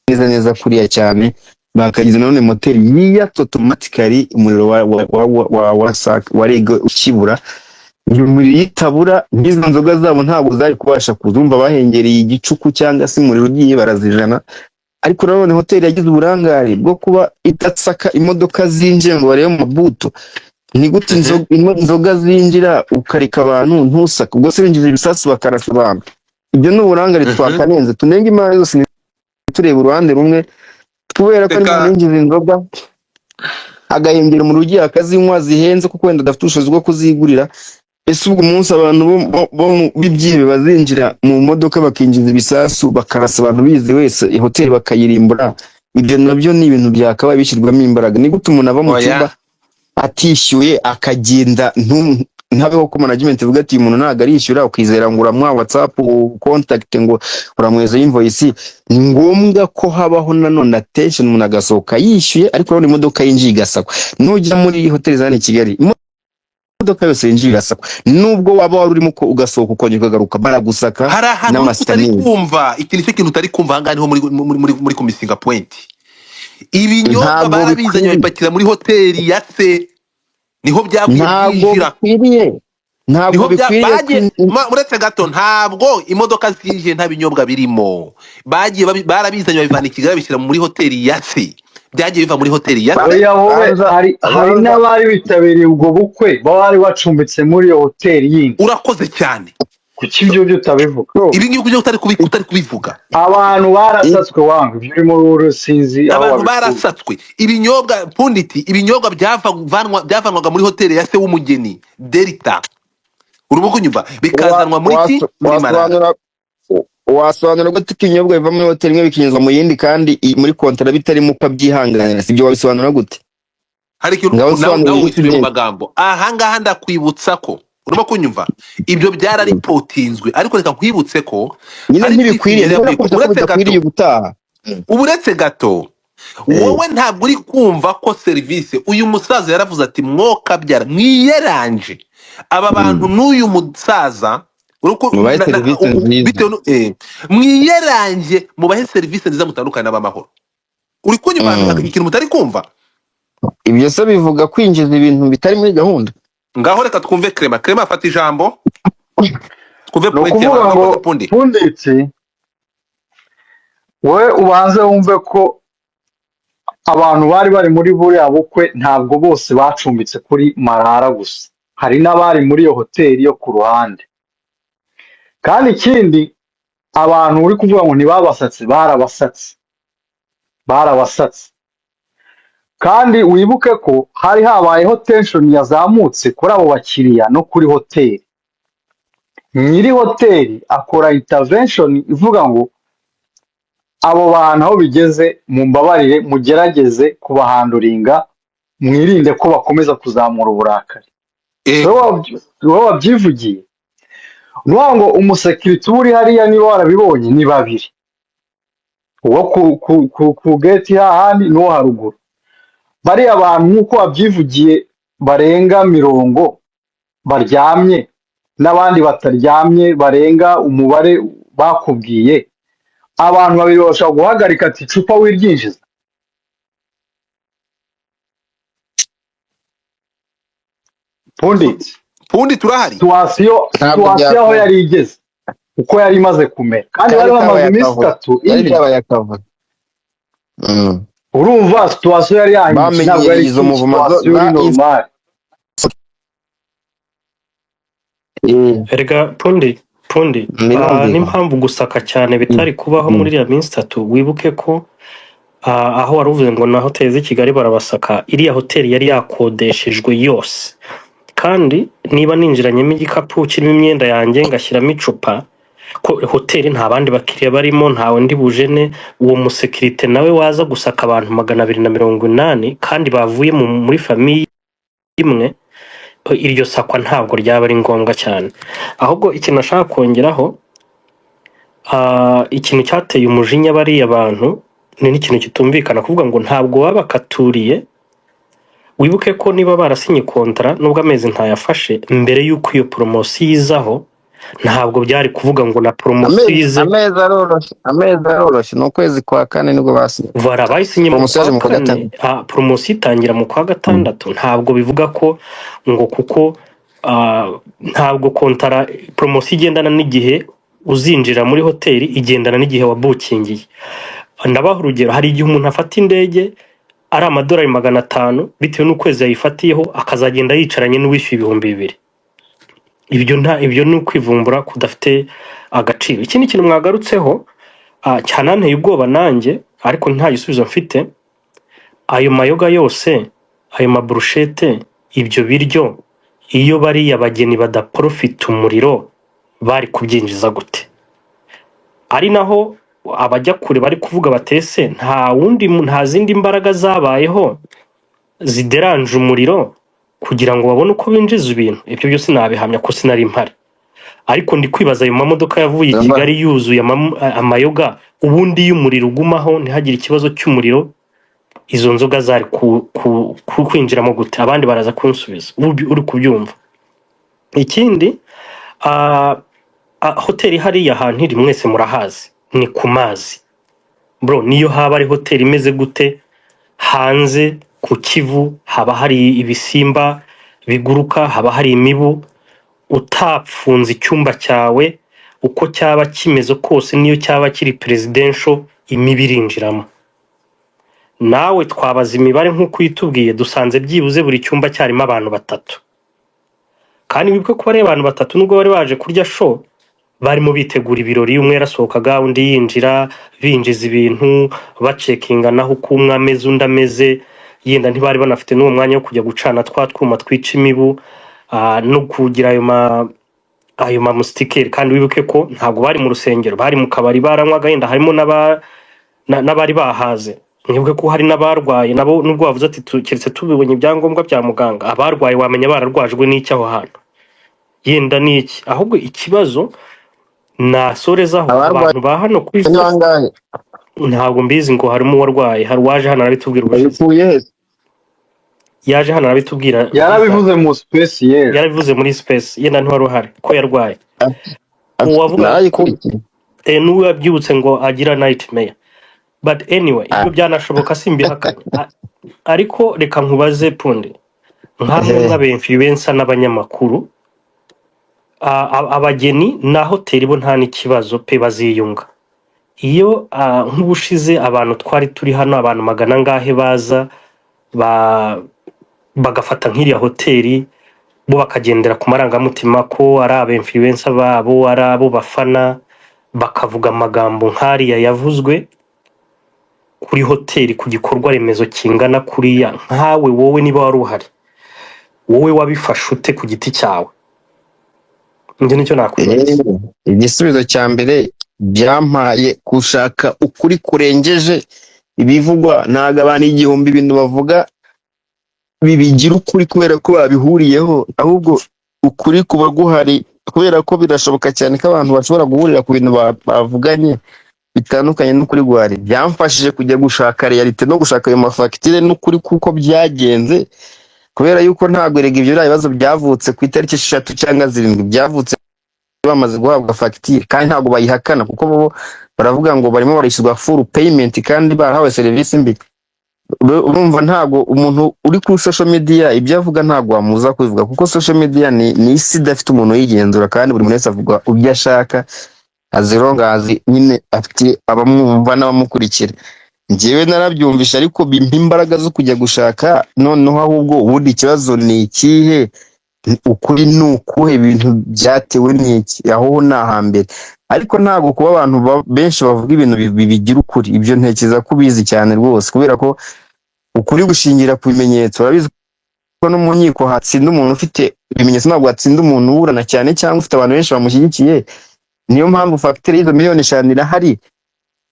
neza neza kuriya cyane. Bakagize nanone moteri yiyatsa automatically umuriro wa reg ukibura, iyo umuriro yitabura n'izo nzoga zabo ntabwo zari kubasha kuzumva, bahengereye igicuku cyangwa se umuriro ugiye barazijana. Ariko nanone hoteli yagize uburangare bwo kuba idatsaka imodoka zinjira ngo barebe mu mabuto. Ni gute inzoga zinjira ukareka abantu ntusaka, ubwo se binjije ibisasu bakarasa abantu? Ibyo ni uburangare twakanenze, tunenga imana zose tureba uruhande rumwe, kubera ko Reka- ninjiza inzoga agahindura mu rugi akazinywa zihenze kuko wenda adafite ubushobozi bwo kuzigurira. Ese ubwo umunsi abantu bo b'ibyibe bazinjira mu modoka bakinjiza ibisasu bakarasa abantu bize wese hoteli bakayirimbura, ibyo nabyo ni ibintu byakabaye bishyirwamo imbaraga. Ni gute umuntu ava mu Oya. cyumba atishyuye akagenda ntabeho ko management ivuga ati umuntu ntabwo arishyura, ukizera ngo uramwa WhatsApp contact ngo uramweza invoice? Ni ngombwa ko habaho nanone attention, umuntu agasohoka yishyuye ariko urabona imodoka yinjiye igasakwa. Nujya muri hoteli zane Kigali imodoka yose yinjiye igasakwa, nubwo waba wari urimo ko ugasohoka ukongera ukagaruka baragusaka. Hari ahantu utari kumva, iki nicyo kintu utari kumva ahangaha niho muri Kumisinga Point. Ibinyobwa Ntabwo barabizanye bikwiriye. babipakira muri hoteli ya se, niho byavuye ntabwo byinjira. bikwiriye, ntabwo Niho bikwiriye muretse gato, ntabwo imodoka zinjiye nta binyobwa birimo. Barabizanye babivana i Kigali babishyira muri hoteli ya se, byagiye biva muri hoteli ya se. Oya wowe hari n'abari bitabiriye ubwo bukwe bari bacumbitse muri iyo hoteli yindi. Urakoze cyane. Kuki ibyo byo utabivuga? Ibi ngibi byo utari kubivuga. Abantu barasatswe wangu, ibyo urimo urusinzi Abantu barasatswe. Ibinyobwa punditi, ibinyobwa byavanwaga muri hoteli ya se w'umugeni Delta. Urimo kunyumva bikazanwa muri muri Marara. Wasobanura gute ko ibinyobwa biva muri hoteli imwe bikinyuzwa mu yindi kandi muri kontara bitarimo uko abyihanganira? Sibyo wabisobanura gute? Hari ikintu nawe wisubiye mu magambo. Aha ngaha ndakwibutsa ko urimo kunyumva ibyo byararipotinzwe, ariko reka nkwibutse ko nyine ntibikwiriye gutaha. Uretse gato, wowe ntabwo uri kumva ko serivisi uyu musaza yaravuze ati mwokabyara mwiyeranje aba bantu n'uyu musaza mwiyeranje mubahe serivisi nziza mutandukanye n'abamahoro. Uri kunyumva ikintu mutari kumva? Ibyo se bivuga kwinjiza ibintu bitari muri gahunda. Ngaho reka twumve Clement afata ijambo. Twumve Punditsi, we ubanze wumve ko abantu bari muri buriya bukwe ntabwo bose bacumbitse kuri Marara gusa, hari n'abari muri iyo hoteli yo ku ruhande. Kandi ikindi, abantu uri kuvuga ngo ntibabasatse, barabasatse. Kandi wibuke ko hari habayeho tension yazamutse kuri abo bakiriya no kuri hoteli. Nyiri hoteli akora intervention ivuga ngo abo bantu aho bigeze mumbabarire mugerageze kubahanduringa, mwirinde ko bakomeza kuzamura uburakari. Wowe wabyivugiye. Nuwa ngo umusekirite uri hariya niba warabibonye ni babiri. Uwo ku gate hahandi n'uwo haruguru. Bari abantu nk'uko wabyivugiye barenga 40 baryamye, n'abandi bataryamye barenga umubare bakubwiye. Abantu babiri bashobora guhagarika ati icupa wiryinjiza. Pundi turahari. Situasiyo aho yari igeze, uko yari imaze kumera. Kandi bari bamaze iminsi 3 urumva situasiyo yari yahindutse, ntabwo yari situasiyo normal. Erega Pundi n'impamvu gusaka cyane bitari kubaho muri iriya minsi 3. Wibuke ko aho wari uvuze ngo na hoteli z'i Kigali barabasaka, iriya hoteli yari yakodeshejwe yose. Kandi niba ninjiranyemo igikapu kirimo imyenda yanjye ngashyiramo icupa, ko hoteli nta bandi bakiriya barimo, ntawe ndi bujene, uwo musekirite nawe waza gusaka abantu 280 kandi bavuye muri famiye imwe, iryo sakwa ntabwo ryaba ari ngombwa cyane. Ahubwo ikintu nashaka kongeraho, ikintu cyateye umujinya bariya bantu ni n'ikintu kitumvikana kuvuga ngo ntabwo babakaturiye. Wibuke ko niba barasinye kontra nubwo amezi ntayafashe mbere y'uko iyo poromosiyo izaho, ntabwo byari kuvuga ngo na poromosiyo ize. amezi aroroshye ni ukwezi kwa kane nibwo basinye. Vara bayisinye mu kwa kane, poromosiyo itangira mu kwa gatandatu. Ntabwo bivuga ko ngo kuko ntabwo kontara poromosiyo igendana n'igihe uzinjira muri hoteli, igendana n'igihe wabukingiye. Ndabaha urugero, hari igihe umuntu afata indege ari amadolari 500 bitewe n'ukwezi yayifatiyeho, akazagenda yicaranye n'uwishyuye 2,000. Ibyo ni ukwivumbura kudafite agaciro. Ikindi kintu mwagarutseho cyananteye ubwoba nanjye, ariko nta gisubizo mfite, ayo mayoga yose, ayo maburushete, ibyo biryo, iyo bari abageni badaprofita umuriro bari kubyinjiza gute? Ari naho abajya kure bari kuvuga batese nta zindi mbaraga zabayeho zideranje umuriro kugira ngo babone uko binjiza ibintu. Ibyo byose nabihamya ko sinari impari, ariko ndi kwibaza ayo mamodoka yavuye i Kigali yuzuye amayoga, ubundi y'umuriro ugumaho ntihagire ikibazo cy'umuriro, izo nzoga zari kwinjiramo gute? Abandi baraza kunsubiza uri kubyumva. Ikindi hoteli hariya hantu iri mwese murahazi, ni ku mazi bro. Niyo haba ari hoteli imeze gute, hanze ku Kivu haba hari ibisimba biguruka, haba hari imibu. Utapfunze icyumba cyawe uko cyaba kimeze kose, niyo cyaba kiri presidential, imibu irinjiramo. Nawe twabaza imibare nk'uko yitubwiye, dusanze byibuze buri cyumba cyarimo abantu 3, kandi wibuke ko bari abantu 3 nubwo bari baje kurya show, barimo bitegura ibirori. Umwe yarasohokaga undi yinjira, binjiza ibintu, bacekinga naho uko umwe ameze undi ameze. Yenda ntibari banafite n'uwo mwanya wo kujya gucana twuma twica imibu no kugira ayo mamustikeri. Kandi wibuke ko ntabwo bari mu rusengero, bari mu kabari baranywaga, yenda harimo n'abari bahaze. Nyibuke ko hari n'abarwaye nabo, nubwo bavuze ati keretse tubibonye ibyangombwa bya muganga, abarwaye wamenya bararwajwe n'icyo aho hantu. Yenda n'iki, ahubwo ikibazo nasorezaho abantu ba hano ku isi ntabwo mbizi ngo harimo uwarwaye. Hari uwaje hano arabitubwira ubushize, yaje hano arabitubwira, yarabivuze mu space yarabivuze muri space. Yenda ntiwari uhari ko yarwaye, uwavuga ko n'uwo yabyibutse ngo agira nightmare. But anyway, ibyo byanashoboka simbihakanye. Ariko reka nkubaze Pundi, nkamwe nk'abenfluencer n'abanyamakuru, abageni na hoteli bo nta n'ikibazo pe, baziyunga. Iyo nk'ubushize abantu twari turi hano, abantu 100 ngahe baza bagafata nk'iriya hoteli, bo bakagendera ku marangamutima ko ari abenfluencer babo, ari abo bafana, bakavuga amagambo nk'ariya yavuzwe kuri hoteli, ku gikorwa remezo kingana kuriya. Nkawe wowe niba wari uhari, wowe wabifashe ute ku giti cyawe? Njye nicyo nakwibaza. Igisubizo cya mbere, byampaye gushaka ukuri kurengeje ibivugwa. Ntago abantu 1000 ibintu bavuga bibigira ukuri kubera ko babihuriyeho, ahubwo ukuri kuba guhari kubera ko birashoboka cyane ko abantu bashobora guhurira ku bintu bavuganye bitandukanye n'ukuri guhari. Byamfashije kujya gushaka realite no gushaka ayo mafacture n'ukuri kuko byagenze, kubera yuko ntago erega ibyo bibazo byavutse ku itariki 3 cyangwa 7, byavutse bamaze guhabwa facture, kandi ntago bayihakana kuko bo baravuga ngo barimo barishyurwa full payment kandi barahawe service mbi. Urumva ntago umuntu uri kuri social media ibyo avuga ntago wamuza kubivuga, kuko social media ni isi idafite umuntu yigenzura, kandi buri muntu wese avuga ubyo ashaka azirongazi nyine afite abamwumva n'abamukurikira. Njyewe narabyumvisha, ariko bimpa imbaraga zo kujya gushaka noneho ahubwo ubundi ikibazo ni ikihe, ukuri nukuhe, ibintu byatewe n'iki, aho nahambere. Ariko ntago kuba abantu benshi bavuga ibintu bibigira ukuri, ibyo ntekereza ko bizi cyane rwose, kubera ko ukuri gushingira ku bimenyetso. Urabizi ko no mu nkiko hatsinda umuntu ufite ibimenyetso, ntabwo hatsinda umuntu uburana cyane cyangwa ufite abantu benshi bamushyigikiye. Niyo mpamvu facture y'izo miliyoni 5 irahari.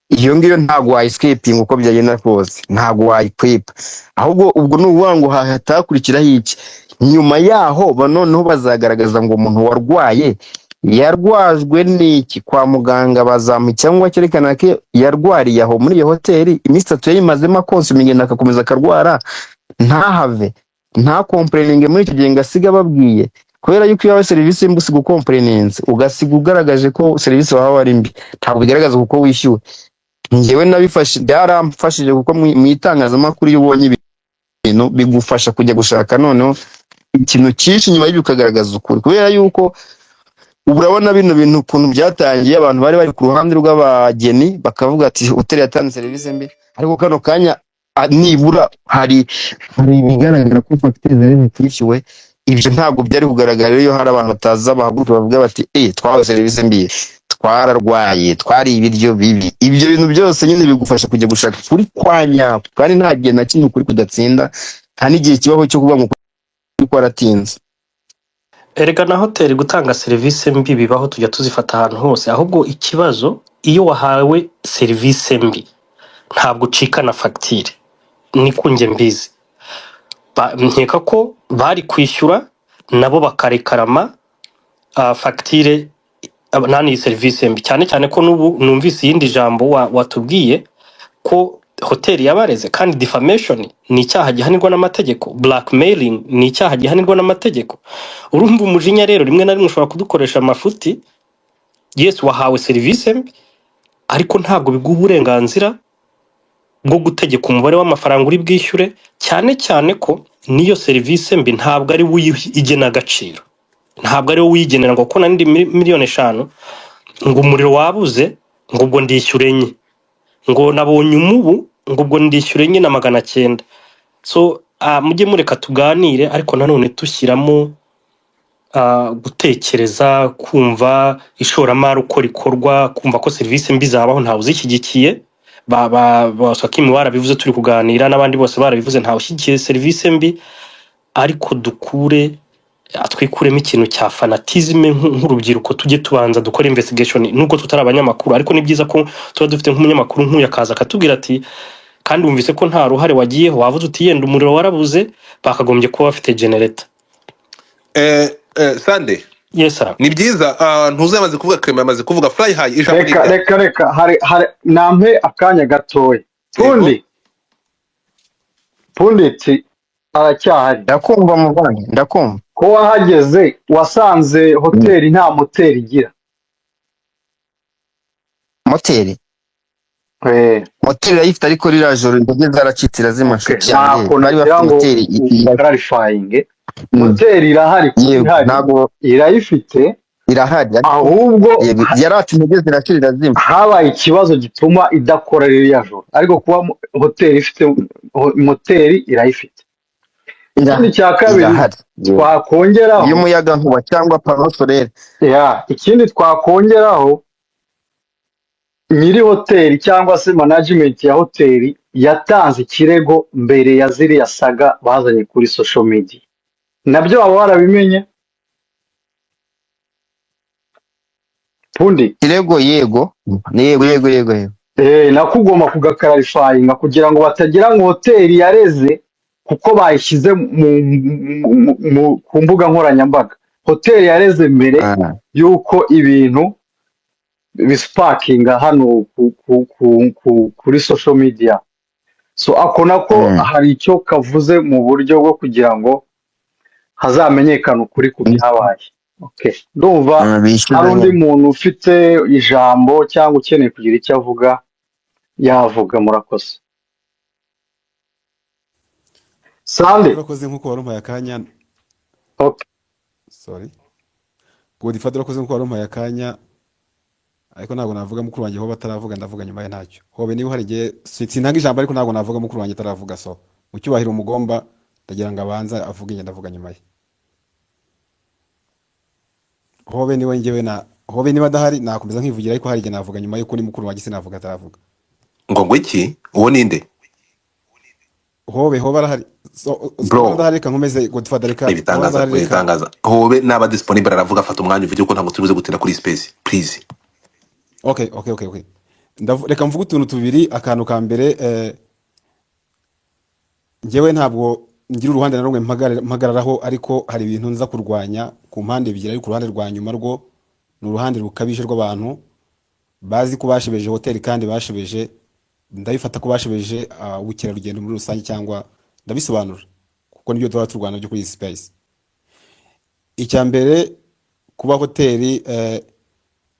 Iyo ngiyo ntago escaping uko byagenda kose, ntago wayikwepa. Ahubwo ubwo n'ubuvuga ngo hatakurikiraho iki, nyuma yaho noneho bazagaragaza ngo umuntu warwaye yarwajwe n'iki kwa muganga bazamuha cyangwa cyerekana ko yarwariye aho muri iyo hoteli iminsi 3 yayimazemo akonsuminga akakomeza akarwara ntahave nta complaining muri icyo gihe ngasiga babwiye kubera yuko yawe serivisi mbi usiga ukomplainense ugasiga ugaragaje ko serivisi wahawe ari mbi ntabwo bigaragaza kuko wishyuwe njyewe nabifashe byaramfashije kuko mu itangazamakuru iyo ubonye ibintu bigufasha kujya gushaka noneho ikintu cyinshi nyuma y'ibyo ukagaragaza ukuri kubera yuko urabona bino bintu ukuntu byatangiye abantu bari bari ku ruhande rw'abageni bakavuga ati hoteli yatanze serivisi mbi ariko kano kanya nibura hari bigaragara ko fagitire zari zitishyuwe ibyo ntabwo byari kugaragara iyo hari abantu bataza bahaguruka bavuga bati twahawe serivisi mbi twararwaye twari ibiryo bibi ibyo bintu byose nyine bigufasha kujya gushaka kuri kwanya kandi nta gihe na kimwe kuri kudatsinda nta n'igihe kibaho cyo kuba mu kuri kwaratinze erega na hoteli gutanga serivisi mbi bibaho tujya tuzifata ahantu hose ahubwo ikibazo iyo wahawe serivisi mbi ntabwo ucika na fagitire niko njye mbizi nkeka ko bari kwishyura nabo bakarekarama fagitire nani serivisi mbi cyane cyane ko n'ubu numvise iyindi jambo watubwiye ko hoteli yabareze kandi defamation ni icyaha gihanirwa n'amategeko blackmailing ni icyaha gihanirwa n'amategeko urumva umujinya rero rimwe na rimwe ushobora kudukoresha amafuti yes wahawe serivisi mbi ariko ntabwo biguha uburenganzira bwo gutegeka umubare w'amafaranga uri bwishyure cyane cyane ko niyo serivisi mbi ntabwo ari wigena agaciro ntabwo ari wowe wigenera ngo ko nandi miliyoni 5 ngo umuriro wabuze ngo ubwo ndishyure enye ngo nabonye umubu ngo ubwo ndishyure enye na 900 so mujye mureka tuganire ariko nanone tushyiramo gutekereza kumva ishoramari uko rikorwa kumva ko serivisi mbi zabaho ntawe uzishyigikiye basakimi warabivuze turi kuganira n'abandi bose barabivuze ntawe ushyigikiye serivisi mbi ariko twikuremo ikintu cya fanatisme nk'urubyiruko tujye tubanza dukora investigation nubwo tutari abanyamakuru ariko ni byiza ko tuba dufite nk'umunyamakuru nk'uyakaza akatubwira ati kandi wumvise ko nta ruhare wagiyeho wavuze uti yenda umuriro warabuze bakagombye kuba bafite generator Sande yes sir ni byiza ntuze yamaze kuvuga Clement yamaze kuvuga fly high ijambo reka hari nampe akanya gatoya Pundit aracyahari ndakumva muvandi ndakumva ko wahageze wasanze hoteli nta moteri igira moteri moteri irayifite ariko ririya joro indege zaracitse irazimashusho cyane bari bafite moteri clarifying moteri irahari ntabwo irayifite irahari ahubwo yarati indege zirashira irazima habaye ikibazo gituma idakora ririya joro ariko kuba hoteli ifite moteri irayifite ikindi cya kabiri twakongeraho y'umuyaga nkuba cyangwa pano solaire ikindi twakongeraho nyiri hoteli cyangwa se management ya hoteli yatanze ikirego mbere ya ziriya saga bazanye kuri social media nabyo baba barabimenye Pundi kirego yego nakugomba kugakarifayinga kugira ngo batagira ngo hoteli yareze kuko bayishyize ku mbuga nkoranyambaga hoteli yareze mbere yuko ibintu bispakinga hano kuri social media so akona ko hari icyo kavuze mu buryo bwo kugira ngo hazamenyekana ukuri ku byabaye ndumva hari undi muntu ufite ijambo cyangwa ukeneye kugira icyo avuga yavuga murakoze Sande urakoze nkuko warumpaye akanya sorry Godfather urakoze nkuko warumpaye akanya ariko ntabwo navuga mukuru wanjye ho bataravuga ndavuga nyuma ye ntacyo hobe niba hari igihe sintanga ijambo ariko ntabwo navuga mukuru wanjye ataravuga so mu cyubahiro umugomba ndagira ngo abanza avuge njye ndavuga nyuma ye hobe niwe njyewe hobe niba adahari nakomeza nkivugira ariko hari igihe navuga nyuma y'uko ni mukuru wanjye sinavuga ataravuga ngo iki uwo ninde hobe arahari bro adahari reka nkomeze Godfather reka ibitangaza hobe naba disponible aravuga afata umwanya uvuge ko ntabwo turibuze gutinda kuri space please okay reka mvuga utuntu tubiri akantu ka mbere njyewe ntabwo ngira uruhande na rumwe mpagararaho, ariko hari ibintu nza kurwanya ku mpande ebyiri, ariko uruhande rwa nyuma rwo ni uruhande rukabije rw'abantu bazi ko bashebeje hoteli kandi bashebeje, ndabifata ko bashebeje ubukerarugendo muri rusange, cyangwa ndabisobanura kuko nibyo tuba turwana byo kuri iyi space. Icya mbere, kuba hoteli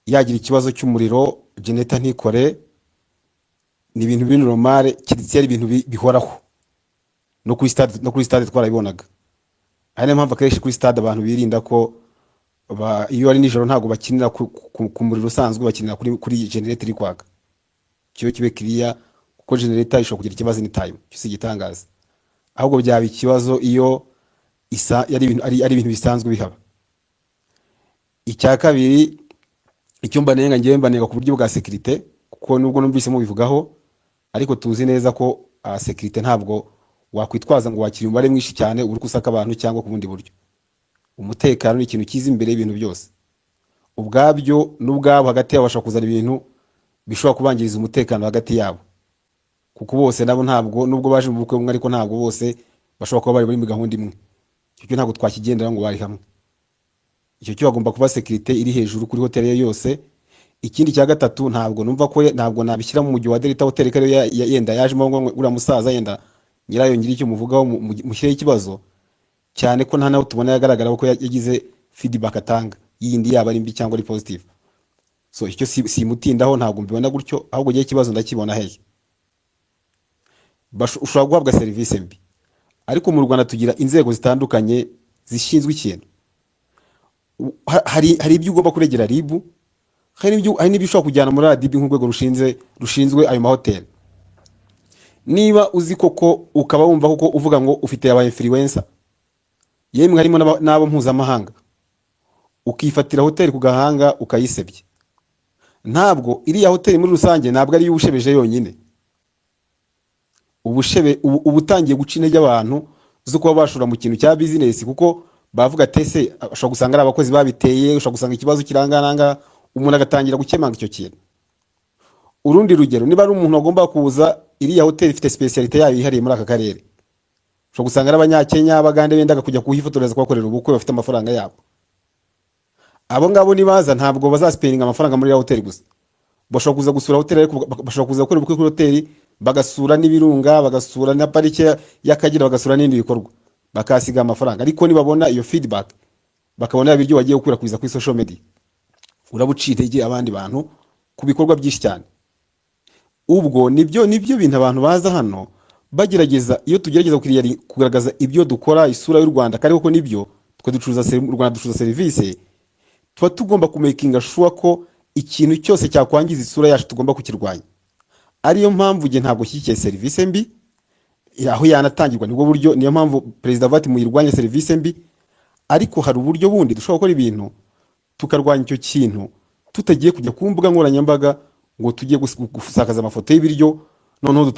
yagira ikibazo cy'umuriro generator ntikore ni ibintu biri normal, kiretse ari ibintu bihoraho. No kuri stade twarabibonaga. Ari niyo mpamvu akenshi kuri stade abantu birinda ko iyo ari nijoro ntago bakinira ku muriro usanzwe, bakinira kuri generator iri kwaka. Kibe clear kuko generator ishobora kugira ikibazo ni time, cyose gitangaza. Ahubwo byaba ikibazo iyo ari ibintu bisanzwe bihaba. Icya kabiri, icyumba nenga ngiye mbanega ku buryo bwa security, kuko nubwo numvise mu bivugaho, ariko tuzi neza ko security ntabwo wakwitwaza ngo wakiri umubare mwinshi cyane uri kusaka abantu cyangwa ku bundi buryo. Umutekano ni ikintu kiza imbere y'ibintu byose. Ubwabyo n'ubwabo hagati yabo bashaka kuzana ibintu bishobora kubangiriza umutekano hagati yabo, kuko bose nabo ntabwo, nubwo baje mu bukwe bumwe, ariko ntabwo bose bashobora kuba bari muri gahunda imwe. Icyo ntabwo twakigendera ngo bari hamwe. Icyo cyo bagomba kuba security iri hejuru kuri hoteli yose. Ikindi cya gatatu, ntabwo nabishyira mu mujyi wa Delta Hotel kare yenda yajemo ngo uriya musaza yenda nyirayo ngira icyo muvugaho mushyire ikibazo cyane ko nta nawe tubona yagaragara ko yagize feedback atanga yindi yaba ari mbi cyangwa ari positive. So icyo simutindaho, ntabwo mbibona gutyo, ahubwo giye ikibazo ndakibona hehe. Ushobora guhabwa service mbi, ariko mu Rwanda tugira inzego zitandukanye zishinzwe ikintu. Hari ibyo ugomba kuregera RIB, hari n'ibyo ushobora kujyana muri RDB nk'urwego rushinzwe ayo mahoteli. Niba uzi koko ukaba wumva koko uvuga ngo ufite aba influencer, yemwe harimo n'abo mpuzamahanga, ukifatira hoteli ku gahanga ukayisebye, ntabwo iriya hoteli muri rusange ntabwo ari y'ubushebeje yonyine. Ubutangiye guca intege abantu zo kuba bashora mu kintu cya business, kuko bavuga tese ushobora gusanga ari abakozi babiteye, ushobora gusanga ikibazo kirangananga, umuntu agatangira gukemanga icyo kintu. Urundi rugero, niba ari umuntu agomba kuza, iriya hoteli ifite speciality yayo ihariye muri aka karere, ushobora gusanga ari abanyakenya, abagande bendaga kujya kuhifotoreza kubakorera ubukwe, bafite amafaranga yabo. Abo ngabo nibaza ntabwo bazaspendinga amafaranga muri hoteli gusa, bashobora kuza gusura hoteli, ariko bashobora kuza gukora ubukwe kuri hoteli, bagasura n'ibirunga, bagasura na parike y'Akagera, bagasura n'ibindi bikorwa, bakasiga amafaranga. Ariko nibabona iyo feedback, bakabona ibiryo bagiye gukwirakwiza kuri social media, urabucira intege abandi bantu ku bikorwa byinshi cyane. Ubwo nibyo bintu abantu baza hano bagerageza, iyo tugerageza kugaragaza ibyo dukora, isura y'u Rwanda, kandi koko nibyo twe ducuruza u Rwanda, ducuruza service, tuba tugomba kumakinga sure ko ikintu cyose cyakwangiza isura yacu tugomba kukirwanya. Ariyo mpamvu nge ntabwo shyikiye service mbi, aho yanatangirwa nibwo buryo, niyo mpamvu Perezida Vati muyirwanya service mbi, ariko hari uburyo bundi dushobora gukora ibintu tukarwanya icyo kintu tutagiye kujya ku mbuga nkoranyambaga ngo tujye gusakaza amafoto y'ibiryo, noneho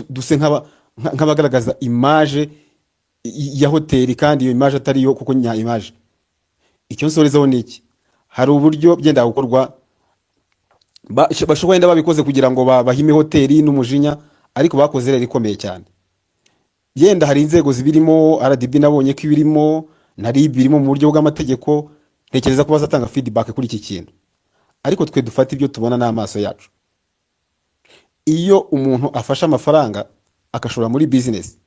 duse nk'abagaragaza image ya hoteli, kandi iyo image atari yo kuko nya image. Icyo nsorezaho ni iki, hari uburyo byenda gukorwa, bashobora wenda babikoze kugira ngo bahime hoteli n'umujinya, ariko bakoze rero ikomeye cyane. Yenda hari inzego zibirimo, RDB nabonye ko ibirimo, na RIB birimo mu buryo bw'amategeko, ntekereza ko bazatanga feedback kuri iki kintu. Ariko twe dufata ibyo tubona n'amaso yacu. Iyo umuntu afashe amafaranga akashora muri business,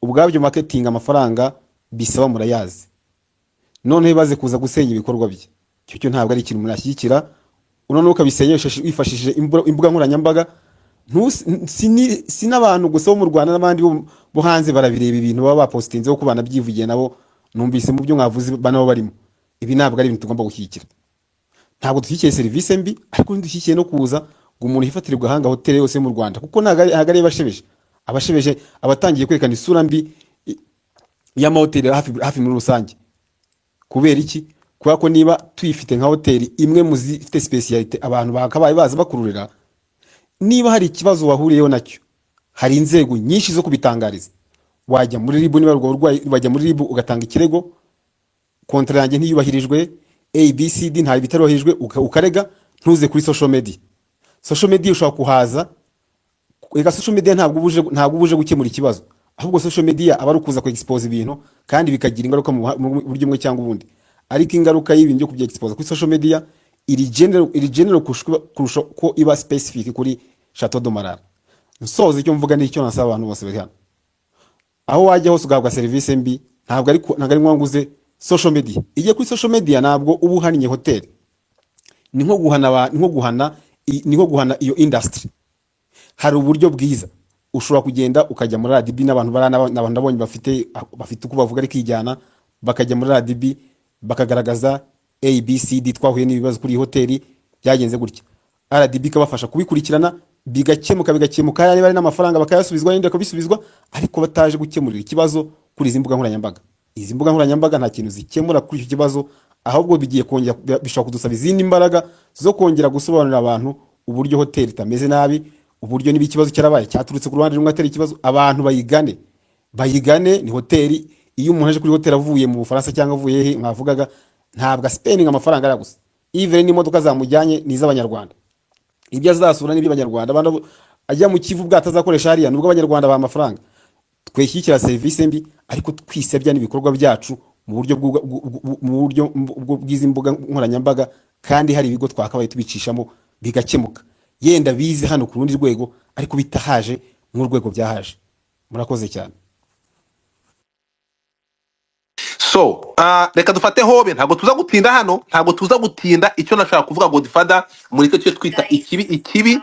ubwabyo marketing amafaranga bisaba murayazi, none baze kuza gusenya ibikorwa bye, cyo ntabwo ari ikintu murashyikira. None ukabisenyesha wifashishije imbuga nkoranyambaga, si n'abantu gusa bo mu Rwanda, n'abandi bo hanze barabireba ibintu baba bapostinze ko banabyivugiye nabo, numvise mu byo mwavuze banabo barimo. Ibi ntabwo ari ibintu tugomba gushyikira. Ntabwo dushyikiye service mbi, ariko dushyikiye no kuza ngo umuntu yifatire gahanga hoteli yose mu Rwanda, kuko ntabwo ari abashebeje abatangiye kwerekana isura mbi y'amahoteli hafi muri rusange. Kubera iki? Kubera ko niba tuyifite nka hoteli imwe mu zifite speciality abantu bakabaye baza bakururira, niba hari ikibazo wahuriyeho nacyo, hari inzego nyinshi zo kubitangariza. Wajya muri RIB, niba urwo urwaye bajya muri RIB ugatanga ikirego, kontra yanjye ntiyubahirijwe, ABCD nta bitarohejwe, ukarega, ntuze kuri social media. Social media ushobora kuhaza, ega social media ntabwo ubuje gukemura ikibazo, ahubwo social media aba ari ukuza ku expose ibintu kandi bikagira ingaruka mu buryo bumwe cyangwa ubundi, ariko ingaruka y'ibintu byo kubya expose kuri social media iri general kurusha ko iba specific kuri Chateau de Marara. Nsoza icyo mvuga n'icyo nasaba abantu bose bari hano, aho wajya hose ugahabwa serivisi mbi, ntabwo ari ngombwa social media. Igiye kuri social media ntabwo uba uhannye hotel, ni nko guhana iyo industry. Hari uburyo bwiza ushobora kugenda ukajya muri RDB, n'abantu nabonye bafite uko bavuga ari kijyana, bakajya muri RDB bakagaragaza ABCD twahuye n'ibibazo kuri hoteli byagenze gutya, RDB kabafasha kubikurikirana bigakemuka, niba ari n'amafaranga bakayasubizwa yenda kubisubizwa, ariko bataje gukemurira ikibazo kuri izi mbuga nkoranyambaga. Izi mbuga nkoranyambaga nta kintu zikemura kuri icyo kibazo, ahubwo bigiye kongera bishobora kudusaba izindi mbaraga zo kongera gusobanurira abantu uburyo hoteli itameze nabi, uburyo niba ikibazo cyarabaye cyaturutse ku ruhande rumwe atari ikibazo, abantu bayigane. Ni hoteli, iyo umuntu aje kuri hoteli avuye mu Bufaransa cyangwa avuye he mwavugaga, ntabwo spending amafaranga ara gusa, even n'imodoka zamujyanye ni iz'abanyarwanda, ibyo azasura ni iby'abanyarwanda, abantu ajya mu Kivu bwatazakoresha hariya nubwo abanyarwanda ba amafaranga. Tweshyikira serivisi mbi ariko twisebya n'ibikorwa byacu mu buryo bw'izi mbuga nkoranyambaga, kandi hari ibigo twakabaye tubicishamo bigakemuka, yenda bize hano ku rundi rwego ariko bitahaje nk'urwego byahaje. Murakoze cyane. So reka dufate hobe, ntabwo tuza gutinda hano, ntabwo tuza gutinda. Icyo nashaka kuvuga Godfather, mureke cyo twita ikibi,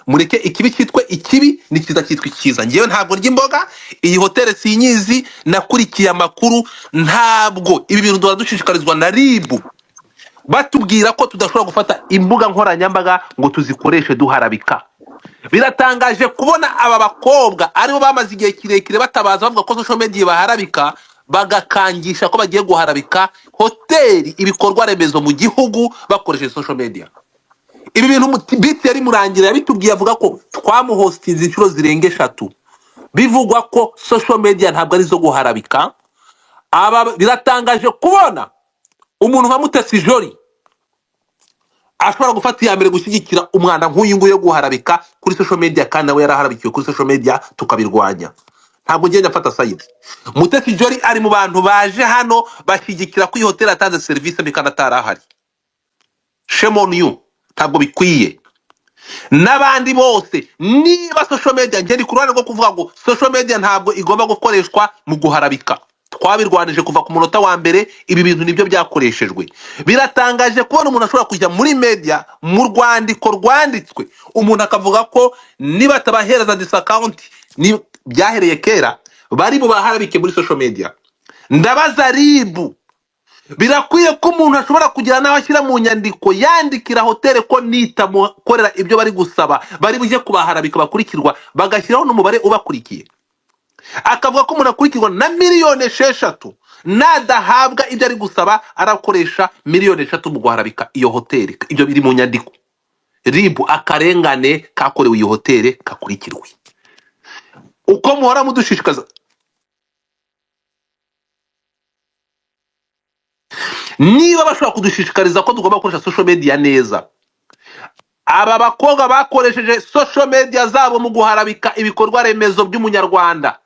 mureke ikibi cyitwe ikibi, ni cyiza cyitwa icyiza. Ngewe ntabwo ry'imboga, iyi hoteli sinyizi, nakurikiye amakuru, ntabwo ibi bintu dushishikarizwa na RIB batubwira ko tudashobora gufata imbuga nkoranyambaga ngo tuzikoreshe duharabika. Biratangaje kubona aba bakobwa aribo bamaze igihe kirekire batabaza bavuga ko social media baharabika, bagakangisha ko bagiye guharabika hoteli, ibikorwa remezo mu gihugu bakoresheje social media. Ibi bintu biti yari murangira bitubwiye, avuga ko twamuhostinze inshuro zirenga 3, bivugwa ko social media ntabwo ari zo guharabika. Biratangaje kubona umuntu nka Mutesi Jolly ashobora gufata iya mbere gushyigikira umwana nk'uyu nguyu yo guharabika kuri social media, kandi nawe yaraharabikiwe kuri social media tukabirwanya. Ntabwo ngenda afata side. Mutesi Jolly ari mu bantu baje hano bashyigikira ko iyi hoteli atanze serivisi mbi kandi atarahari. Shame on you, ntabwo bikwiye. N'abandi bose niba social media, ngende ku ruhande rwo kuvuga ngo social media ntabwo igomba gukoreshwa mu guharabika. Twabirwanije kuva ku munota wa mbere, ibi bintu nibyo byakoreshejwe. Biratangaje kubona umuntu ashobora kujya muri media mu rwandiko rwanditswe, umuntu akavuga ko niba tabahereza this account ni byahereye kera bari mu baharabike muri social media. Ndabaza RIB, birakwiye ko umuntu ashobora kugira naho ashyira mu nyandiko yandikira hoteli ko nitamukorera ibyo bari gusaba bari bujye kubaharabika bakurikirwa, bagashyiraho n'umubare ubakurikiye, akavuga ko umuntu akurikirwa na miliyoni 6, nadahabwa ibyo ari gusaba arakoresha miliyoni 3 mu guharabika iyo hoteli. Ibyo biri mu nyandiko. RIB, akarengane kakorewe iyo hoteli kakurikirwe. Uko muhora mudushishikaza, niba bashobora kudushishikariza ko tugomba gukoresha social media neza, aba bakobwa bakoresheje social media zabo mu guharabika ibikorwa remezo by'umunyarwanda,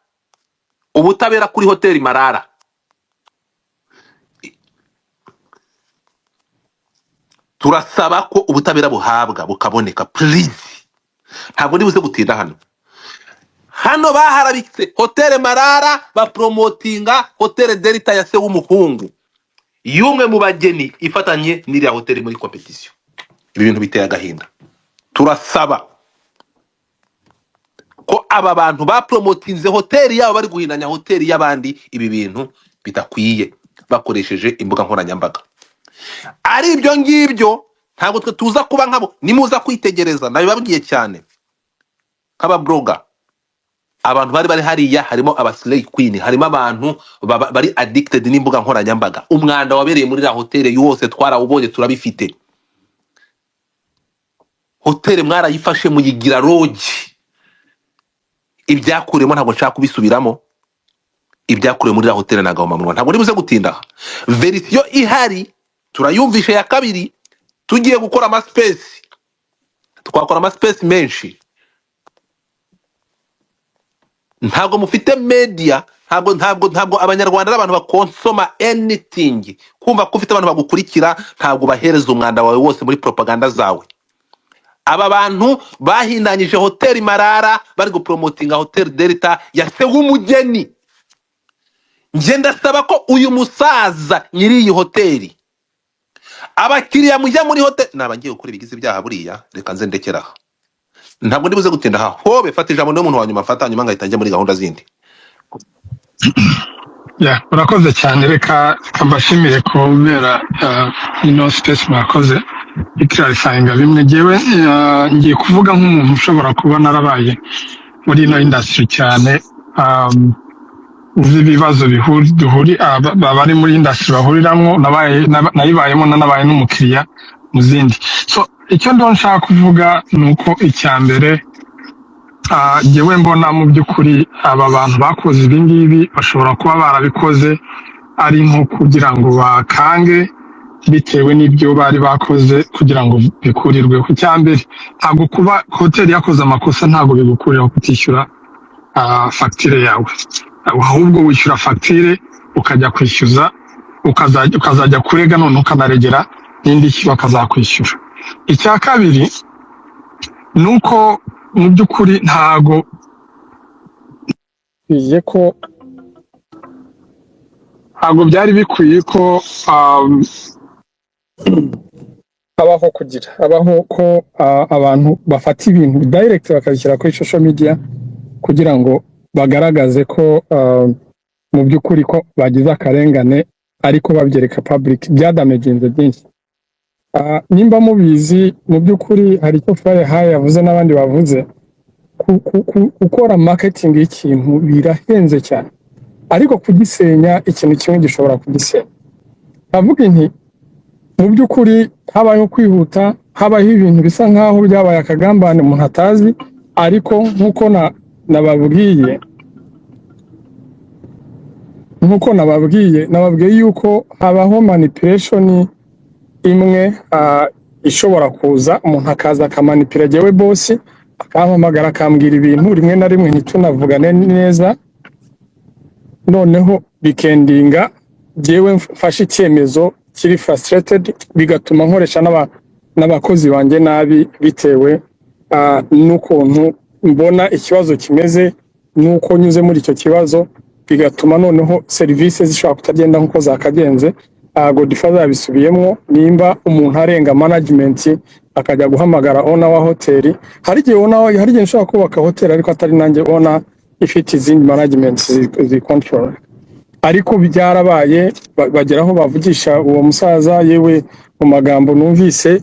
ubutabera kuri hoteli Marara. Turasaba ko ubutabera buhabwa bukaboneka, please. Ntabwo ndibuze gutinda hano baharabitse hoteli Marara, bapromotinga hoteli Delta ya se w'umuhungu, yumwe mu bageni ifatanye n'iriya hoteli muri competition. Ibi bintu biteye agahinda. Turasaba ko aba bantu bapromotinze hoteli yabo bari guhinanya hoteli y'abandi, ibi bintu bitakwiye bakoresheje imbuga nkoranyambaga. Ari ibyo ngibyo ntabwo twe tuza kuba nkabo, nimuza kwitegereza nabibabwiye cyane nk'aba blogger. Abantu bari hariya harimo aba slay queen, harimo abantu bari addicted n'imbuga nkoranyambaga. Umwanda wabereye muri la hoteli yose twarawubonye, turabifite. Hoteli mwarayifashe muyigira lodge, ibyakuremo ntabwo nshaka kubisubiramo. Ibyakurewe muri la hoteli nagahoma munwa, ntabwo ndibuze gutinda. Verisiyo ihari turayumvishe ya kabiri, tugiye gukora ama space, twakora ama space menshi. ntabwo mufite media, ntabwo abanyarwanda ari abantu bakonsoma anything. Kumva ko ufite abantu bagukurikira, ntabwo bahereza umwanda wawe wose muri propaganda zawe. Aba bantu bahindanyije hoteli Marara bari gupromotinga hoteli Delta ya se w'umugeni. Nje ndasaba ko uyu musaza nyiri iyi hoteli, abakiriya mujya muri hoteli, nabangiye gukora ibigize ibyaha buriya, reka nze ndekeraho. Ntabwo ndibuze gutinda ha. Hobe fata ijambo n'umuntu wa nyuma, fata nyuma ngahita njya muri gahunda zindi. Urakoze cyane, reka mbashimire kubera ino space mwakoze iklarifyinga bimwe. Jewe ngiye kuvuga nk'umuntu ushobora kuba narabaye muri ino industry cyane, uzi ibibazo duhuri abari muri industry bahuriramwo, nayibayemo nanabaye n'umukiriya mu zindi. So icyo ndo nshaka kuvuga nuko icyambere jewe mbona mu by'ukuri aba bantu bakoze ibi ngibi bashobora kuba barabikoze ari nko kugira ngo bakange bitewe n'ibyo bari bakoze kugira ngo bikurirwe ku cyambere. Ntabwo kuba hoteli yakoze amakosa ntabwo bigukurira kutishyura facture yawe, ahubwo wishyura facture ukajya kwishyuza, ukazajya kurega none ukanaregera n'indishyi bakazakwishyura. Icya kabiri nuko mu by'ukuri ntago byari bikwiye ko habaho ko abantu bafata ibintu direct bakabishyira kuri social media kugira ngo bagaragaze ko mu by'ukuri ko bagize akarengane, ariko babyereka public byadamaginze byinshi. Nimba mubizi mu by'ukuri hari icyo Fire High yavuze n'abandi bavuze, gukora marketing y'ikintu birahenze cyane, ariko kugisenya ikintu kimwe gishobora kugisenya. Avuga inti mu by'ukuri habayeho kwihuta, habayeho ibintu bisa nkaho byabaye akagambane umuntu atazi, ariko nk'uko nababwiye yuko habaho manipulation imwe ishobora kuza, umuntu akaza akamanipira jewe boss akampamagara akambwira ibintu rimwe na rimwe ntitunavugane neza, noneho bikendinga jewe mfashe icyemezo kiri frustrated, bigatuma nkoresha n'abakozi banjye nabi bitewe n'ukuntu mbona ikibazo kimeze, n'uko nyuze muri icyo kibazo, bigatuma noneho services zishobora kutagenda nk'uko zakagenze. Godfather yabisubiyemo, nimba umuntu arenga management akajya guhamagara owner wa hoteli, hari igihe nshobora kubaka hoteli ariko atari nanjye owner, ifite izindi management zicontrol. Ariko byarabaye bageraho bavugisha uwo musaza, yewe mu magambo numvise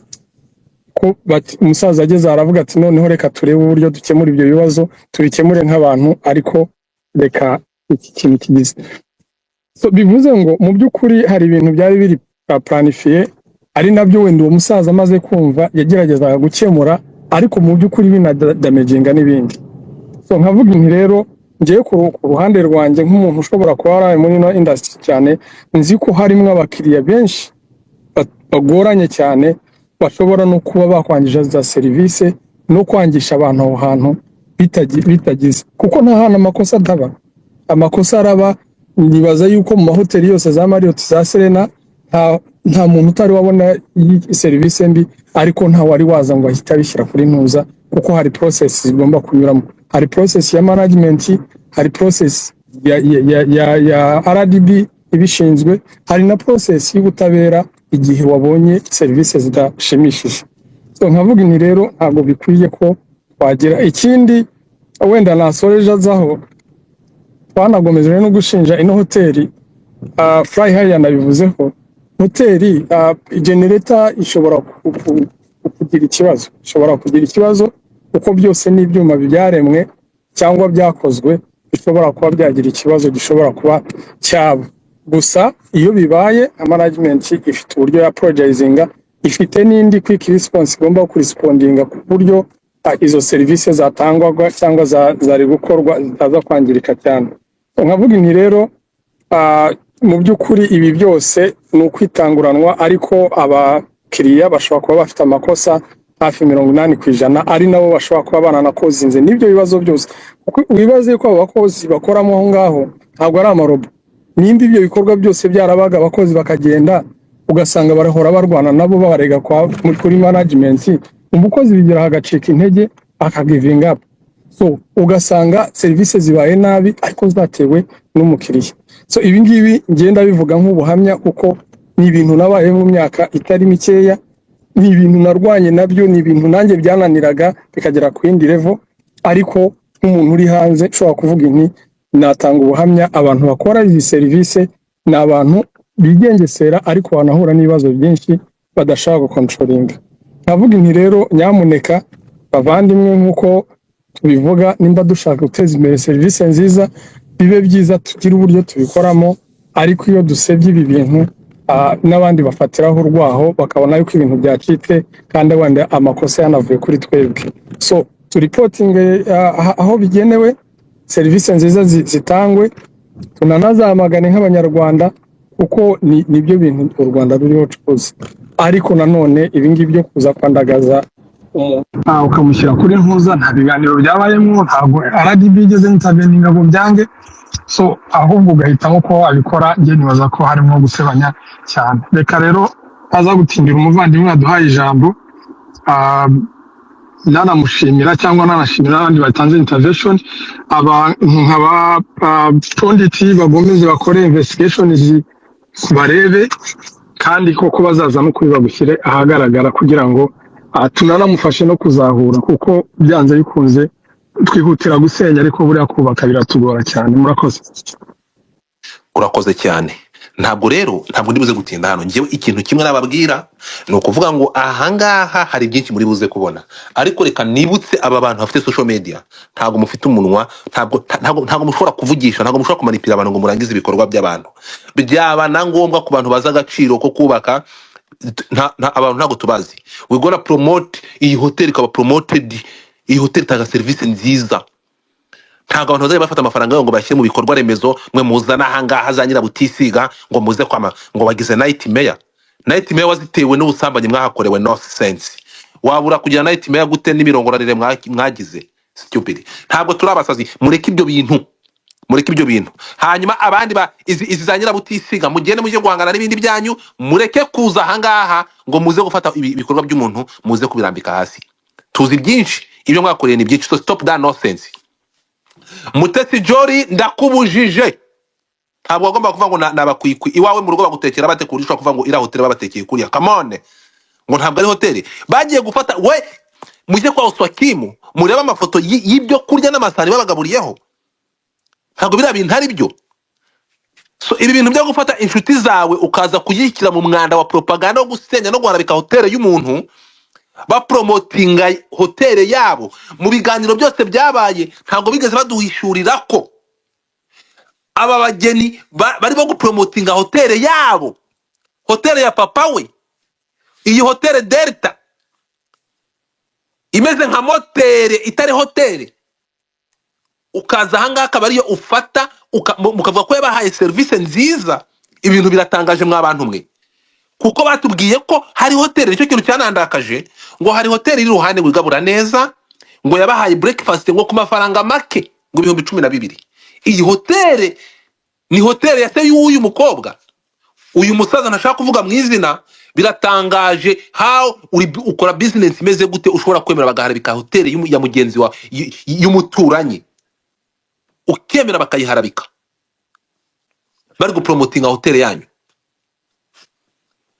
ko umusaza ageze aravuga ati noneho reka turebe uburyo dukemura ibyo bibazo, tubikemure nk'abantu, ariko reka iki kintu kigize. So bivuze ngo mu by'ukuri hari ibintu byari biri planifiye, ari nabyo wenda uwo musaza amaze kumva yageragezaga gukemura, ariko mu by'ukuri binadamaginga n'ibindi. So nkavuga inti rero ngiye ku ruhande rwanjye nk'umuntu ushobora kuba ari muri ino industry cyane, nzi ko harimo abakiriya benshi bagoranye cyane, bashobora no kuba bakwangije za service no kwangisha abantu aho hantu bitagize, kuko nta hana amakosa adaba. Amakosa araba, nibaza yuko mu mahoteli yose za Marriott, za Serena, nta muntu utari wabona service mbi, ariko nta wari waza ngo ahita bishyira kuri ntuza, kuko hari process zigomba kunyuramo. Hari process ya management, hari process ya RDB ibishinzwe, hari na process y'ubutabera igihe wabonye service zidashimishije. So nkavuga ni rero ntabwo bikwiye ko wagira ikindi wenda nasoreje azaho. Twanagomeje no gushinja ino hoteli, Fly High yanabivuzeho, hoteli generator ishobora kugira ikibazo, uko byose n'ibyuma byaremwe cyangwa byakozwe bishobora kuba byagira ikibazo gishobora kuba cyabo. Gusa iyo bibaye management ifite uburyo ya apologizinga, ifite n'indi quick response igomba kurespondinga ku buryo izo services zatangwaga cyangwa zari gukorwa zitaza kwangirika cyane. Nkavuga inti rero mu by'ukuri ibi byose ni ukwitanguranwa, ariko abakiriya bashobora kuba bafite amakosa, hafi 80% ari nabo bashobora kuba bananakozinze n'ibyo bibazo byose. Kuko wibaze ko abo bakozi bakoramo aho ngaho ntabwo ari amarobo, nimba ibyo bikorwa byose byarabaga abakozi bakagenda ugasanga barahora barwana nabo babarega kuri management, umukozi bigira hagacika intege akagiving up, so ugasanga serivisi zibaye nabi ariko zatewe n'umukiriya. So ibi ngibi ngenda bivuga nk'ubuhamya kuko ni ibintu nabaye mu myaka itari mikeya, ni ibintu narwanye nabyo, ni ibintu nanjye byananiraga bikagera ku yindi level, ariko nk'umuntu uri hanze nshobora kuvuga inti natanga ubuhamya abantu bakora izi serivisi ni abantu bigengesera ariko banahura n'ibibazo byinshi badashaka gukontrolinga. Nkavuga inti rero nyamuneka bavandimwe, nk'uko tubivuga, nimba dushaka guteza imbere serivisi nziza bibe byiza tugira uburyo tubikoramo, ariko iyo dusebye ibi bintu n'abandi bafatiraho urwaho bakabona yuko ibintu byacitse kandi wenda amakosa yanavuye kuri twebwe. So turipotinge aho bigenewe, serivisi nziza zitangwe, tunanazamagane nk'abanyarwanda kuko nibyo bintu u Rwanda ruriho cuza. Ariko nanone ibi ngibi byo kuza kwandagaza ukamushyira kuri ntuza, nta biganiro byabayemo, ntabwo RDB igeze interveninga ngo byange, so ahubwo ugahitamo ko abikora. Njye nibaza ko harimo gusebanya cyane. Reka rero aza gutindira umuvandimwe aduhaye ijambo, nanamushimira cyangwa nanashimira abandi batanze intervention, nkaba ponditi bagomeze bakore investigation barebe kandi koko bazaza no kubibagushyire ahagaragara kugira ngo tunanamufashe no kuzahura, kuko byanze bikunze twihutira gusenya ariko buriya kubaka biratugora cyane. Murakoze. urakoze cyane. Ntabwo ndibuze gutinda hano. Ngewe ikintu kimwe nababwira ni ukuvuga ngo ahangaha hari byinshi muri buze kubona, ariko reka nibutse aba bantu bafite social media, ntabwo mufite umunwa, ntabwo mushobora kuvugisha, ntabwo mushobora kumanipira abantu ngo murangize ibikorwa by'abantu. Byaba na ngombwa ku bantu baza agaciro ko kubaka, abantu ntabwo tubazi. We gonna promote iyi hotel, ikaba promoted, iyi hotel itanga service nziza. Ntabwo abantu bazajya bafata amafaranga yabo ngo bashyire mu bikorwa remezo, mwe muzana ahangaha za Nyirabutisiga ngo muze kwama ngo bagize night mayor. Night mayor wazitewe n'ubusambanyi mwahakorewe no sense. Wabura kugira night mayor gute n'imirongoranire mwagize? Stupid. Ntabwo turabasazi, mureke ibyo bintu. Hanyuma abandi izi za Nyirabutisiga mugende mujye guhangana n'ibindi byanyu, mureke kuza ahangaha ngo muze gufata ibikorwa by'umuntu muze kubirambika hasi. Tuzi byinshi, ibyo mwakoreye ni byinshi, so stop that nonsense. Mutesi Jolly ndakubujije, ntabwo agomba kuvuga ngo nabakwikwi iwawe mu rugo bagutekera bate kurishwa kuvuga ngo ira hotel babatekeye kuriya. Come on, ngo ntabwo ari hotel bagiye gufata. We mujye kwa Oswakimu mureba amafoto y'ibyo kurya n'amasahani babagaburiyeho, ntabwo bira bintu ari byo. So ibi bintu byo gufata inshuti zawe ukaza kuyikira mu mwanda wa propaganda wo gusenya no guharabika hotel y'umuntu, bapromotinga hotel yabo mu biganiro byose byabaye, ntabwo bigeze baduhishurira ko aba bageni bari bo gupromotinga hotel yabo, hotel ya papa we, iyi hotel Delta imeze nka motel itari hotel. Ukaza ahangaha akaba ariyo ufata mukavuga ko yabahaye service nziza. Ibintu biratangaje mw'abantu mwe, kuko batubwiye ko hari hotel, nicyo kintu cyanandakaje, ngo hari hotel iri ruhande gwigabura neza, ngo yabahaye breakfast ngo ku mafaranga make ngo 12,000. Iyi hotel ni hotel ya se y'uyu mukobwa, uyu musaza ntashaka kuvuga mu izina. Biratangaje how ukora business imeze gute ushobora kwemera bagaharabika hotel ya mugenzi wa y'umuturanyi, ukemera bakayiharabika bari gupromotinga hotel yanyu.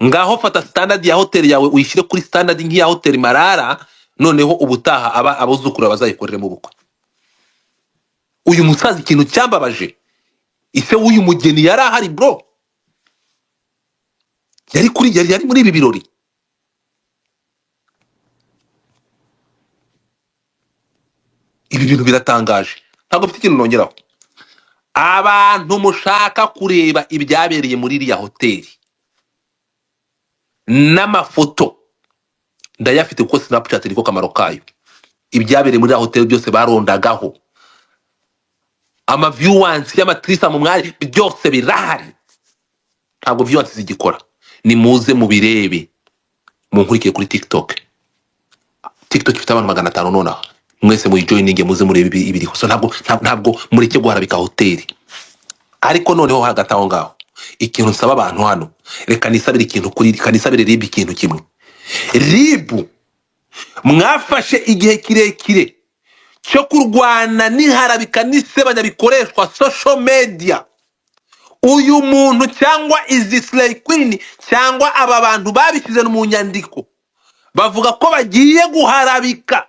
Ngaho fata standard ya hotel yawe uyishyire kuri standard nk'iya hotel Marara, noneho ubutaha abuzukuru bazayikorere mu bukwe. Uyu musazi ikintu cyambabaje, ise w'uyu mugeni yari ahari bro, yari muri ibi birori. Ibi bintu biratangaje, ntabwo mfite ikintu nongeraho. Abantu mushaka kureba ibyabereye muri iriya hoteli n'amafoto ndayafite kuko Snapchat niko kamaro kayo. Ibyabereye muri iriya hoteli byose barondagaho, ama viewers y'amatrisa mu mwari byose birahari. Ntabwo viewers zigikora, ni muze mubirebe, munkurikiye kuri TikTok. TikTok ifite abantu 500 nonaha mwese muyijoininge muze murebe ibiriho so ntabwo mureke guharabika hoteli ariko noneho hagati aho ngaho ikintu nsaba abantu hano reka nisabire ikintu kuri kanisabire RIB ikintu kimwe RIB mwafashe igihe kirekire cyo kurwana n'iharabika n'isebanya bikoreshwa social media uyu muntu cyangwa izi slay queen cyangwa aba bantu babishyize mu nyandiko bavuga ko bagiye guharabika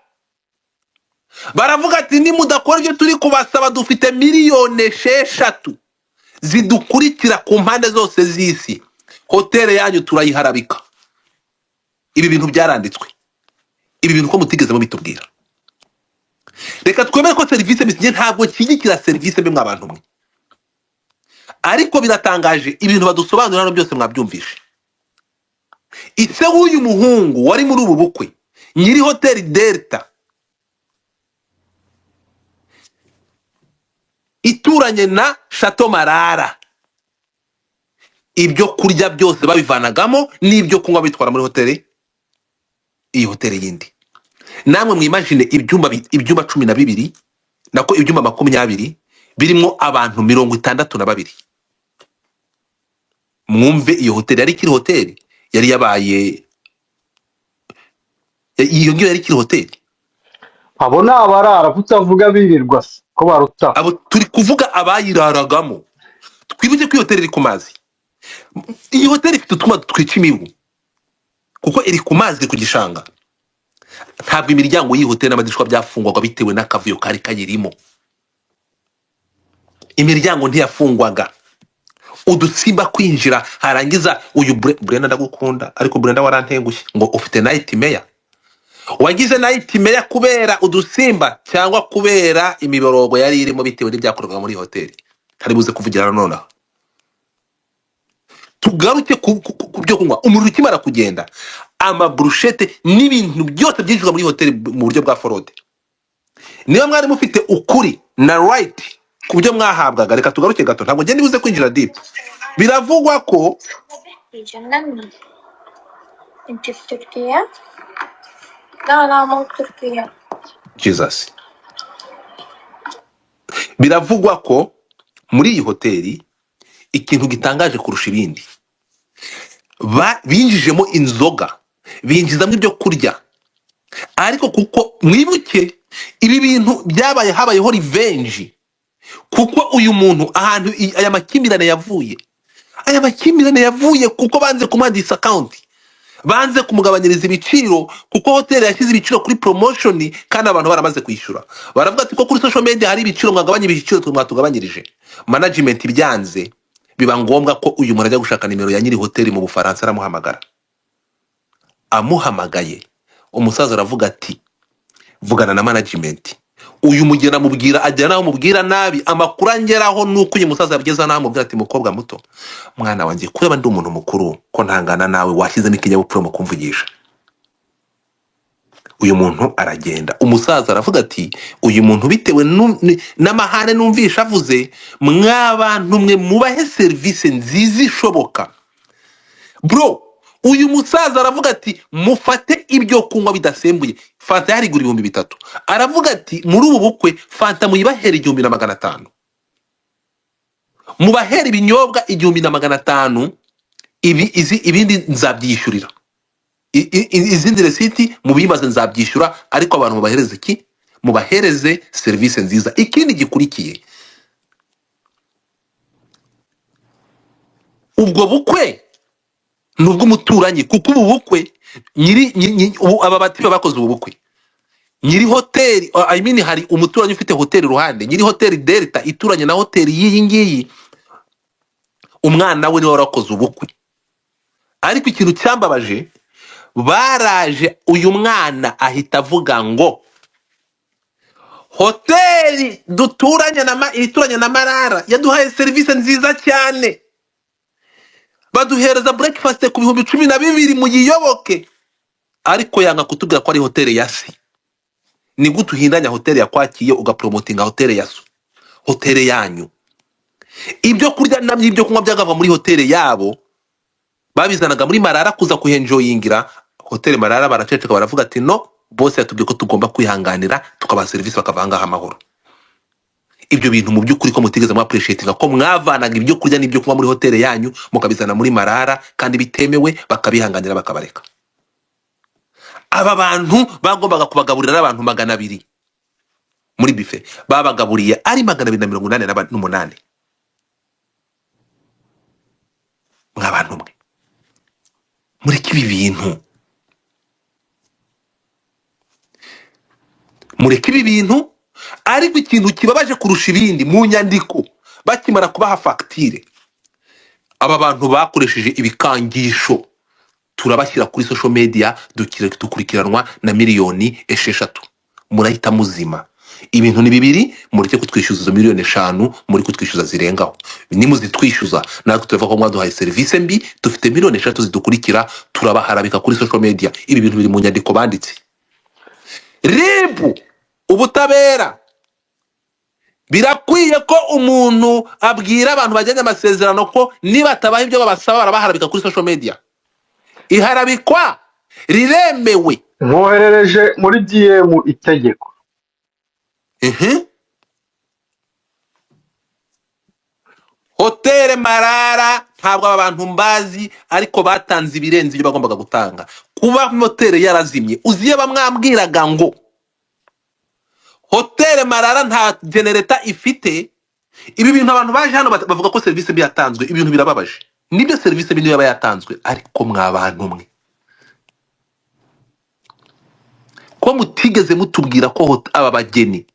baravuga ati ni mudakora ibyo turi kubasaba dufite miliyoni 6 zidukurikira ku mpande zose z'isi hoteli yanyu turayiharabika ibi bintu byaranditswe ibi bintu ko mutigeze mubitubwira reka twemere ko service bisinye ntabwo kigikira service mwe abantu mwe ariko biratangaje ibintu badusobanurira no byose mwabyumvishe ise w'uyu muhungu wari muri ubu bukwe nyiri hoteli Delta ituranye na Chateau Marara ibyo kurya byose babivanagamo n'ibyo kunywa bitwara muri hoteli iyi hoteli yindi namwe mwimagine ibyumba 12 nako ibyumba 20 birimo abantu 62 mwumve iyo hoteli yari kiri hoteli yari yabaye iyo ngiyo yari kiri hoteli abo ni abarara kutavuga birirwa se ko baruta abo turi kuvuga abayiraragamo twibuke ko iyo hoteli iri ku mazi iyi hoteli ifite utuma twica imibu kuko iri ku mazi ku gishanga ntabwo imiryango y'iyi hoteli n'amadishwa byafungwaga bitewe n'akavuyo kari kayirimo imiryango ntiyafungwaga udusimba kwinjira harangiza uyu Brenda ndagukunda ariko Brenda warantengushye ngo ufite nightmare wagize nightmare kubera udusimba cyangwa kubera imiborogo yari irimo bitewe n'ibyakorwaga muri hoteli hari buze kuvugira none tugaruke ku byo kunywa umuriro ukimara kugenda ama brushette n'ibintu byose byinjizwa muri hoteli mu buryo bwa forode niyo mwari mufite ukuri na right ku byo mwahabwaga reka tugaruke gato ntabwo ngende buze kwinjira deep biravugwa ko Jesus biravugwa ko muri iyi hoteli ikintu gitangaje kurusha ibindi binjijemo inzoga binjizamo ibyo kurya ariko kuko mwibuke ibi bintu byabaye habayeho revenge kuko uyu muntu ahantu aya makimbirane yavuye kuko banze kumuha discount banze kumugabanyiriza ibiciro kuko hoteli yashyize ibiciro kuri promotion kandi abantu baramaze kwishyura baravuga ati ko kuri social media hari ibiciro mwagabanya ibiciro twatugabanyirije management byanze biba ngombwa ko uyu muntu ajya gushaka nimero ya nyiri hoteli mu Bufaransa aramuhamagara amuhamagaye umusaza aravuga ati vugana na management uyu mugena mubwira ajyana aho mubwira nabi amakuru angeraho nuko uyu musaza yabigeza naho mubwira ati mukobwa muto mwana wanjye kureba ndi umuntu mukuru ko ntangana nawe washyizemo ikinyabupfura mu kumvugisha uyu muntu aragenda umusaza aravuga ati uyu muntu bitewe n'amahane numvisha avuze mwabantu mwe mubahe service nziza ishoboka bro uyu musaza aravuga ati mufate ibyo kunywa bidasembuye fanta yari igura 3,000 aravuga ati muri ubu bukwe fanta muyibahera 1,500 mubahera ibinyobwa 1,500 ibindi nzabyishyurira izindi resiti mubibaze nzabyishyura ariko abantu mubahereze iki mubahereze service nziza ikindi gikurikiye ubwo bukwe nubwo umuturanyi kuko ubu bukwe aba bati bakoze ubu bukwe nyiri hoteli hari umuturanyi ufite hoteli ruhande nyiri hoteli Delta ituranye na hoteli y'iyi ngiyi umwana we niwe warakoze ubukwe ariko ikintu cyambabaje baraje uyu mwana ahita avuga ngo hoteli ituranye na Marara yaduhaye service nziza cyane baduhereza breakfast ku 12,000 mu yiyoboke ariko yanga kutubwira ko ari hoteli ya se ni gute uhindanya hoteli yakwakiye ugapromotinga hoteli ya so hoteli yanyu ibyo kurya namye ibyo kunywa byagava muri hoteli yabo babizanaga muri Marara kuza kuhenjoyingira hoteli Marara baraceceka baravuga ati no boss yatubwiye ko tugomba kwihanganira tukabaha serivisi bakavanga amahoro. Ibyo bintu mu by'ukuri ko mutigeze mu appreciatinga ko mwavanaga ibyo kurya n'ibyo kunywa muri hoteli yanyu mukabizana muri Marara kandi bitemewe bakabihanganira bakabareka. Aba bantu bagombaga kubagaburira abantu 200 muri buffet babagaburiye ari 288. Mwabantu mwe muri kibi bintu, mureke ibi bintu. Ariko ikintu kibabaje kurusha ibindi mu nyandiko bakimara kubaha facture, aba bantu bakoresheje ibikangisho turabashyira kuri social media dukurikiranwa na miliyoni 6. Murahita muzima. Ibintu ni bibiri, mureke kutwishyuza izo miliyoni 5 muri kutwishyuza zirengaho. Nimuzitwishyuza natwe tuva ko mwaduhaye service mbi, dufite miliyoni 6 zidukurikira, turabaharabika kuri social media. Ibi bintu biri mu nyandiko banditse. Ribu ubutabera birakwiye ko umuntu abwira abantu bajyanye amasezerano ko niba atabaha ibyo babasaba barabaharabika kuri social media. Iharabikwa riremewe. Mwoherereje muri DM itegeko. Hotel Marara ntabwo abantu mbazi ariko batanze ibirenze ibyo bagombaga gutanga. Kuba hotel yarazimye uziye bamwambwiraga ngo Hotel Marara nta generator ifite. Ibi bintu abantu baje hano bavuga ko service mbi yatanzwe, ibintu birababaje. Nibyo service mbi yaba yatanzwe, ariko mwabantu mwe ko mutigeze mutubwira ko aba bageni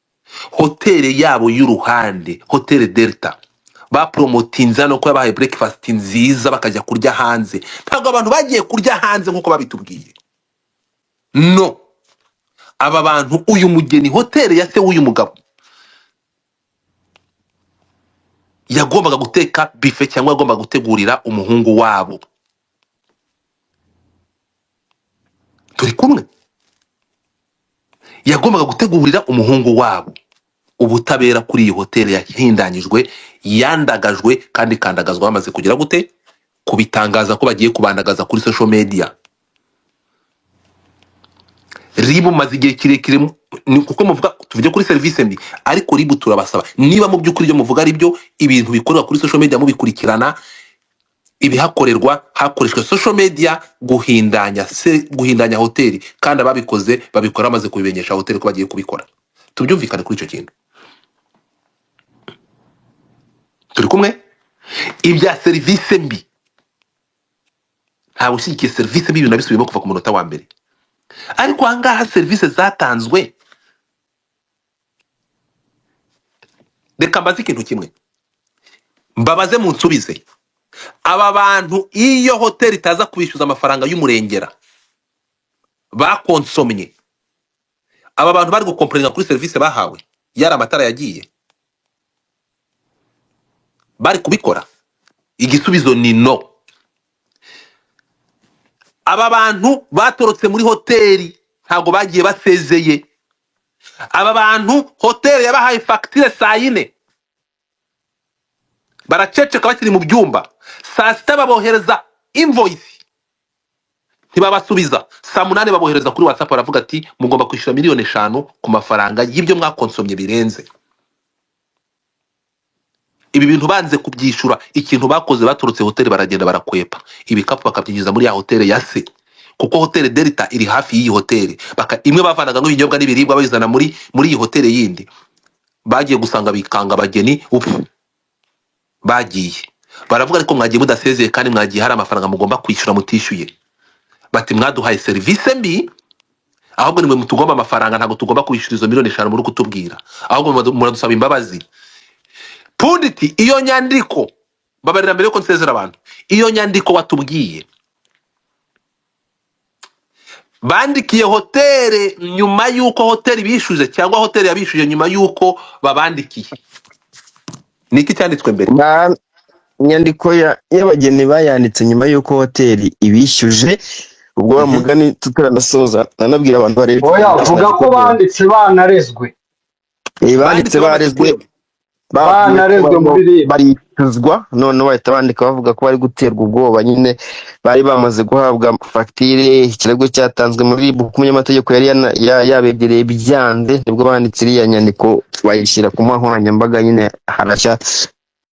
hotel yabo y'uruhande Hotel Delta ba promotinza no ko yabahaye breakfast nziza bakajya kurya hanze. Ntabwo abantu bagiye kurya hanze nkuko babitubwiye. No, aba bantu uyu mugeni hotel ya se w'uyu mugabo yagombaga guteka buffet cyangwa yagombaga gutegurira umuhungu wabo. Turi kumwe? Yagombaga gutegurira umuhungu wabo. Ubutabera kuri iyi hotel yahindanyijwe, yandagajwe kandi kandagazwa bamaze kugira gute kubitangaza ko bagiye kubandagaza kuri social media. Ribu maze igihe kirekire kuko muvuga tuvuge kuri service mbi, ariko Ribu turabasaba niba mu by'ukuri byo muvuga ari byo, ibintu bikorwa kuri social media mubikurikirana, ibihakorerwa hakoreshwa social media guhindanya hoteli, kandi ababikoze babikora amaze kubimenyesha hoteli ko bagiye kubikora. Tubyumvikane kuri icyo kintu. Turi kumwe? Ibya service mbi ntabwo ushyigikiye service mbi, ibintu nabisubiyemo kuva ku munota wa mbere. Ariko ahangaha service zatanzwe, reka mbaze ikintu kimwe mbabaze munsubize. Aba bantu iyo hoteli itaza kubishyuza amafaranga y'umurengera bakonsomye, aba bantu bari gukomplainga kuri service bahawe, yari amatara yagiye, bari kubikora? Igisubizo ni no. Aba bantu batorotse muri hoteli ntago bagiye basezeye. Aba bantu hoteli yabahaye facture saa 4 baraceceka bakiri mu byumba, saa 6 babohereza invoice ntibabasubiza, saa 8 babohereza kuri WhatsApp baravuga ati mugomba kwishyura miliyoni 5 ku mafaranga y'ibyo mwakonsomye birenze. Ibi bintu banze kubyishura, ikintu bakoze baturutse hoteli baragenda barakwepa ibikapu bakabyinjiza muri ya hoteli ya se, kuko Hotel Delta iri hafi y'iyi hoteli. Imwe bavanaga nk'ibinyobwa n'ibiribwa babizana muri iyi hoteli yindi, bagiye gusanga bikanga abageni bagiye baravuga ariko mwagiye mudasezeye kandi mwagiye hari amafaranga mugomba kwishyura mutishyuye. Bati mwaduhaye service mbi, ahubwo nimwe mutugomba amafaranga, ntabwo tugomba kwishyura izo miliyoni 5 muri kutubwira, ahubwo muradusaba imbabazi. Punditi iyo nyandiko babarira mbere ko nsezera abantu, iyo nyandiko watubwiye bandikiye hoteli nyuma yuko hoteli bishuje cyangwa hoteli yabishuje nyuma yuko babandikiye, niki cyanditswe mbere? Inyandiko y'abageni bayanditse nyuma yuko hoteli ibishyuje. Ubwo wa mugani tutaranasoza nanabwira abantu barebe. Oya vuga ko banditse banarezwe. Banditse barezwe Banarezwe muri Ribu. batotezwa none bahita bandika bavuga ko bari guterwa ubwoba nyine bari bamaze guhabwa fagitire ikirego cyatanzwe muri RIB kuko umunyamategeko yari yabegereye byanze nibwo banditse iriya nyandiko bayishyira ku nkoranyambaga nyine harashya